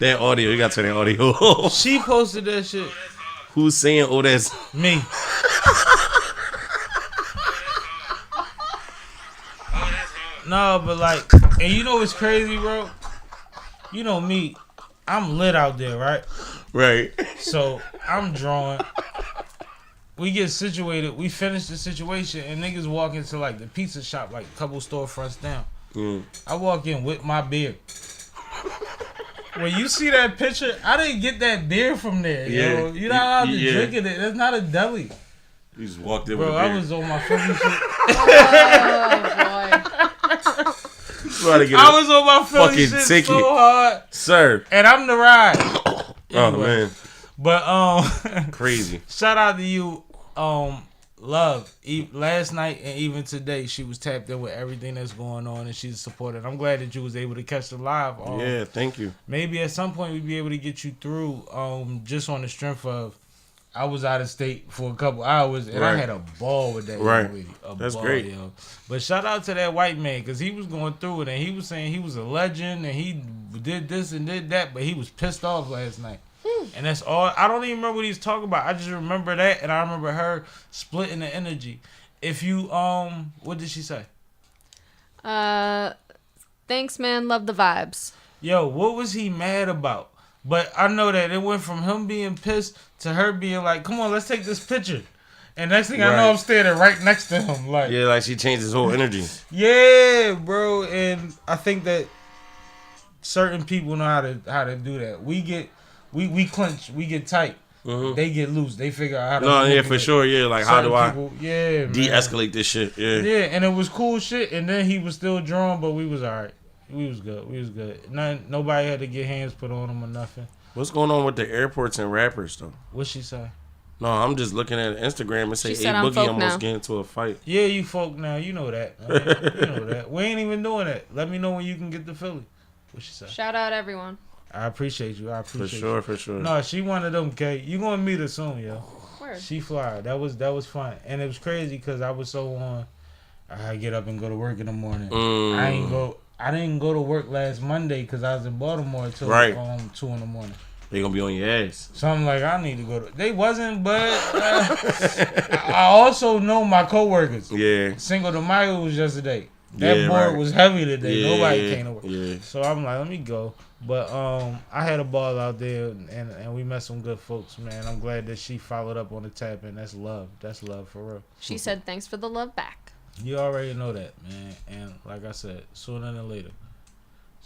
That audio, you got to turn that audio off.
She posted that shit.
Who's saying, oh, that's
me? No, but like, and you know what's crazy, bro? You know me, I'm lit out there, right?
Right.
So I'm drawing. We get situated. We finish the situation, and niggas walk into like the pizza shop, like a couple storefronts down. I walk in with my beer. When you see that picture, I didn't get that beer from there, yo. You're not allowed to drink it. That's not a deli.
You just walked in
Bro,
with a beer.
I was on my Philly shit. I was on my Philly shit
ticket.
so hard.
Sir.
And I'm the ride.
Oh, man.
But,
crazy.
Shout out to you, Love. Last night and even today, she was tapped in with everything that's going on, and she's supported. I'm glad that you was able to catch the live.
Yeah, thank you.
Maybe at some point we'd be able to get you through, just on the strength of, I was out of state for a couple hours, and I had a ball with that.
Right.
That's great. Yo. But shout out to that white man, because he was going through it, and he was saying he was a legend, and he did this and did that, but he was pissed off last night. And that's all. I don't even remember what he's talking about. I just remember that, and I remember her splitting the energy. If you, what did she say?
Thanks, man. Love the vibes.
Yo, what was he mad about? But I know that it went from him being pissed to her being like, come on, let's take this picture. And next thing I know, I'm standing right next to him. Like,
yeah, like she changed his whole energy.
Yeah, bro. And I think that certain people know how to do that. We clench, we get tight. Mm-hmm. They get loose. They figure out how to.
No, yeah, for sure. Yeah, like how do I? De-escalate this shit. Yeah.
Yeah, and it was cool shit. And then he was still drawn, but we was alright. We was good. Nobody had to get hands put on him or nothing.
What's going on with the airports and rappers though?
What'd she say?
No, I'm just looking at Instagram and say A Boogie almost get into a fight.
Yeah, you folk now. You know that. I mean, you know that. We ain't even doing that. Let me know when you can get to Philly. What she say?
Shout out everyone.
I appreciate you.
For sure.
No, she one of them, K. You gonna meet her soon, yo.
Word.
She fly. That was fun. And it was crazy because I was so on. I get up and go to work in the morning. I didn't go to work last Monday because I was in Baltimore until 2 in the morning.
They gonna be on your ass.
So I'm like, I need to go to. They wasn't, but I also know my coworkers.
Yeah.
Cinco de Mayo was yesterday. That board was heavy today.
Yeah,
Nobody came to work.
Yeah.
So I'm like, let me go. But I had a ball out there, and we met some good folks, man. I'm glad that she followed up on the tap, and that's love. That's love for real.
She said thanks for the love back.
You already know that, man. And like I said, sooner than later.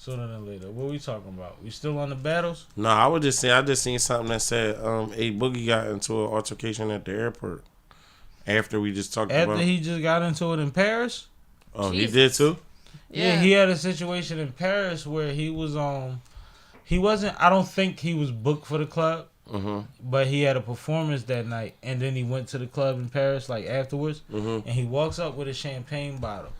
What we talking about? We still on the battles?
No, I would just say I just seen something that said A Boogie got into an altercation at the airport. After we just talked about.
After he just got into it in Paris?
Oh, Jesus. He did too?
Yeah, he had a situation in Paris where he was he wasn't, I don't think he was booked for the club, but he had a performance that night, and then he went to the club in Paris like afterwards, and he walks up with a champagne bottle.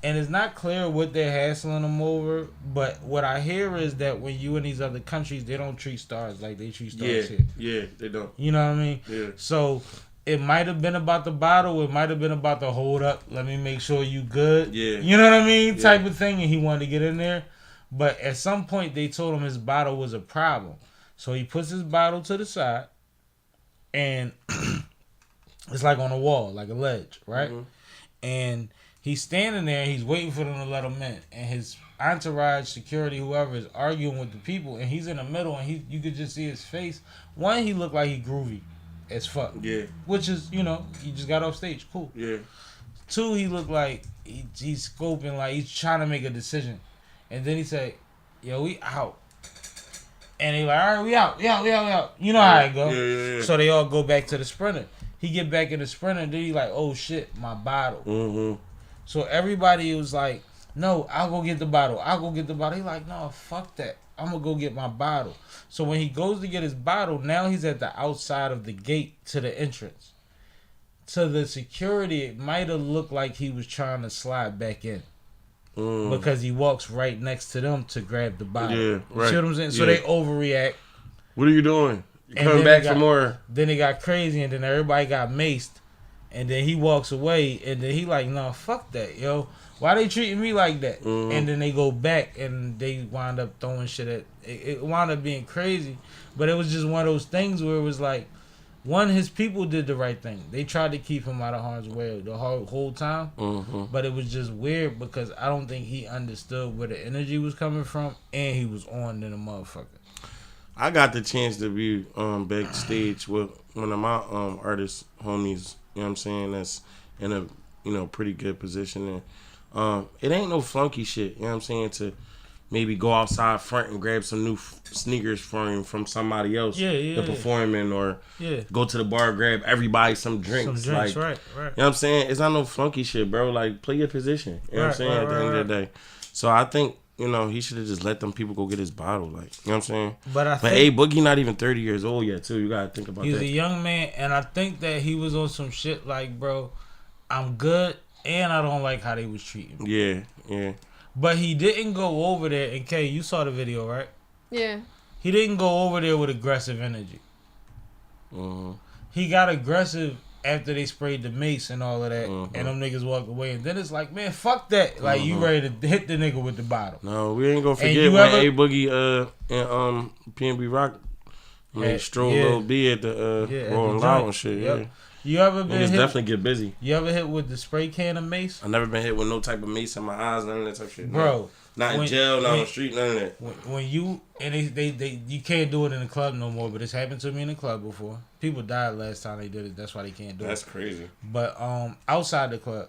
And it's not clear what they're hassling him over, but what I hear is that when you in these other countries, they don't treat stars like they treat stars here.
Yeah, they don't.
You know what I mean?
Yeah.
So it might have been about the bottle. It might have been about the hold up. Let me make sure you good.
Yeah.
You know what I mean? Yeah. Type of thing. And he wanted to get in there. But at some point, they told him his bottle was a problem. So he puts his bottle to the side. And it's like on a wall, like a ledge, right? And he's standing there. He's waiting for them to let him in. And his entourage, security, whoever is arguing with the people. And he's in the middle. And you could just see his face. One, he looked like he groovy. as fuck.
Yeah.
Which is, you know, he just got off stage. Cool.
Yeah.
2, he looked like he's scoping, like he's trying to make a decision. And then he said, yo, we out. And they like, all right, we out. You know how it go.
Yeah.
So they all go back to the sprinter. He get back in the sprinter, and then he like, oh shit, my bottle.
Mm-hmm.
So everybody was like, no, I'll go get the bottle. He like, no, fuck that. I'm going to go get my bottle. So when he goes to get his bottle, now he's at the outside of the gate to the entrance. To the security, it might have looked like he was trying to slide back in. Because he walks right next to them to grab the bottle.
Yeah, right.
You see what I'm saying? So they overreact.
What are you doing? You coming back for more?
Then it got crazy, and then everybody got maced. And then he walks away, and then he like, no, fuck that, yo. Why they treating me like that? And then they go back, and they wind up throwing shit at... It wound up being crazy. But it was just one of those things where it was like, one, his people did the right thing. They tried to keep him out of harm's way the whole time. But it was just weird because I don't think he understood where the energy was coming from, and he was on than a motherfucker.
I got the chance to be backstage with one of my artist homies, you know what I'm saying, that's in a, you know, pretty good position. And it ain't no flunky shit, you know what I'm saying, to maybe go outside front and grab some new sneakers for him from somebody else to perform in, or go to the bar, grab everybody some drinks. Like,
right.
You know what I'm saying? It's not no flunky shit, bro. Like, play your position. You know what I'm saying? At the end of the day. So I think, you know, he should have just let them people go get his bottle. Like, you know what I'm saying? But hey, Boogie not even 30 years old yet, too. You got to think about that.
He's a young man, and I think that he was on some shit like, bro, I'm good, and I don't like how they was treating me.
Yeah.
But he didn't go over there, and Kay, you saw the video, right?
Yeah.
He didn't go over there with aggressive energy. He got aggressive after they sprayed the mace and all of that, and them niggas walked away. And then it's like, man, fuck that. Like, you ready to hit the nigga with the bottle.
No, we ain't gonna forget when A Boogie and PNB Rock strolled Lil B at the Rolling Loud and shit.
Yep.
Yeah.
You ever been hit?
Definitely get busy.
You ever hit with the spray can of mace?
I never been hit with no type of mace in my eyes, none of that type of shit.
Bro.
Not in jail, not on the street, none of that.
When you, and they you can't do it in the club no more, but it's happened to me in the club before. People died last time they did it. That's why they can't do it.
That's crazy.
But outside the club,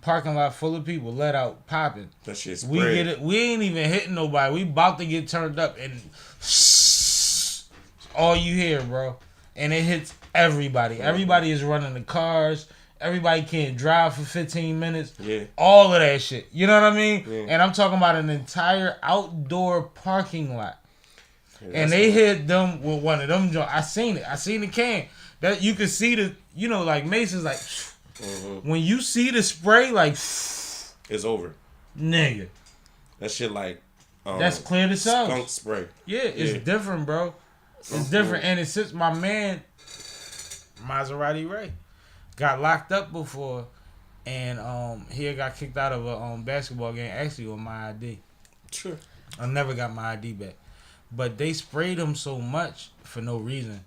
parking lot full of people, let out, popping.
That shit's
We get it. We ain't even hitting nobody. We about to get turned up, and all you hear, bro. And it hits everybody. Everybody is running the cars. Everybody can't drive for 15 minutes.
Yeah.
All of that shit. You know what I mean?
Yeah.
And I'm talking about an entire outdoor parking lot.
Yeah,
and they hit them with one of them joints. I seen it. I seen the can. That you could see the, you know, like Mason's like, when you see the spray, like,
it's over.
Nigga.
That shit like,
that's clear to sell.
Skunk spray.
Yeah, it's different, bro. It's different. And it's since my man, Maserati Ray, got locked up before, and he got kicked out of a basketball game, actually with my ID.
Sure.
I never got my ID back. But they sprayed him so much for no reason.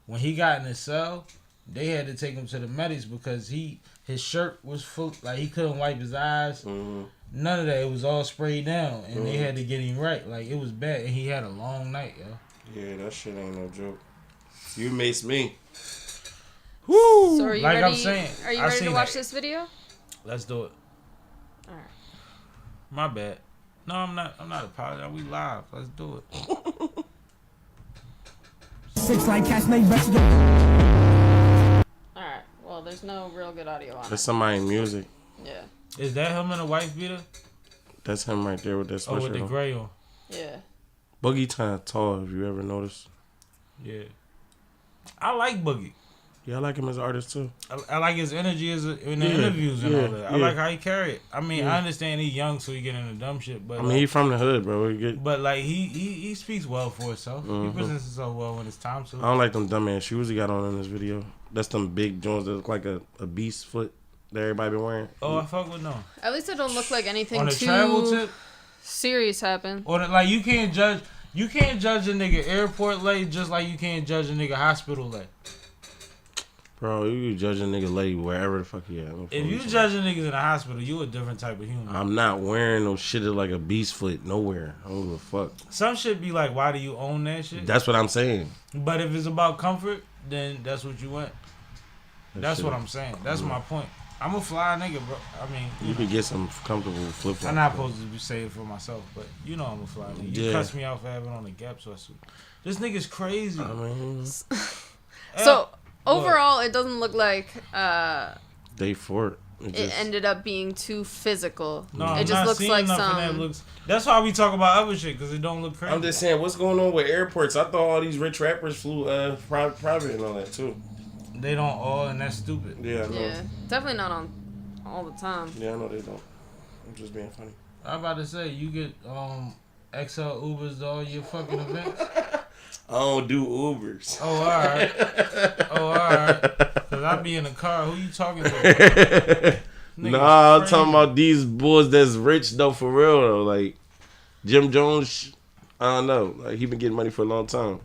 When he got in the cell, they had to take him to the medics because his shirt was full, like he couldn't wipe his eyes. None of that. It was all sprayed down, and they had to get him right. Like, it was bad, and he had a long night, yo.
Yeah, that shit ain't no joke. You maced me.
Woo!
So are you
like
ready?
I'm saying,
Are you ready to watch this video?
Let's do it.
All right.
My bad. No, I'm not apologizing. We live. Let's do it.
Six like cats make best.
All right. Well, there's no real good audio on it.
That's somebody's music.
Yeah.
Is that him in a wife beater?
That's him right there with that sweatshirt.
Oh, with the gray on.
Yeah.
Boogie kind of tall, if you ever noticed.
Yeah. I like Boogie.
Yeah, I like him as an artist too.
I like his energy in the interviews and all that. I like how he carry it. I mean, I understand he's young, so he get into dumb shit. But
I mean, he from the hood, bro.
But like he speaks well for himself. He presents himself well when it's time to.
I don't like them dumbass shoes he got on in this video. That's them big joints that look like a beast foot that everybody been wearing.
Oh, I fuck with no.
At least it don't look like anything
On a
too
travel tip,
serious happened.
or like you can't judge a nigga airport lay just like you can't judge a nigga hospital lay.
Bro, you judge a nigga late wherever the fuck he at.
If you judging niggas in the hospital, you a different type of human.
I'm not wearing no shit like a beast foot nowhere. I don't give a fuck.
Some shit be like, why do you own that shit?
That's what I'm saying.
But if it's about comfort, then that's what you want. That's what I'm saying. That's my point. I'm a fly nigga, bro. I mean,
you can get some comfortable flip flops.
I'm not supposed to say it for myself, but you know I'm a fly nigga. You
Yeah.
cuss me out for having on a Gap sweatsuit. This nigga's crazy.
I mean,
So overall, it doesn't look like
day 4.
it ended up being too physical.
No,
it
I'm
just
not
looks
seeing
like
nothing
some.
that looks. That's why we talk about other shit because it don't look crazy.
I'm just saying, what's going on with airports? I thought all these rich rappers flew private and all that too.
They don't all, and that's stupid.
Yeah, I know.
Yeah, definitely not on all the time.
Yeah, I know they don't. I'm just being funny.
I'm about to say you get XL Ubers to all your fucking events.
I don't do Ubers.
Oh, all right. Cause I be in the car. Who you talking to?
Nah, I'm talking about these boys that's rich though, for real though. Like Jim Jones, I don't know. Like he been getting money for a long time.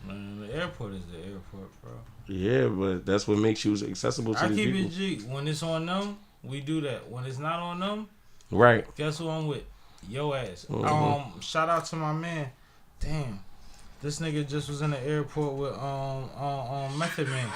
Man, the airport is the airport, bro.
Yeah, but that's what makes you accessible to
I
these
keep
people.
it G. When it's on them, we do that. When it's not on them,
Right.
guess who I'm with? Yo ass.
Mhm.
Shout out to my man. Damn, this nigga just was in the airport with Method Man.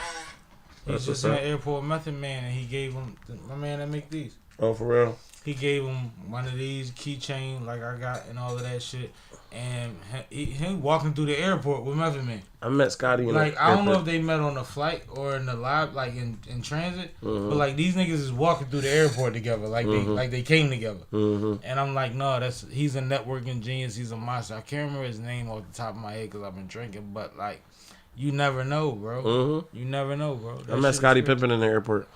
He's
That's
just
what's
in
up.
the airport with Method Man, and he gave him my man that make these.
Oh, for real?
He gave him one of these keychain like I got and all of that shit, and he walking through the airport with Method Man.
I met Scotty in
Like
the
I don't know
airport.
if they met on the flight or in the lab, like in transit,
Mhm.
but like these niggas is walking through the airport together, like they came together.
Mhm.
And I'm like, no, he's a networking genius. He's a monster. I can't remember his name off the top of my head because I've been drinking, but like, you never know, bro.
Mhm.
You never know, bro.
I met Scottie Pippen in the airport.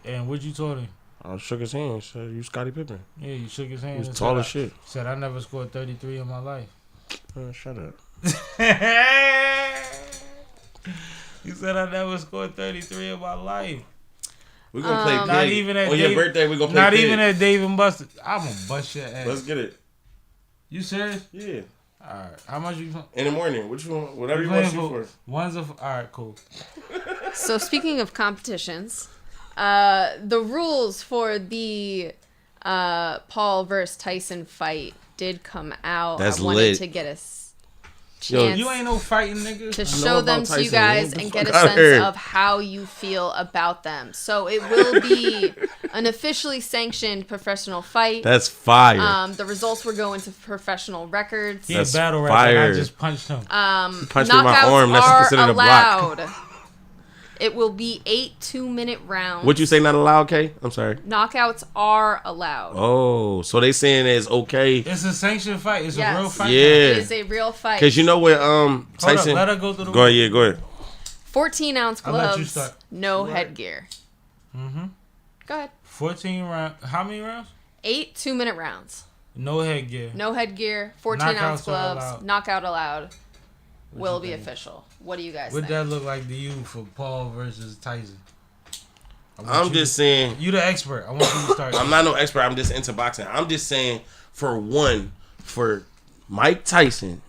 And what you told him?
I shook his hand. Said, "You Scottie Pippen."
Yeah, you shook his hand.
He was
and
tall
said,
as shit.
Said I never scored 33 in my life.
Shut up.
He said I never scored 33 in my life.
We gonna play Pig.
Not even at
on your
Dave-
birthday. We gonna play
Not
Pig.
even at Dave and Buster. I'm gonna bust your ass.
Let's get it.
You serious?
Yeah.
All right. How much you?
In the morning. Which one? Whatever you want to shoot for.
One's a. All right, cool.
So speaking of competitions, the rules for the Paul versus Tyson fight did come out.
That's
I wanted
lit.
to get a
Yo,
chance
You ain't no fighting nigga.
to
know
show them
about
to you
Tyson, man.
guys
Get the
and get a
fuck outta
sense
here.
of how you feel about them. So it will be an officially sanctioned professional fight.
That's fire.
The results will go into professional records.
He
That's
a battle rapper. And I
fire.
just punched him.
Punched me in my
Knockouts
arm. That's
are
considered a block.
allowed. It will be 8 2-minute rounds.
What you say? Not allowed, K? I'm sorry.
Knockouts are allowed.
Oh, so they saying it's okay?
It's a sanctioned fight. It's
Yes.
a real fight.
Yeah.
It is a real fight.
Cause you know what?
Hold
Tyson.
up, let her go through the.
Go ahead. Yeah, go ahead.
14-ounce
I'll let you
gloves,
start.
no headgear.
Mm-hmm.
Go ahead.
14 rounds. How many rounds?
8 2-minute rounds.
No headgear.
No headgear, 14-ounce
Knockouts are
gloves,
allowed.
knockout allowed. Will
you
be
think?
official. What do you guys
What
think?
that look like to you for Paul versus Tyson? I want
I'm
you
just
to-
saying.
You the expert. I want you to start.
I'm not no expert. I'm just into boxing. I'm just saying, for Mike Tyson,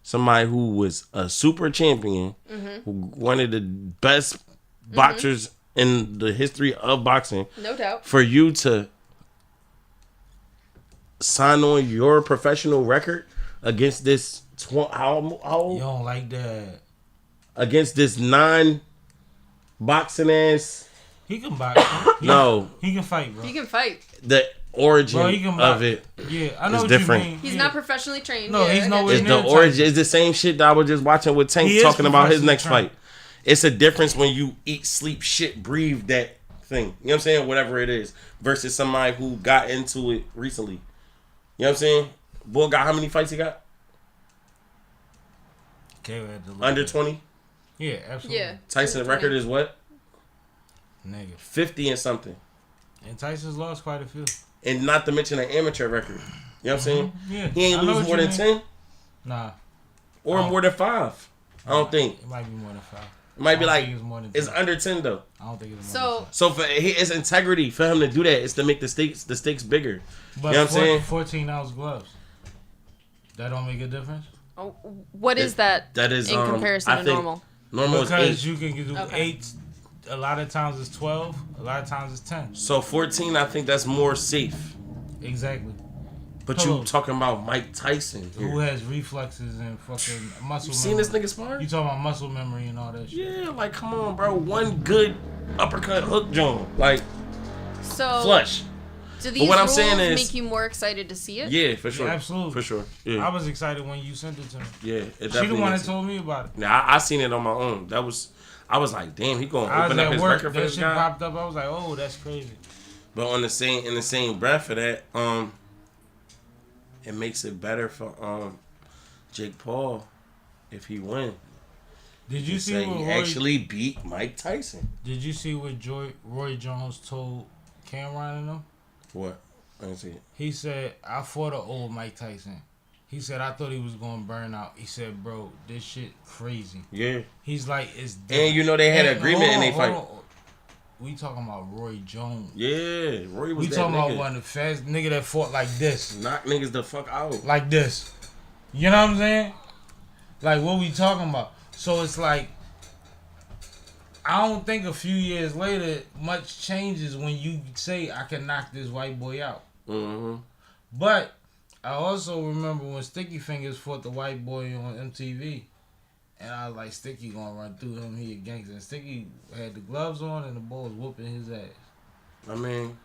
somebody who was a super champion, who one of the best boxers in the history of boxing,
No doubt.
for you to sign on your professional record against this how
You
old?
don't like that.
Against this non-boxing ass.
He can box.
No,
He can fight, bro.
He can fight.
the origin
Bro, he can
of
box.
it.
Yeah, I know
It's
what
different.
you mean.
He's
Yeah.
not professionally trained.
No,
yeah,
he's
I
nowhere
get
It's
you.
near
the origin. It's the same shit that I was just watching with Tank
He is
talking about his
professionally
next
trained.
fight. It's a difference when you eat, sleep, shit, breathe that thing. You know what I'm saying? Whatever it is. Versus somebody who got into it recently. You know what I'm saying? Bull got how many fights he got?
Okay, we had to look
Under
at it.
20?
Yeah, absolutely.
Yeah.
Tyson's record is what?
Nigga.
50 and something.
And Tyson's lost quite a few.
And not to mention an amateur record. You know what I'm saying?
Yeah.
He ain't
I know
lose
what
more
you
than
mean.
10
Nah.
or
Oh.
more than 5. I don't think.
It might be more than 5.
It might be
I don't
like,
think it's more than
it's
10.
under 10 though.
I don't think it's more
So-
than 5.
So for his integrity, for him to do that, is to make the stakes bigger.
But
You know what I'm saying?
14-ounce gloves. That don't make a difference?
Oh, what is that
That is
in comparison
I
to
think
normal?
Normal
because
is 8.
you can do
Okay.
8. A lot of times it's 12. A lot of times it's 10.
So 14, I think that's more safe.
Exactly.
But
Hello.
you talking about Mike Tyson here.
Who has reflexes and fucking muscle?
You seen this
memory.
nigga spar?
You talking about muscle memory and all that shit?
Yeah, like come on, bro. One good uppercut hook joint, like
So
flush.
do these
what I'm
rules
saying is-
make you more excited to see it?
Yeah, for sure.
Yeah, absolutely.
For sure. Yeah.
I was excited when you sent it to me.
Yeah. It
She the
definitely
one that
makes it.
told me about it.
Nah, I seen it on my own. I was like, damn, he gonna
I was
open up
at
his
work.
record for
That
this
shit
guy.
popped up. I was like, oh, that's crazy.
But in the same breath of that, it makes it better for Jake Paul if he win.
Did you see
Say
what
he
Roy?
actually beat Mike Tyson?
Did you see what Roy Jones told Cameron and them?
What? I didn't see it.
He said, I fought an old Mike Tyson. He said, I thought he was going to burn out. He said, bro, this shit crazy.
Yeah.
He's like, it's
And you know they had an
And-
agreement in
hold
they
on,
fight.
hold on. We talking about Roy Jones.
Yeah, Roy was
We
that
talking
nigga.
about one of the fast nigga that fought like this.
Knock niggas the fuck out.
Like this. You know what I'm saying? Like, what we talking about? So it's like, I don't think a few years later much changes when you say I can knock this white boy out.
Mm-hmm.
But I also remember when Sticky Fingers fought the white boy on MTV. And I was like, Sticky gonna run through him. He a gangster. And Sticky had the gloves on and the boy was whooping his ass.
I mean,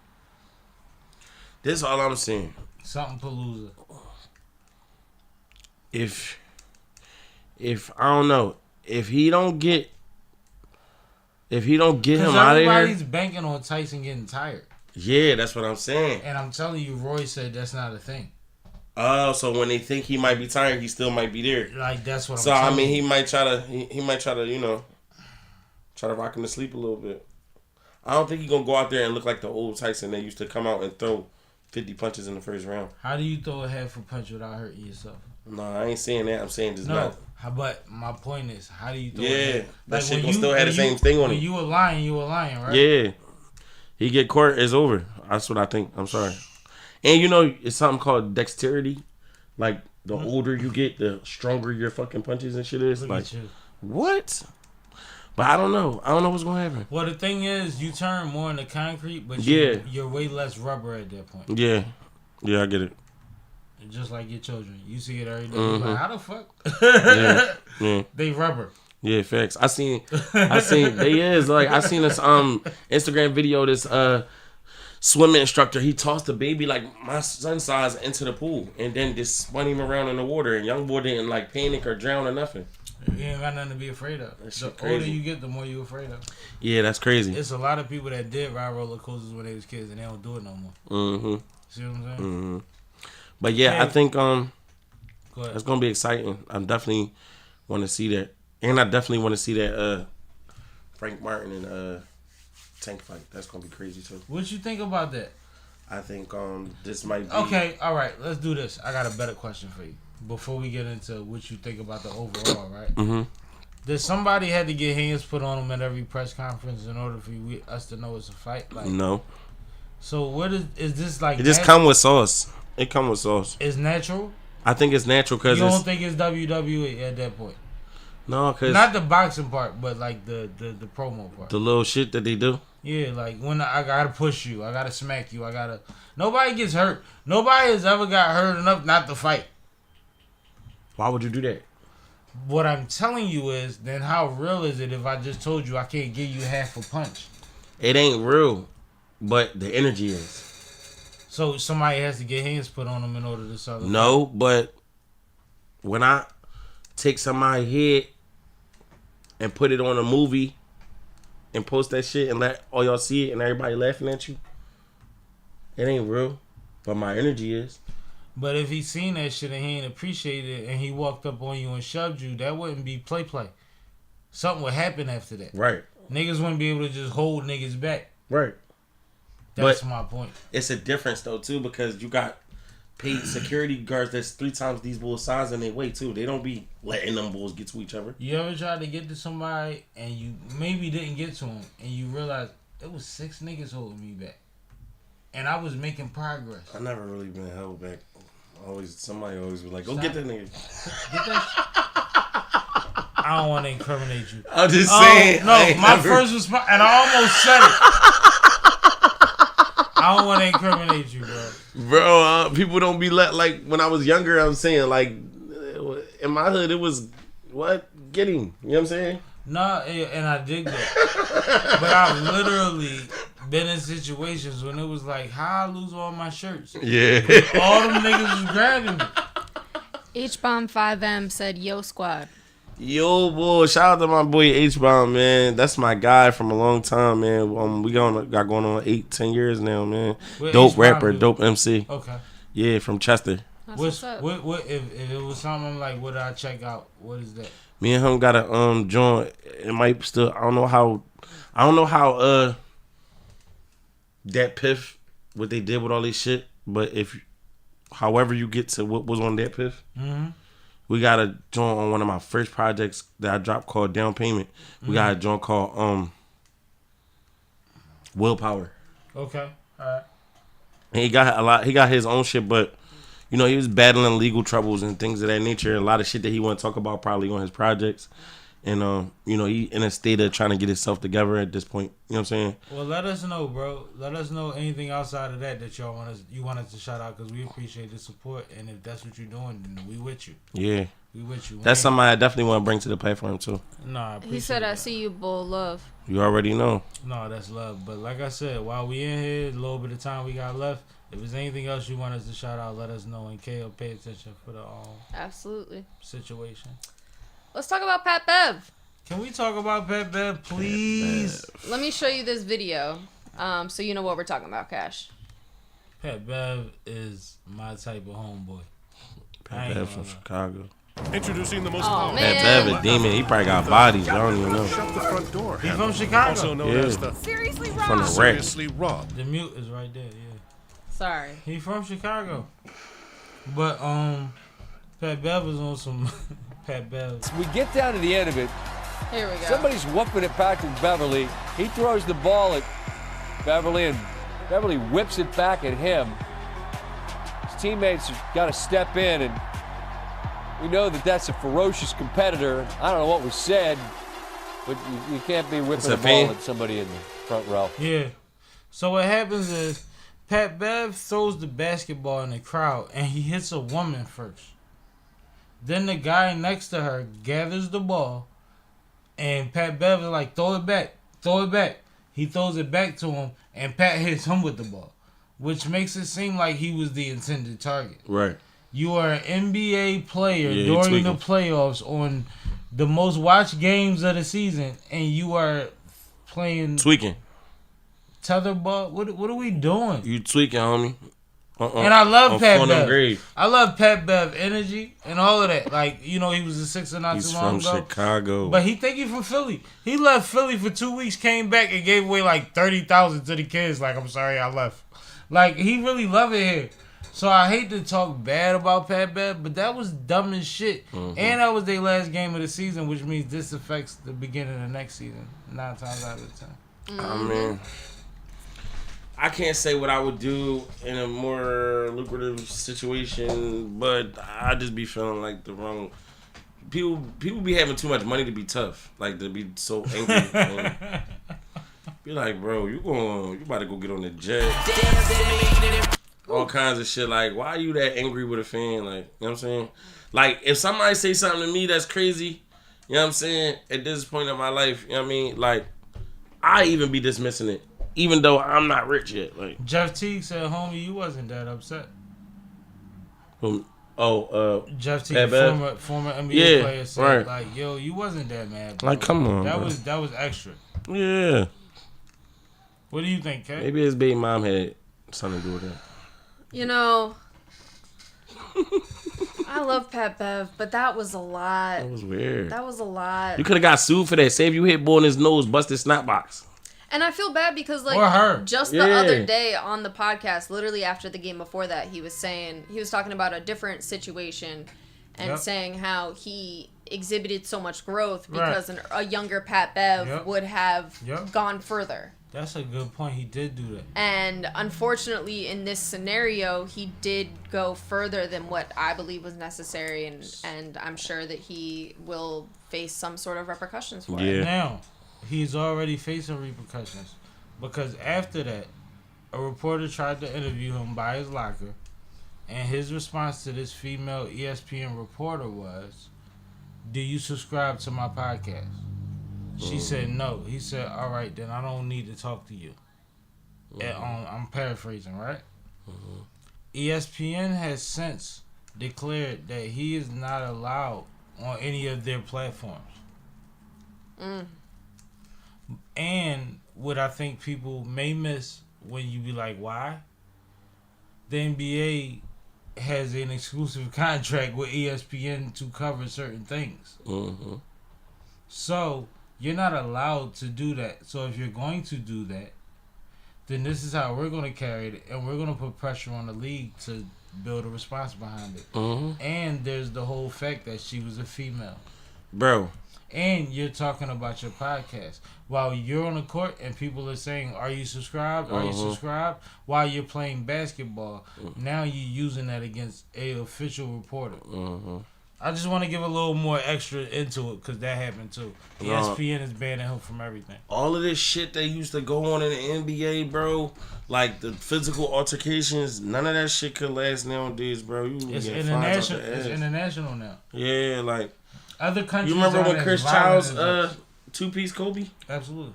this is all I'm saying.
Something Palooza.
If I don't know, if he don't get him out of here,
Everybody's banking on Tyson getting tired.
yeah, that's what I'm saying.
And I'm telling you, Roy said that's not a thing.
Oh, so when they think he might be tired, he still might be there.
Like, that's what
So
I'm
I
telling
mean,
you.
he might try to, you know, try to rock him to sleep a little bit. I don't think he's gonna go out there and look like the old Tyson that used to come out and throw 50 punches in the first round.
How do you throw a half a punch without hurting yourself?
No, I ain't saying that. I'm saying just
No.
not.
But my point is, how do you throw a
Yeah,
half?
that shit
when
gonna still have the same thing on
when
it.
you a lion, right?
Yeah, he get caught, it's over. That's what I think. I'm sorry. And you know, it's something called dexterity. Like the older you get, the stronger your fucking punches and shit is.
Look
Like
at you.
what? But I don't know. I don't know what's gonna happen.
Well, the thing is, you turn more into concrete, but
Yeah.
you're way less rubber at that point.
Yeah, I get it.
Just like your children. You see it every day.
Mhm.
Like, how the fuck?
Yeah.
They rubber.
Yeah, facts. I seen they is like I seen this Instagram video. This swimming instructor, he tossed the baby like my son size into the pool and then just spun him around in the water. And young boy didn't like panic or drown or nothing.
You ain't got nothing to be afraid of.
That
The
shit
older
crazy.
you get, the more you afraid of.
Yeah, that's crazy.
It's a lot of people that did ride roller coasters when they was kids and they don't do it no more.
Mm-hmm.
See what I'm saying?
Mm-hmm. But yeah,
Yeah.
I think
Go ahead.
it's gonna be exciting. I definitely want to see that, and I definitely want to see that Frank Martin and Tank fight. That's gonna be crazy too.
What you think about that?
I think this might be
Okay, all right, let's do this. I got a better question for you before we get into what you think about the overall, right?
Mm-hmm.
Does somebody had to get hands put on them at every press conference in order for us to know it's a fight? Like,
No,
so what is this like?
it just come with sauce. It come with sauce.
It's natural.
I think it's natural because
You
it's
don't think it's WWE at that point?
no, because
Not the boxing part, but like the promo part.
the little shit that they do.
Yeah, like when I gotta push you, I gotta smack you, I gotta. Nobody gets hurt. Nobody has ever got hurt enough not to fight.
Why would you do that?
What I'm telling you is, then how real is it if I just told you I can't give you half a punch?
It ain't real, but the energy is.
So somebody has to get hands put on them in order to sell it.
No, but when I take somebody's head and put it on a movie and post that shit and let all y'all see it and everybody laughing at you, it ain't real, but my energy is.
But if he seen that shit and he ain't appreciated it and he walked up on you and shoved you, that wouldn't be play. Something would happen after that.
Right.
Niggas wouldn't be able to just hold niggas back.
Right.
That's
But-
my point.
It's a difference though too because you got paid security guards that's 3 times these bulls' size and they weigh too. They don't be letting them bulls get to each other.
You ever tried to get to somebody and you maybe didn't get to him and you realize it was 6 niggas holding me back and I was making progress.
I never really been held back. Somebody always be like, go
Stop.
get that nigga.
Get that I don't want to incriminate you.
I'm just saying.
No, my first response, and I almost said it. I don't want to incriminate you, bro.
Bro, people don't be like when I was younger. I'm saying like in my hood, it was what get him. You know what I'm saying?
No, and I dig that, but I've literally been in situations when it was like, how I lose all my shirts?
Yeah,
all them niggas was grabbing me.
H-Bomb 5M said, "Yo, squad."
Yo, boy, shout out to my boy H-Bomb, man. That's my guy from a long time, man. We got going on 8-10 years now, man.
What
Dope
H-Bomb
rapper,
do?
dope MC.
Okay.
Yeah, from Chester.
What's up?
What if it was something like, what did I check out? What is that?
Me and him got a joint. It might still. I don't know how. That Piff, what they did with all this shit. But however you get to what was on that Piff, we got a joint on one of my first projects that I dropped called Down Payment. We got a joint called Willpower.
Okay, all right.
And he got his own shit, but you know, he was battling legal troubles and things of that nature. A lot of shit that he want to talk about probably on his projects. And, you know, he in a state of trying to get himself together at this point. You know what I'm saying?
Well, let us know, bro. Let us know anything outside of that you want us to shout out, because we appreciate the support. And if that's what you're doing, then we with you.
Yeah.
We with you.
That's something I definitely want to bring to the platform, too.
Nah, I appreciate
He said, "I
that.
see you, bull love."
You already know.
No, that's love. But like I said, while we in here, the little bit of time we got left, if there's anything else you want us to shout out, let us know. And KO, pay attention for the
Absolutely.
situation.
Let's talk about Pat Bev.
Can we talk about Pat Bev, please?
Let me show you this video, so you know what we're talking about, Cash.
Pat Bev is my type of homeboy.
Pat Bev from Chicago.
Introducing the most
Oh,
Pat
man.
Bev a demon. He probably got bodies. I don't even know.
Shut the front door.
He from Chicago.
Also known
Yeah.
as the
Seriously,
From
Rob.
the wreck.
seriously Rob.
The mute is right there, yeah.
Sorry.
He from Chicago. But Pat Bev was on some Pat Bev.
We get down to the end of it.
Here we go.
Somebody's whooping at Patrick Beverly. He throws the ball at Beverly, and Beverly whips it back at him. His teammates have got to step in, and we know that that's a ferocious competitor. I don't know what was said, but you can't be whipping the ball at somebody in the front row.
Yeah. So what happens is Pat Bev throws the basketball in the crowd, and he hits a woman first. Then the guy next to her gathers the ball, and Pat Bev is like, throw it back, throw it back. He throws it back to him, and Pat hits him with the ball, which makes it seem like he was the intended target.
Right.
You are an NBA player
Yeah,
during the
tweaking.
playoffs on the most watched games of the season, and you are playing
Tweaking.
tetherball. What are we doing?
You tweaking, homie.
And I love Pat Bev.
Grave.
I love Pat Bev energy and all of that. Like, you know, he was a Sixer not
He's
too long
from
ago.
Chicago.
But he think he from Philly. He left Philly for 2 weeks, came back and gave away like $30,000 to the kids. Like, I'm sorry I left. Like, he really love it here. So I hate to talk bad about Pat Bev, but that was dumb as shit.
Mm-hmm.
And that was their last game of the season, which means this affects the beginning of the next season 9 times out of 10.
I mean, I can't say what I would do in a more lucrative situation, but I just be feeling like the wrong people be having too much money to be tough, like to be so angry. And be like, bro, you about to go get on the jet. All kinds of shit. Like, why are you that angry with a fan? Like, you know what I'm saying? Like, if somebody say something to me that's crazy, you know what I'm saying? At this point in my life, you know what I mean? Like, I even be dismissing it, even though I'm not rich yet. Like,
Jeff Teague said, homie, you wasn't that upset. Jeff Teague,
Pat Bev?
former NBA player, said,
right.
like, yo, you wasn't that mad, bro.
Like, come on,
That
bro.
was extra.
Yeah.
What do you think, Kay?
Maybe his baby mom had something to do with that.
You know, I love Pat Bev, but that was a lot.
That was weird.
That was a lot.
You could have got sued for that. Say if you hit boy in his nose, busted snot box.
And I feel bad because, like,
Or her.
just the
Yeah.
other day on the podcast, literally after the game before that, he was talking about a different situation and
Yep.
saying how he exhibited so much growth
Right.
because a younger Pat Bev
Yep.
would have
Yep.
gone further.
That's a good point. He did do that.
And unfortunately, in this scenario, he did go further than what I believe was necessary, and I'm sure that he will face some sort of repercussions for it.
Yeah.
Now, he's already facing repercussions because after that, a reporter tried to interview him by his locker, and his response to this female ESPN reporter was, "Do you subscribe to my podcast?" She said no. He said, "All right, then I don't need to talk to you." And, I'm paraphrasing, right? ESPN has since declared that he is not allowed on any of their platforms. And what I think people may miss when you be like, why? The NBA has an exclusive contract with ESPN to cover certain things. So you're not allowed to do that. So if you're going to do that, then this is how we're going to carry it, and we're going to put pressure on the league to build a response behind it. And there's the whole fact that she was a female.
Bro.
And you're talking about your podcast. While you're on the court and people are saying, are you subscribed? Are you subscribed? While you're playing basketball, now you're using that against a official reporter. I just want to give a little more extra into it because that happened too. ESPN is banning him from everything.
All of this shit that used to go on in the NBA, bro, like the physical altercations, none of that shit could last nowadays, bro.
It's international. It's international now.
Yeah, like
other countries.
You remember when
aren't
Chris
as violent
Childs
as us.
two-piece Kobe?
Absolutely.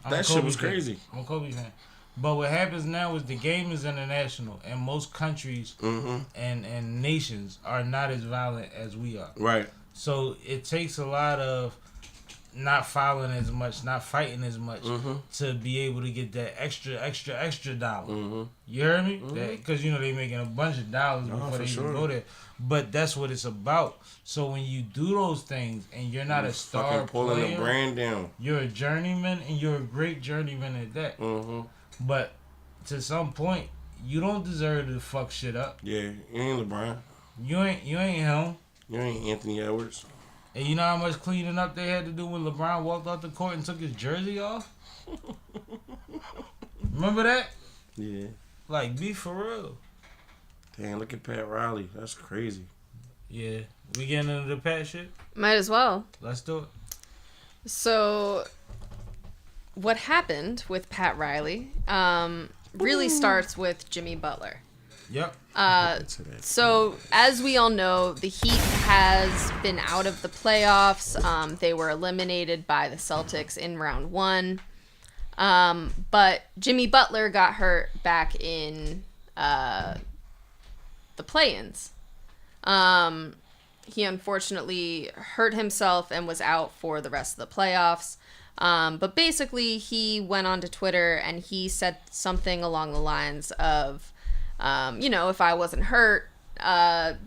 That shit was crazy.
I'm a Kobe fan. But what happens now is the game is international, and most countries and nations are not as violent as we are.
Right.
So it takes a lot of not fouling as much, not fighting as much to be able to get that extra dollar. You heard me? Because they making a bunch of dollars before they even go there. But that's what it's about. So when you do those things and you're not a star
pulling
player,
the brand down.
You're a journeyman, and you're a great journeyman at that. But to some point, you don't deserve to fuck shit up.
Yeah, you ain't LeBron.
You ain't him.
You ain't Anthony Edwards.
And you know how much cleaning up they had to do when LeBron walked off the court and took his jersey off? Remember that?
Yeah.
Like, be for real.
Damn, look at Pat Riley. That's crazy.
Yeah. We getting into the Pat shit?
Might as well.
Let's do it.
So, what happened with Pat Riley really starts with Jimmy Butler.
Yep.
So, as we all know, the Heat has been out of the playoffs. They were eliminated by the Celtics in round 1. But Jimmy Butler got hurt back in the play-ins. He unfortunately hurt himself and was out for the rest of the playoffs. But basically, he went onto Twitter and he said something along the lines of, if I wasn't hurt, the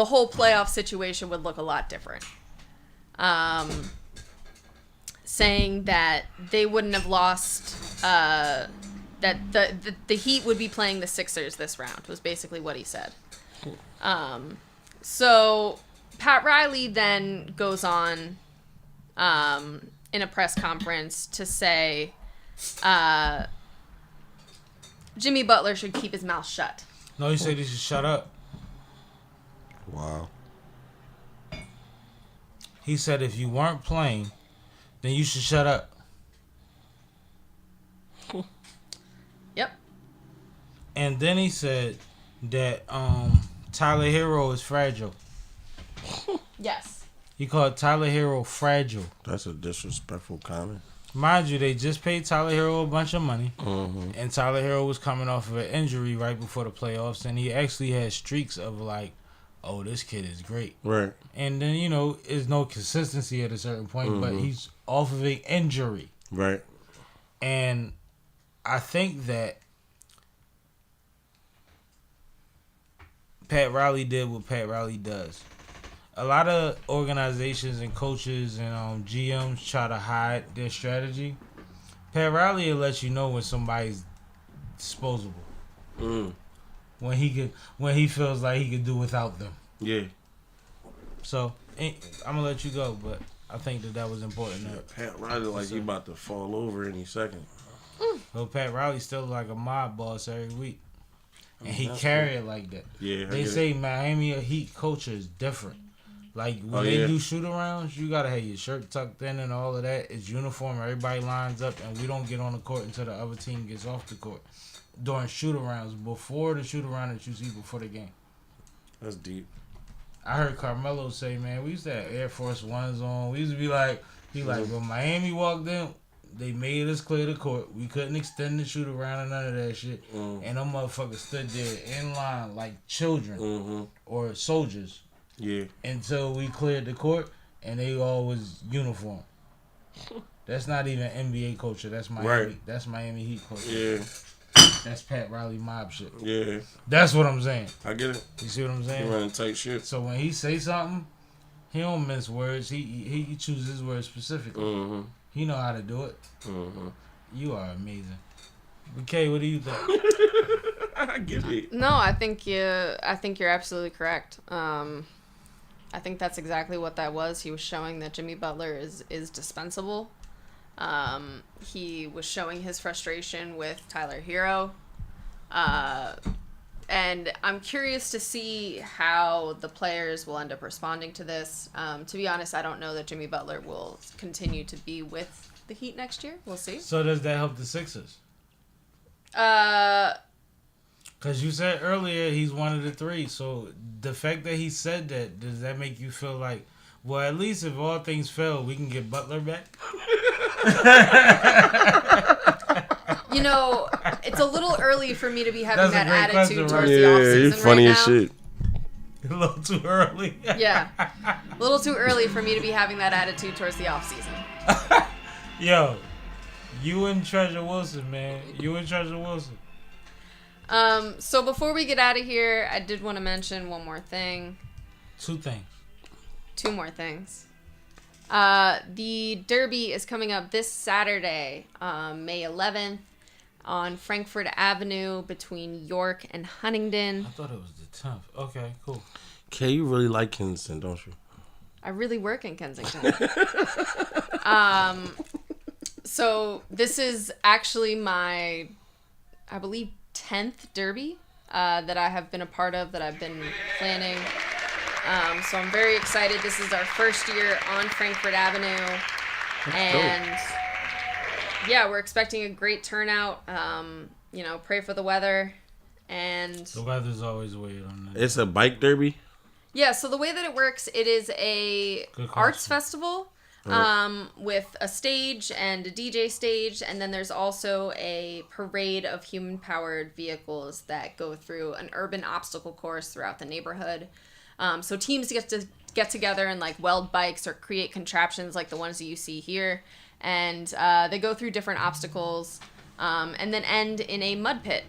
whole playoff situation would look a lot different. Saying that they wouldn't have lost, that the Heat would be playing the Sixers this round, was basically what he said. So Pat Riley then goes on in a press conference to say Jimmy Butler should keep his mouth shut.
No, he said he should shut up.
Wow.
He said if you weren't playing, then you should shut up.
Yep.
And then he said that Tyler Hero is fragile.
Yes.
He called Tyler Hero fragile.
That's a disrespectful comment.
Mind you, they just paid Tyler Hero a bunch of money. And Tyler Hero was coming off of an injury right before the playoffs. And he actually had streaks of like, oh, this kid is great.
Right.
And then, there's no consistency at a certain point. But he's off of an injury.
Right.
And I think that Pat Riley did what Pat Riley does. A lot of organizations and coaches and GMs try to hide their strategy. Pat Riley will let you know when somebody's disposable. When he feels like he can do without them.
Yeah.
So I'm gonna let you go, but I think that was important.
Yeah, Pat Riley like he about to fall over any second.
Well, Pat Riley still like a mob boss every week, and he carry it like that.
Yeah.
They say Miami Heat culture is different. Like when they do shoot arounds, you gotta have your shirt tucked in and all of that. It's uniform. Everybody lines up, and we don't get on the court until the other team gets off the court during shoot arounds. Before the shoot around that you see before the game.
That's deep.
I heard Carmelo say, "Man, we used to have Air Force Ones on. We used to be like, when Miami walked in, they made us clear the court. We couldn't extend the shoot around and none of that shit. And them motherfuckers stood there in line like children or soldiers."
Yeah.
Until we cleared the court, and they all was uniform. That's not even NBA culture. That's Miami.
Right.
That's Miami Heat culture.
Yeah.
That's Pat Riley mob shit.
Yeah.
That's what I'm saying.
I get it.
You see what I'm saying?
He running tight shit.
So when he say something, he don't mince words. He chooses his words specifically. He know how to do it. You are amazing. Okay, what do you think?
I get it.
No, I think you're absolutely correct. I think that's exactly what that was. He was showing that Jimmy Butler is dispensable. He was showing his frustration with Tyler Hero. And I'm curious to see how the players will end up responding to this. To be honest, I don't know that Jimmy Butler will continue to be with the Heat next year. We'll see.
So does that help the Sixers? Because you said earlier he's one of the three. So the fact that he said that, does that make you feel like, well, at least if all things fail, we can get Butler back?
You know, it's a little early for me to be having that attitude towards the
Yeah,
offseason
he's funny
right
as
now.
shit.
A little too early.
Yeah. A little too early for me to be having that attitude towards the offseason.
Yo, you and Treasure Wilson, man. You and Treasure Wilson.
So before we get out of here, I did want to mention one more thing.
Two
more things. The Derby is coming up this Saturday, May 11th, on Frankfurt Avenue between York and Huntingdon.
I thought it was the 10th. Okay, cool.
Kay, you really like Kensington, don't you?
I really work in Kensington. So this is actually my, I believe, 10th Derby that I have been a part of, that I've been planning. So I'm very excited. This is our first year on Frankfurt Avenue. And yeah, we're expecting a great turnout. You know, pray for the weather. And
the weather's always weird on that.
It's a bike derby?
Yeah, so the way that it works, it is a arts festival with a stage and a DJ stage, and then there's also a parade of human-powered vehicles that go through an urban obstacle course throughout the neighborhood. So teams get together and like weld bikes or create contraptions like the ones that you see here, and they go through different obstacles, and then end in a mud pit.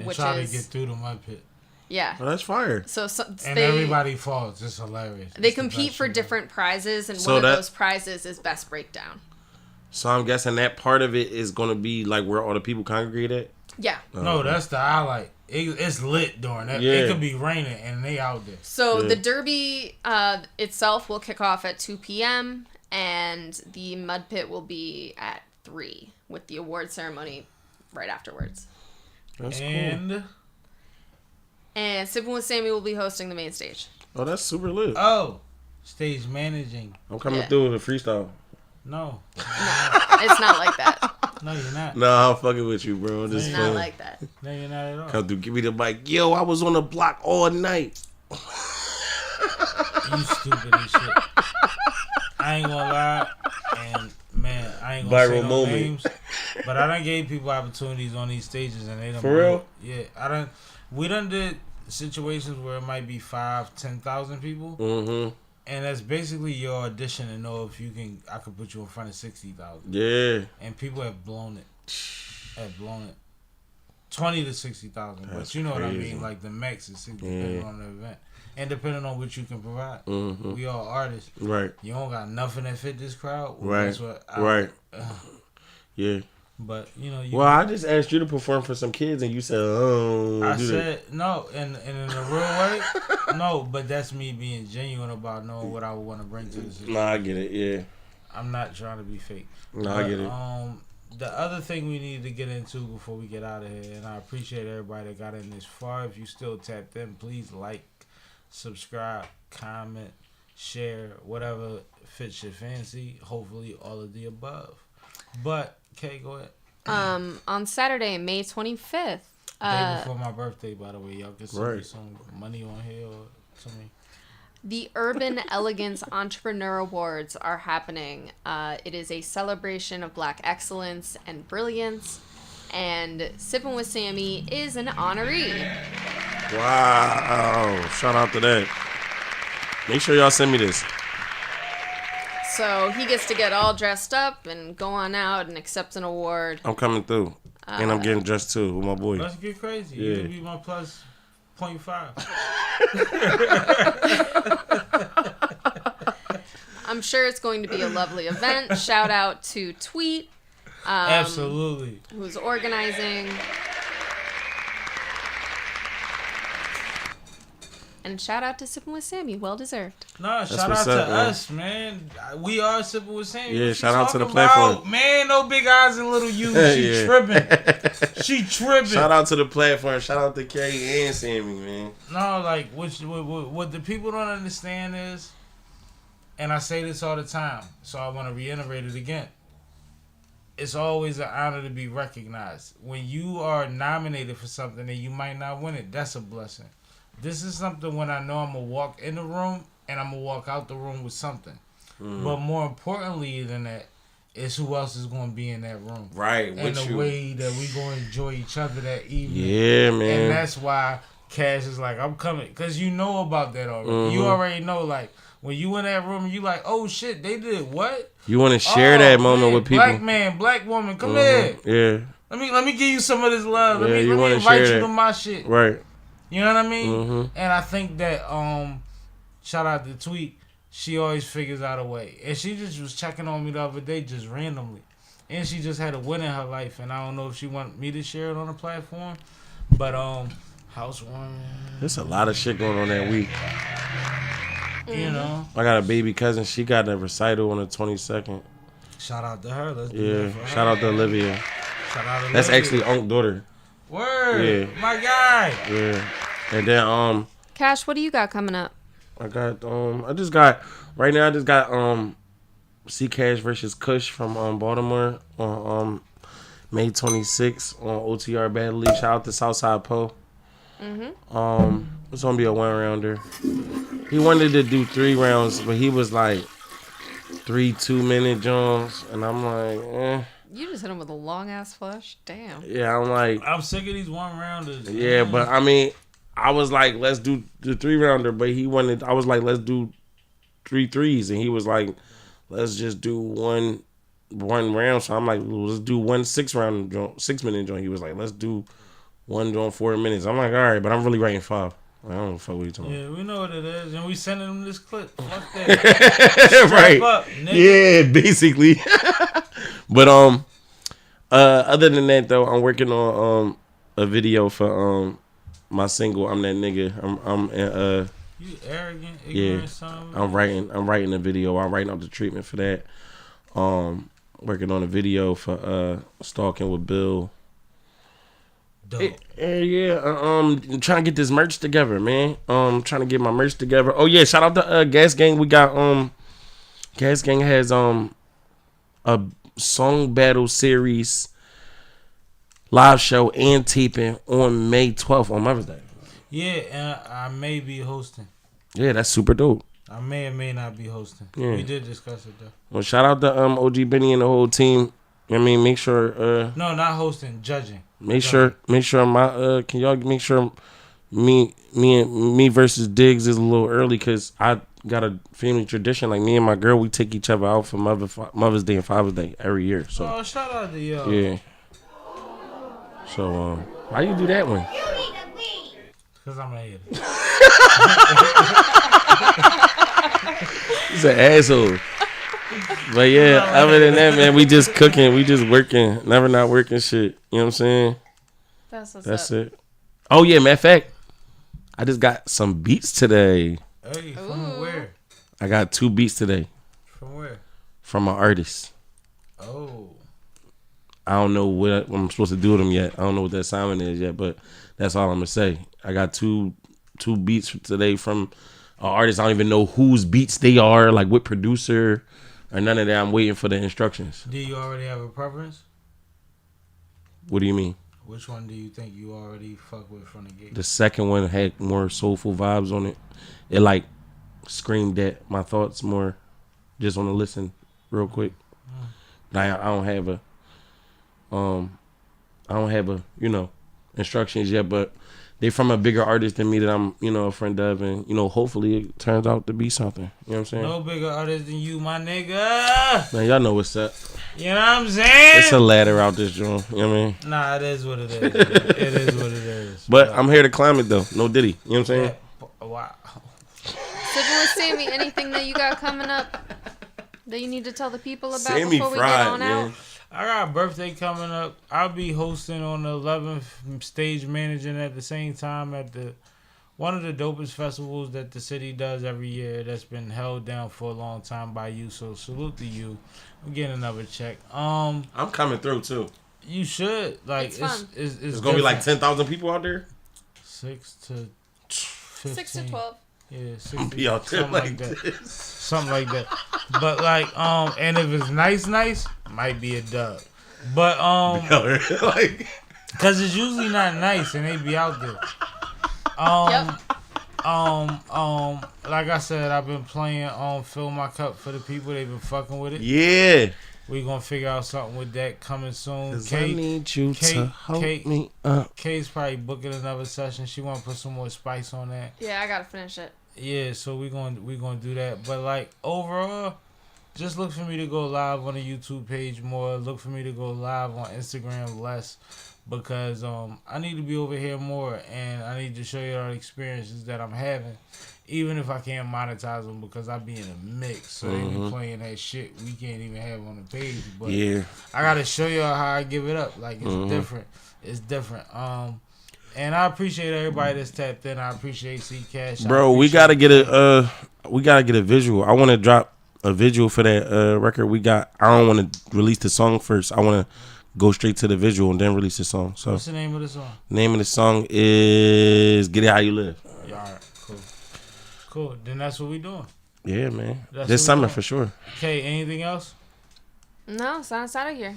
Which
try
is
to get through the mud pit.
Yeah.
Oh, that's fire.
So
and everybody falls. It's hilarious.
They compete for different prizes, and one of those prizes is best breakdown.
So I'm guessing that part of it is going to be like where all the people congregate at?
Yeah.
No, that's the highlight. It's lit during that.
Yeah.
It could be raining and they out there.
So the Derby itself will kick off at 2 p.m. and the mud pit will be at 3 with the award ceremony right afterwards.
That's cool.
And SippinWitSammie will be hosting the main stage.
Oh, that's super lit.
Oh, stage managing.
I'm coming through with a freestyle.
No,
it's not like that.
No, you're not.
No, I'm fucking with you, bro.
It's not like that.
No, you're not at all.
Come through, give me the mic. Yo, I was on the block all night.
You stupid as shit. I ain't gonna lie, and man, I ain't gonna say no names, but I done gave people opportunities on these stages, and they done.
For real?
Yeah, we done did situations where it might be 5,000-10,000 people, and that's basically your audition to know if I could put you in front of 60,000.
Yeah.
And people have blown it. 20 to 60,000, but you know what I mean. Like the max is 60, depending on the event. And depending on what you can provide. We all artists.
Right.
You don't got nothing that fit this crowd. Well,
right.
That's what
Yeah.
But, you know.
I just asked you to perform for some kids and you said, oh.
I said, no. And in a real way, no. But that's me being genuine about knowing what I would want to bring to the situation.
No, I get it. Yeah.
I'm not trying to be fake.
No, I get it.
The other thing we need to get into before we get out of here, and I appreciate everybody that got in this far. If you still tapped in, please like, subscribe, comment, share whatever fits your fancy. Hopefully, all of the above. But, Kay, go ahead.
On Saturday, May 25th.
Day before my birthday, by the way. Y'all can send me some money on here or something.
The Urban Elegance Entrepreneur Awards are happening. It is a celebration of Black excellence and brilliance. And SippinWitSammie is an honoree.
Wow. Shout out to that. Make sure y'all send me this.
So he gets to get all dressed up and go on out and accept an award.
I'm coming through. And I'm getting dressed too with my boy.
Let's get crazy.
Yeah.
You can be my plus 0.5.
I'm sure it's going to be a lovely event. Shout out to Tweet.
Absolutely.
Who's organizing. And shout out to SippinWitSammie. Well deserved.
Nah, shout out to us, man. We are SippinWitSammie.
Yeah, shout out to the platform.
Man, no big eyes and little you. She tripping. She tripping.
Shout out to the platform. Shout out to Kay and Sammy, man.
No, like, what the people don't understand is, and I say this all the time, so I want to reiterate it again. It's always an honor to be recognized. When you are nominated for something and you might not win it, that's a blessing. This is something when I know I'm going to walk in the room and I'm going to walk out the room with something. But more importantly than that is who else is going to be in that room.
Right,
and
with
the
you.
way that we going to enjoy each other that evening.
Yeah, man.
And that's why Cash is like, I'm coming. Because you know about that already. You already know, like, when you in that room, you like, oh, shit, they did what?
You want to share that moment with people.
Black man, black woman, come here.
Yeah.
Let me give you some of this love. Let me
wanna
invite
share
you
that.
to my shit.
Right.
You know what I mean? And I think that shout out to Tweet, she always figures out a way. And she just was checking on me the other day just randomly. And she just had a win in her life. And I don't know if she want me to share it on the platform. But housewarming.
There's a lot of shit going on that week.
You know.
I got a baby cousin. She got a recital on the 22nd.
Shout out to her. Let's do that for her.
Shout out to Olivia.
Shout out to
That's
Olivia.
actually Unc's daughter.
Word.
Yeah.
My guy.
Yeah. And then
Cash, what do you got coming up?
I got right now I just got C Cash versus Kush from Baltimore on May 26th on OTR Battle League. Shout out to Southside Poe. It's gonna be a 1-rounder. He wanted to do 3 rounds, but he was like 3 2-minute Jones, and I'm like,
You just hit him with a long ass flush. Damn.
Yeah, I'm like,
I'm sick of these 1-rounders.
Yeah, but I mean, I was like, let's do the 3-rounder, but I was like, let's do 3 threes, and he was like, let's just do one round. So I'm like, let's do 1 6-minute joint. He was like, let's do one joint 4 minutes. I'm like, all right, but I'm really writing 5. I don't know fuck what you talking about.
Yeah, we know what it is, and we sending him this clip. Fuck that.
Right.
Up, nigga.
Yeah, basically. But other than that though, I'm working on a video for my single. I'm that nigga.
You arrogant, ignorant son.
I'm writing a video. I'm writing up the treatment for that. Working on a video for Stalking with Bill.
Dope.
Trying to get this merch together, man. Trying to get my merch together. Oh yeah, shout out to Gas Gang. We got Gas Gang has a song battle series live show and taping on May 12th on Mother's Day.
Yeah, and I may be hosting.
Yeah, that's super dope.
I may or may not be hosting.
Yeah.
We did discuss it though.
Well, shout out to OG Benny and the whole team. I mean, make sure
No, not hosting, judging.
Make sure my can y'all make sure me versus Diggs is a little early because I got a family tradition. Like me and my girl, we take each other out for Mother's Day and Father's Day every year. So
oh, shout out to y'all.
Yeah. So why you do that one?
Because I'm a hater.
He's an asshole. But yeah, other than that, man, we just cooking, we just working, never not working shit. You know what I'm saying? That's it. Oh yeah, matter of fact, I just got some beats today.
Hey, from where?
I got 2 beats today.
From where?
From an artist.
Oh.
I don't know what I'm supposed to do with them yet. I don't know what that assignment is yet, but that's all I'm gonna say. I got two beats today from artist. I don't even know whose beats they are, like what producer or none of that. I'm waiting for the instructions.
Do you already have a preference?
What do you mean?
Which one do you think you already fuck with from the gate?
The second one had more soulful vibes on it. It like screamed at my thoughts more. Just want to listen real quick. But I don't have a instructions yet, but they from a bigger artist than me that I'm, a friend of, and hopefully it turns out to be something. You know what I'm saying?
No bigger artist than you, my nigga.
Man, y'all know what's up.
You know what I'm saying?
It's a ladder out this joint. You know what I mean?
Nah, it is what it is. It is what it is.
But I'm here to climb it though. No Diddy. You know what I'm saying?
Yeah. Wow.
Sipping with Sammy, anything that you got coming up that you need to tell the people about
Sammy
before we
fried,
get on
man.
out?
I got a birthday coming up. I'll be hosting on the 11th, stage managing at the same time at one of the dopest festivals that the city does every year that's been held down for a long time by you. So salute to you. I'm getting another check.
I'm coming through too.
You should. Like
It's fun.
It's gonna be like 10,000 people out there.
6 to 15.
6 to 12.
Yeah, 6
I'll
to
be out there
something
like
like that.
this.
Something like that. But like, and if it's nice, might be a dub. But
like,
cause it's usually not nice and they be out there. Like I said, I've been playing Fill My Cup for the people. They've been fucking with it.
yeah.
We gonna figure out something with that coming soon.
I need you to help me up.
Kay's probably booking another session. She wanna put some more spice on that.
Yeah, I gotta finish it.
Yeah, so we gonna do that. But like overall, just look for me to go live on the YouTube page more. Look for me to go live on Instagram less, because I need to be over here more, and I need to show you all the experiences that I'm having, even if I can't monetize them, because I be in a mix. So they be playing that shit we can't even have on the page. But
Yeah.
I gotta show y'all how I give it up. Like it's different. It's different. And I appreciate everybody that's tapped in. I appreciate C Cash.
Bro, we gotta get a visual. I want to drop a visual for that record we got. I don't want to release the song first. I want to go straight to the visual and then release the song. So
What's the name of the song?
name of the song is "Get It How You Live."
Yeah, all right, cool. Then that's what we doing.
Yeah, man.
That's
This
what we
summer
doing.
for sure.
Okay, anything else?
No, it's out of here.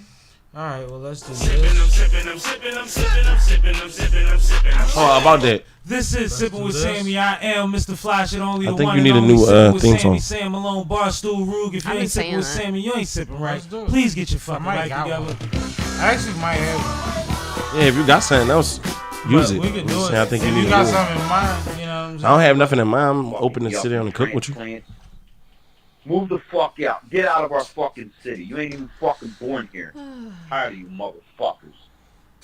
All right, well let's do
Sipping,
this.
I'm sipping, I'm sipping, I'm sipping, I'm sipping, I'm sipping, I'm sipping.
Oh, about that.
This is Sipping with Sammy. I am Mr. Flash and only
I
the
think
one
you
and
need a
only
new,
Sipping with
theme
Sammy,
song.
Sam Malone, Barstool, Rug. If you
I be
ain't sipping
saying
with
that.
Sammy, you ain't sipping right.
Let's do it.
Please get your fucking
might
life
got
together. I actually might have.
Yeah, if you got something else, use
But
it.
We can do
I'm
it.
saying, I think
if
you
you
need
got
to do it.
something in mind, you know what I'm saying?
I don't have nothing in mind. I'm open to sit down and cook with you.
Move the fuck out. Get out of our fucking city. You ain't even fucking born here. Tired of you motherfuckers.